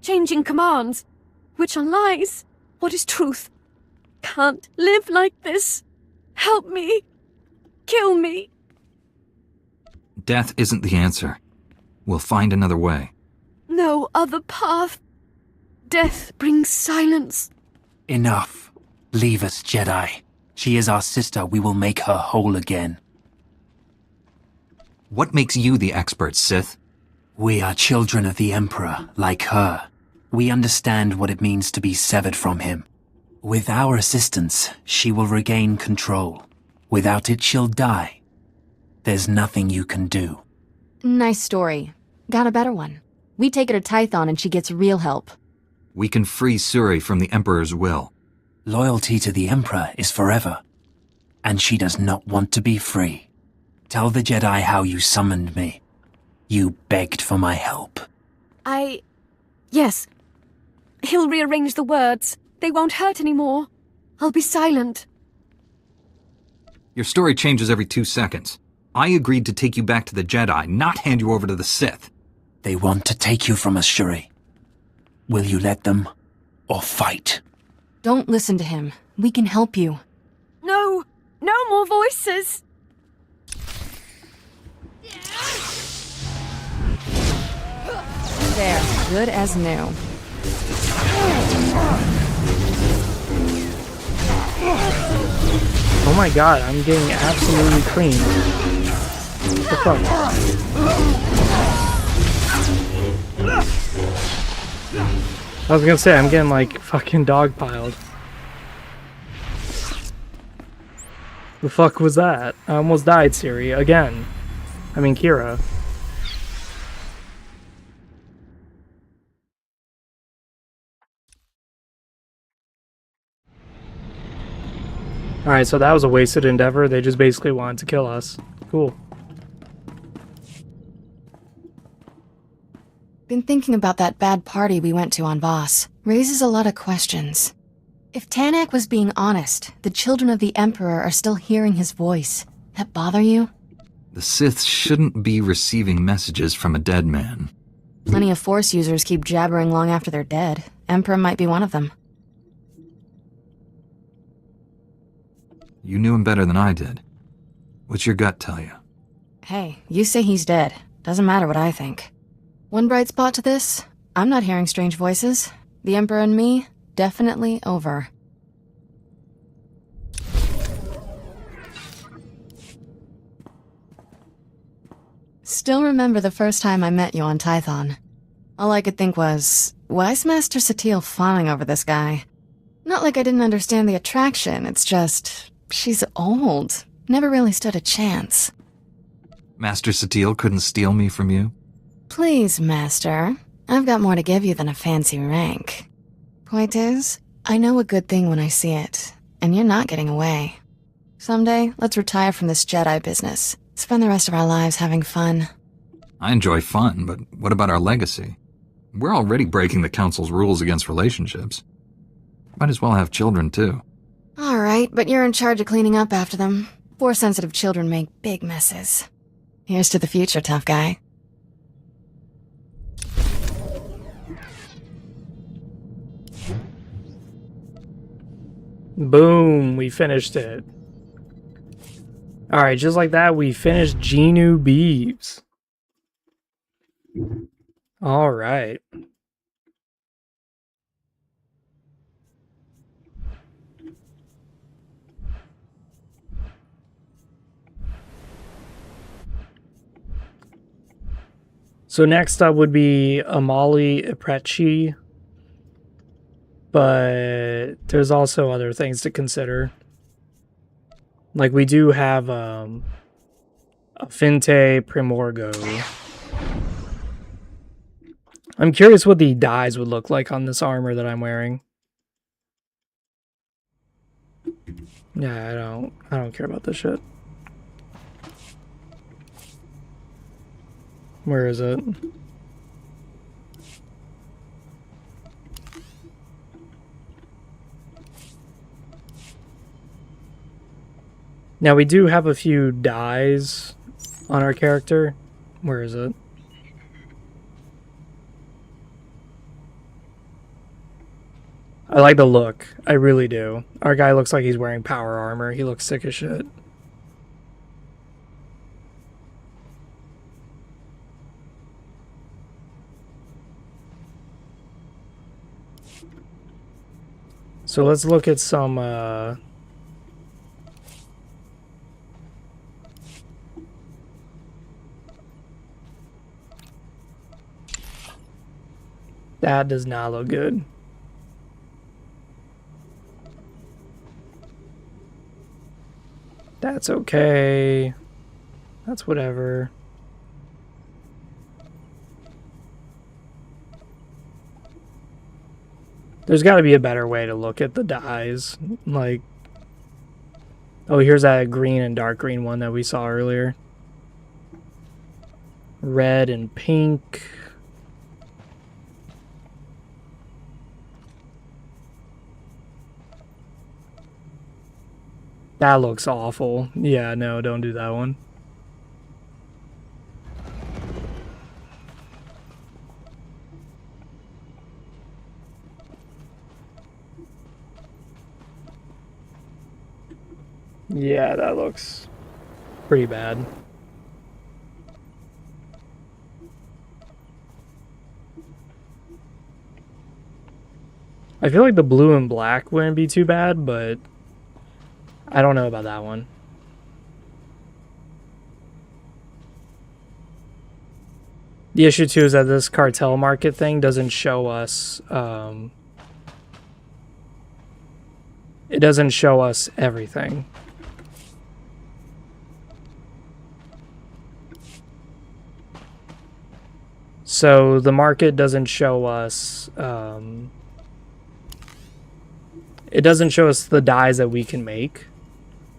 Changing commands. Which are lies. What is truth? Can't live like this. Help me. Kill me. Death isn't the answer. We'll find another way. No other path. Death brings silence. Enough. Leave us, Jedi. She is our sister. We will make her whole again. What makes you the expert, Sith? We are children of the Emperor, like her. We understand what it means to be severed from him. With our assistance, she will regain control. Without it, she'll die. There's nothing you can do. Nice story. Got a better one. We take her to Tython and she gets real help. We can free Suri from the Emperor's will. Loyalty to the Emperor is forever. And she does not want to be free. Tell the Jedi how you summoned me. You begged for my help. Yes. He'll rearrange the words. They won't hurt anymore. I'll be silent. Your story changes every 2 seconds. I agreed to take you back to the Jedi, not hand you over to the Sith. They want to take you from us, Shuri. Will you let them, or fight? Don't listen to him. We can help you. No! No more voices! There. Good as new. Oh my god, I'm getting absolutely creamed. What the fuck? I was gonna say, I'm getting like fucking dogpiled. The fuck was that? I almost died, Siri, again. I mean, Kira. Alright, so that was a wasted endeavor. They just basically wanted to kill us. Cool. Been thinking about that bad party we went to on Voss. Raises a lot of questions. If Tanak was being honest, the children of the Emperor are still hearing his voice. That bother you? The Sith shouldn't be receiving messages from a dead man. Plenty of Force users keep jabbering long after they're dead. Emperor might be one of them. You knew him better than I did. What's your gut tell you? Hey, you say he's dead. Doesn't matter what I think. One bright spot to this, I'm not hearing strange voices. The Emperor and me, definitely over. Still remember the first time I met you on Tython. All I could think was, why's Master Satil fawning over this guy? Not like I didn't understand the attraction, it's just, she's old. Never really stood a chance. Master Satil couldn't steal me from you? Please, Master. I've got more to give you than a fancy rank. Point is, I know a good thing when I see it, and you're not getting away. Someday, let's retire from this Jedi business. Spend the rest of our lives having fun. I enjoy fun, but what about our legacy? We're already breaking the Council's rules against relationships. Might as well have children, too. Alright, but you're in charge of cleaning up after them. Force-sensitive children make big messes. Here's to the future, tough guy. Boom, we finished it. Alright, just like that, we finished JEANU BEEVES. Alright. So next up would be Amali Iprechi. But there's also other things to consider. Like we do have a Finte Primorgo. I'm curious what the dyes would look like on this armor that I'm wearing. Yeah, I don't care about this shit. Where is it? Now we do have a few dyes on our character. Where is it? I like the look. I really do. Our guy looks like he's wearing power armor. He looks sick as shit. So let's look at some that does not look good. That's okay. That's whatever. There's got to be a better way to look at the dyes. Like, oh, here's that green and dark green one that we saw earlier. Red and pink. That looks awful. Yeah, no, don't do that one. Yeah, that looks pretty bad. I feel like the blue and black wouldn't be too bad, but I don't know about that one. The issue too is that this cartel market thing doesn't show us it doesn't show us everything. So the market doesn't show us it doesn't show us the dyes that we can make.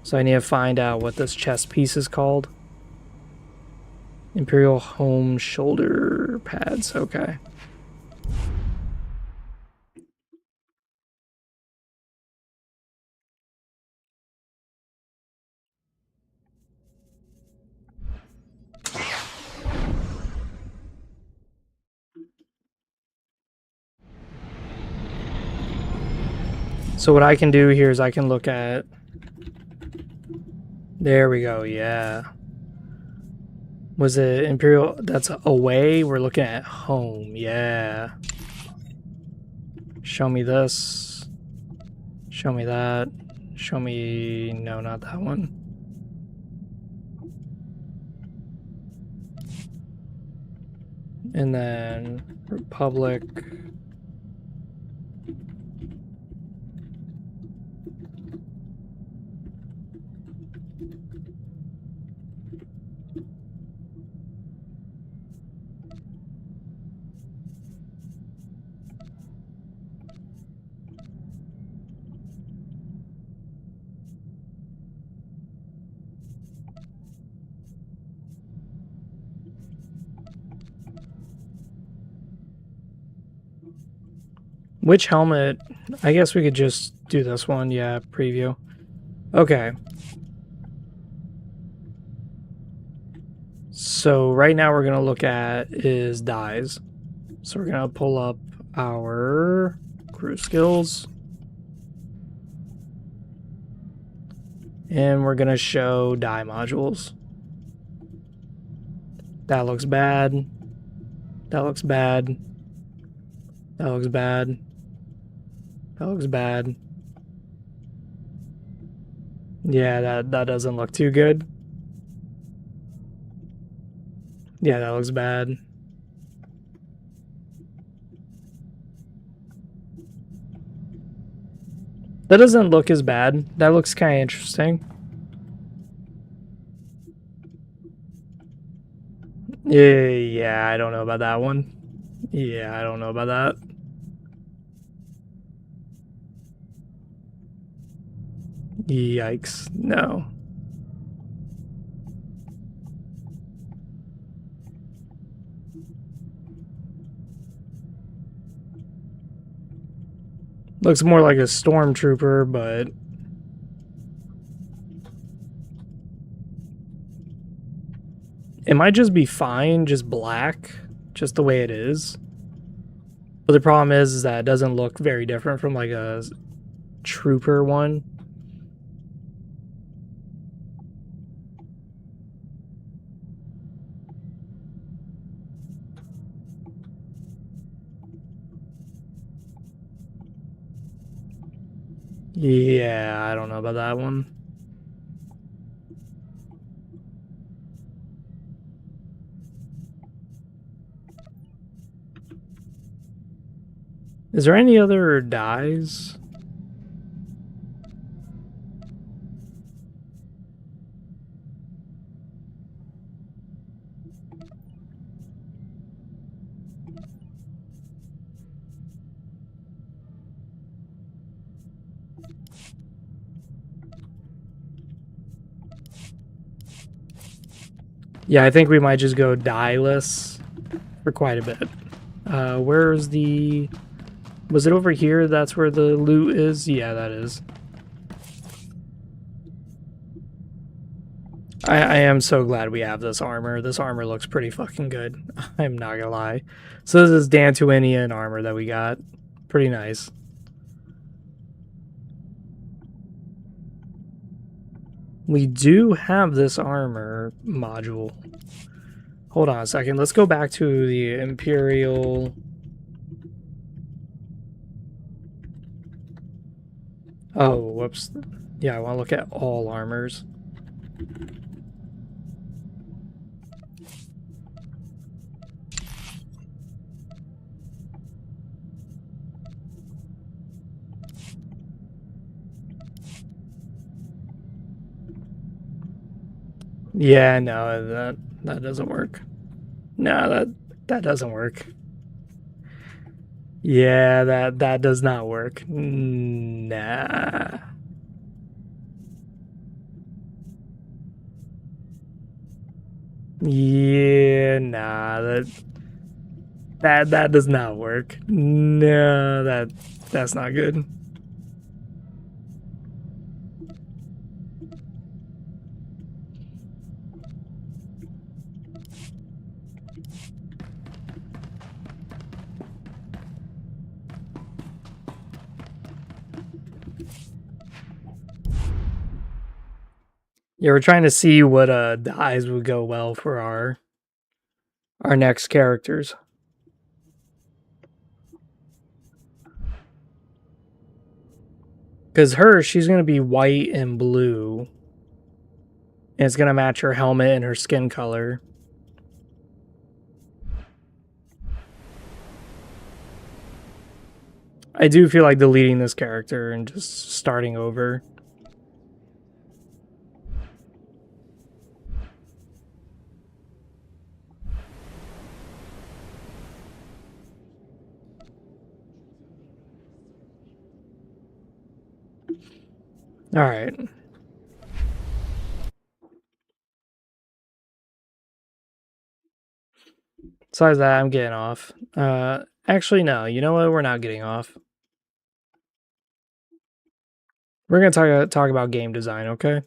So I need to find out what this chest piece is called. Imperial Home Shoulder Pads. Okay. So what I can do here is I can look at... There we go, yeah. Was it Imperial? That's away. We're looking at home, yeah. Show me this. Show me that. Show me... No, not that one. And then Republic... Which helmet? I guess we could just do this one. Yeah, preview. Okay. So right now we're going to look at is dyes. So we're going to pull up our crew skills. And we're going to show dye modules. That looks bad. That looks bad. That looks bad. That looks bad. Yeah, that doesn't look too good. Yeah, that looks bad. That doesn't look as bad. That looks kind of interesting. Yeah, I don't know about that one. Yeah, I don't know about that. Yikes, no. Looks more like a stormtrooper, but it might just be fine, just black, just the way it is. But the problem is that it doesn't look very different from like a trooper one. Yeah, I don't know about that one. Is there any other dyes? Yeah, I think we might just go dye-less for quite a bit. Where's the... Was it over here? That's where the loot is? Yeah, that is. I am so glad we have this armor. This armor looks pretty fucking good. I'm not gonna lie. So this is Dantooinian armor that we got. Pretty nice. We do have this armor module. Hold on a second. Let's go back to the Imperial... Oh, whoops. Yeah, I want to look at all armors. Yeah, no, that doesn't work. No, that doesn't work. Yeah, that does not work. Nah. Yeah, nah, that does not work. No, that's not good. Yeah, we're trying to see what dyes would go well for our next characters. Because she's going to be white and blue. And it's going to match her helmet and her skin color. I do feel like deleting this character and just starting over. All right. Besides that, I'm getting off. Actually, no. You know what? We're not getting off. We're gonna talk about game design, okay?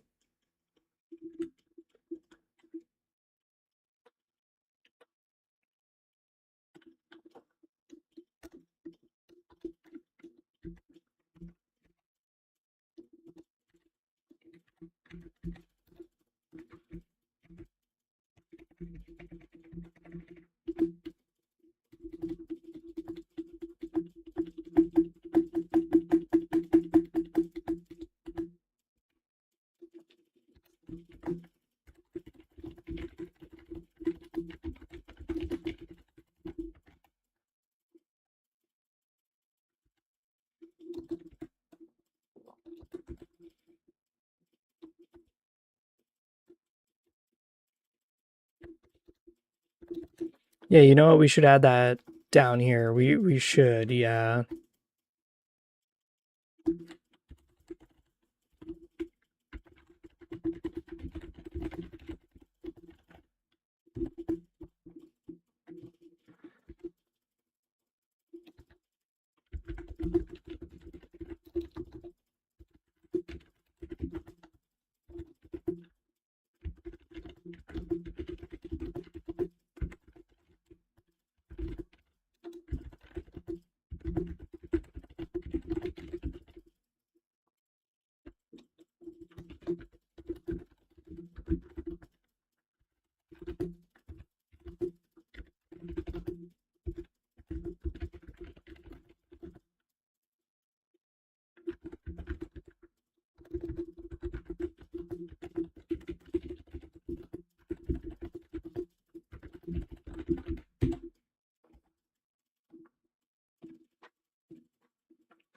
Yeah, you know what? We should add that down here. We should, yeah.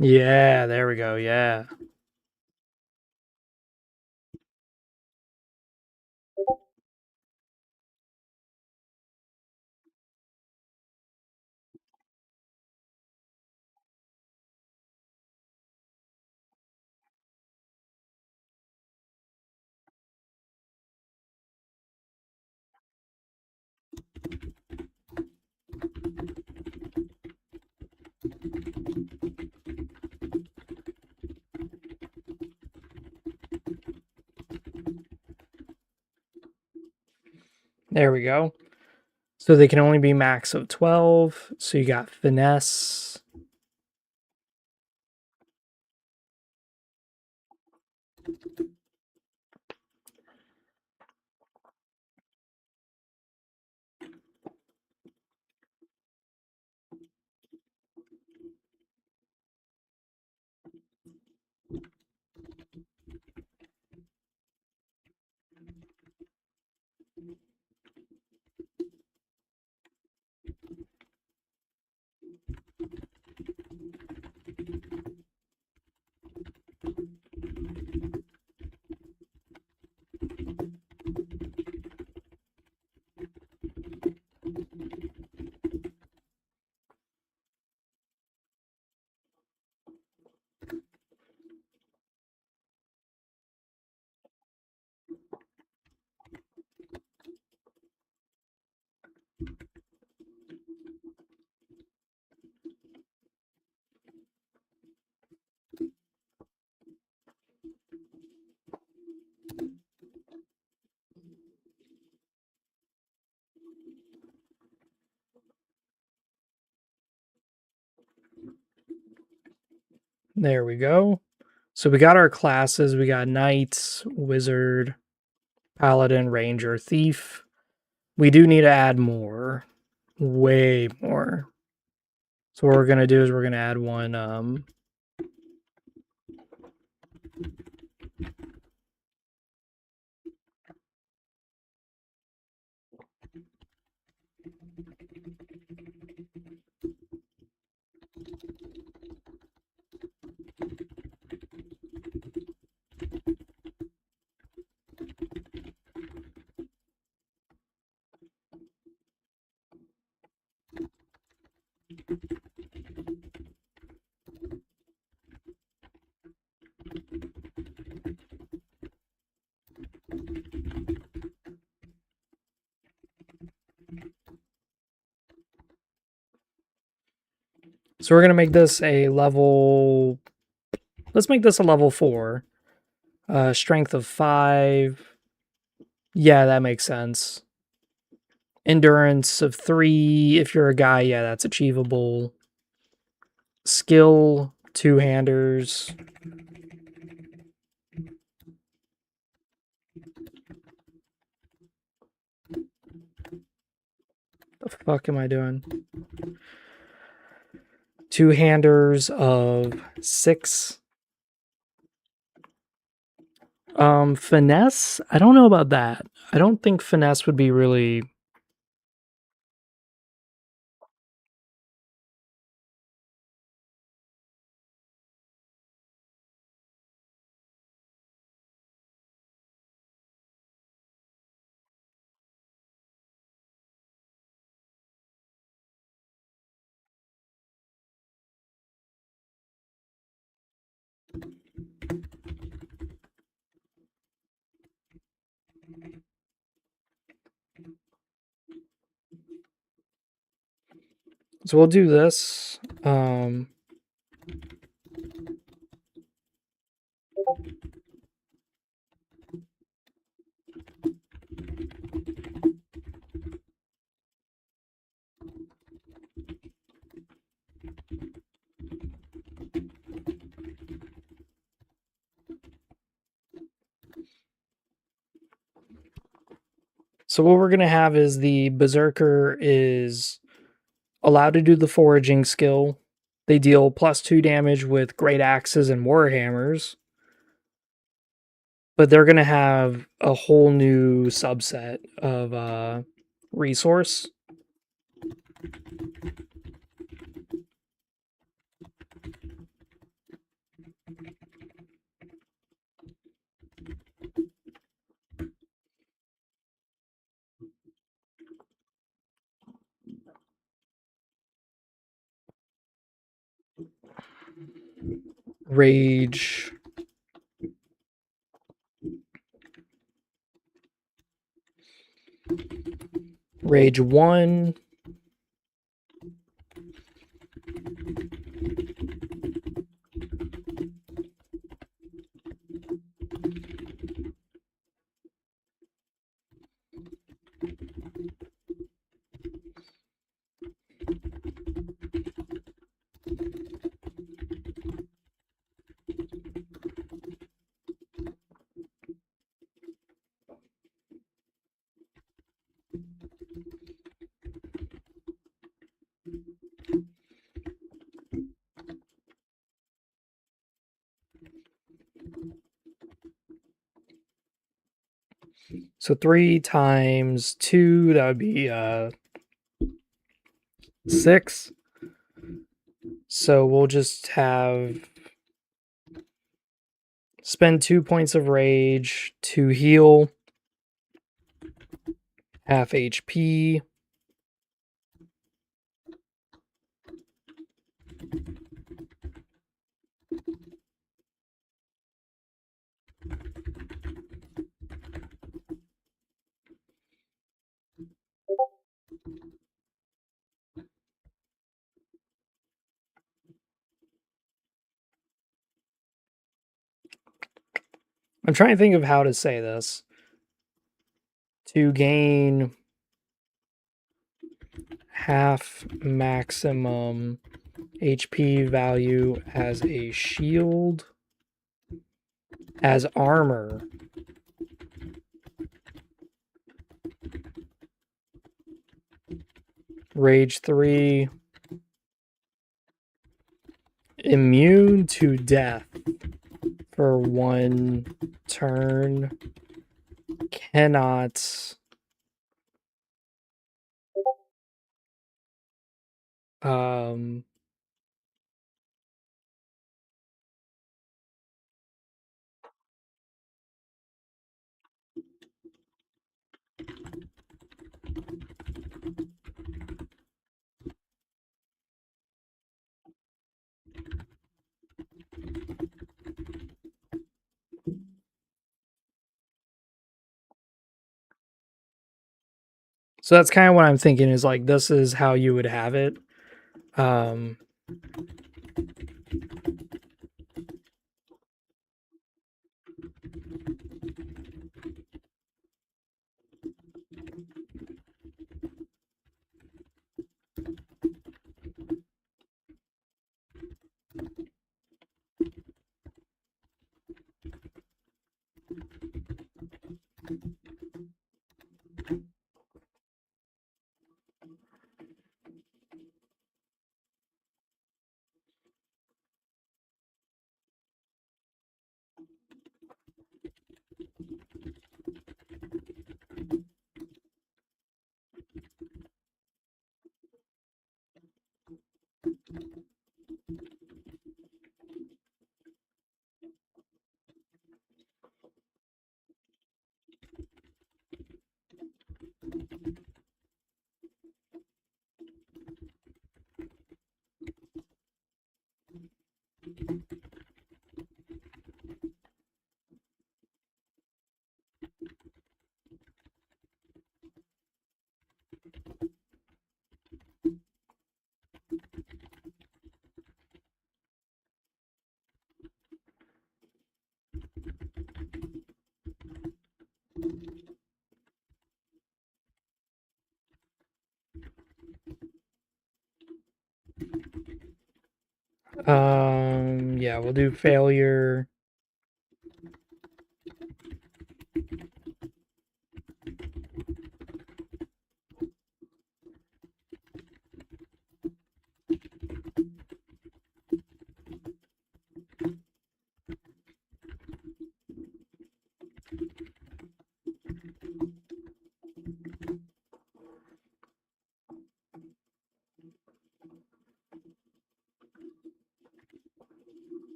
Yeah, there we go, yeah. There we go. So they can only be max of 12. So you got finesse. There we go. So we got our classes. We got Knight, Wizard, Paladin, Ranger, Thief. We do need to add more. Way more. So what we're going to do is we're going to add one So we're going to make this a level Let's make this a level 4. Strength of 5. Yeah, that makes sense. Endurance of 3. If you're a guy, yeah, that's achievable. Skill, 2-handers. The fuck am I doing? 2-handers of 6. Finesse? I don't know about that. I don't think finesse would be really... So we'll do this. So what we're going to have is the Berserker is allowed to do the foraging skill. They deal +2 damage with great axes and warhammers. But they're going to have a whole new subset of resource. Rage. Rage 1. So 3 times 2, that would be 6. So we'll just have spend 2 points of rage to heal half HP. I'm trying to think of how to say this. To gain half maximum HP value as a shield, as armor. Rage 3. Immune to death for 1 turn. Cannot so that's kind of what I'm thinking, is like, this is how you would have it. Yeah, we'll do failure.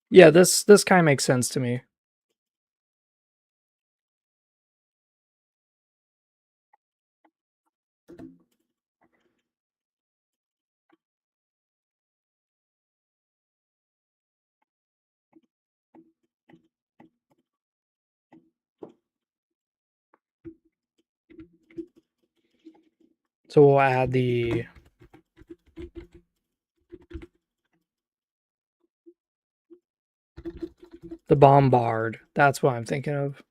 Yeah, this kind of makes sense to me. So we'll add the bombard. That's what I'm thinking of.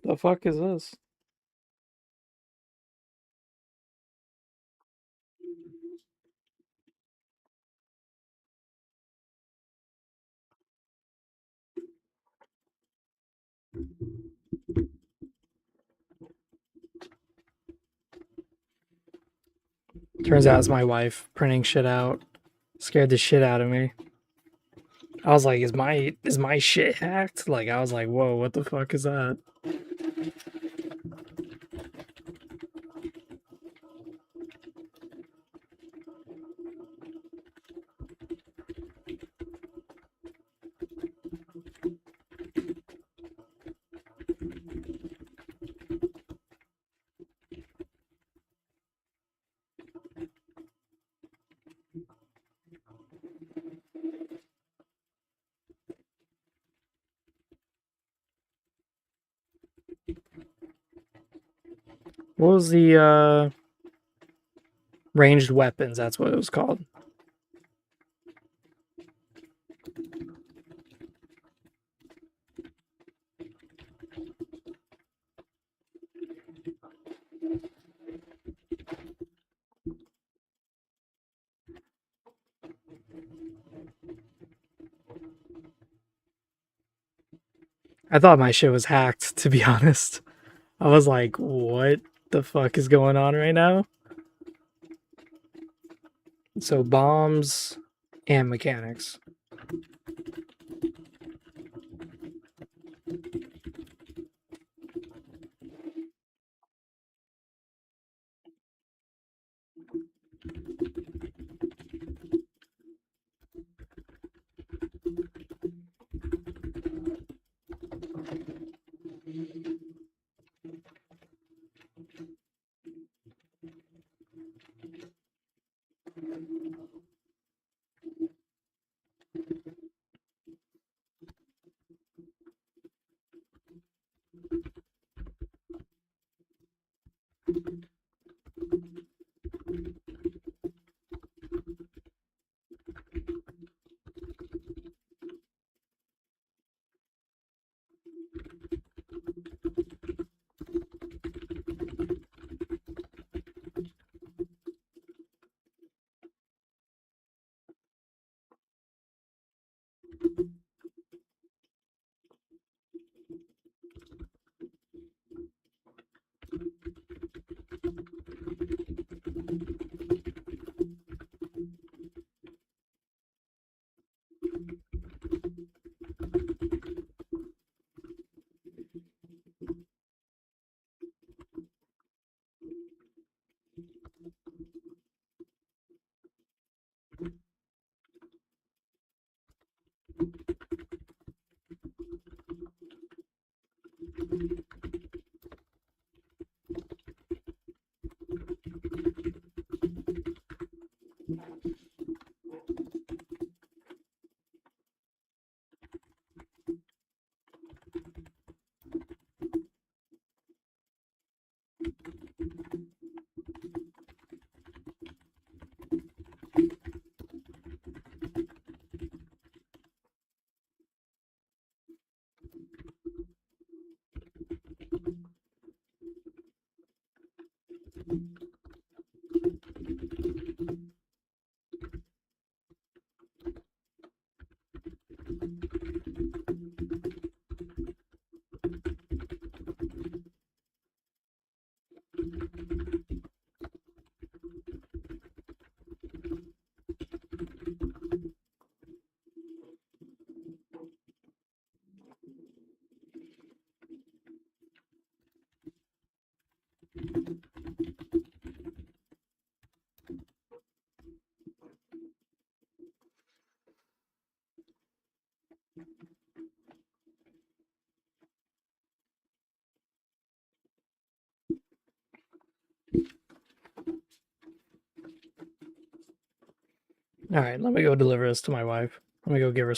The fuck is this? Turns out it's my wife printing shit out. Scared the shit out of me. I was like, is my shit hacked? Like, I was like, whoa, what the fuck is that? What was the ranged weapons? That's what it was called. I thought my shit was hacked, to be honest. I was like, what the fuck is going on right now? So bombs and mechanics. All right, let me go deliver this to my wife. Let me go give her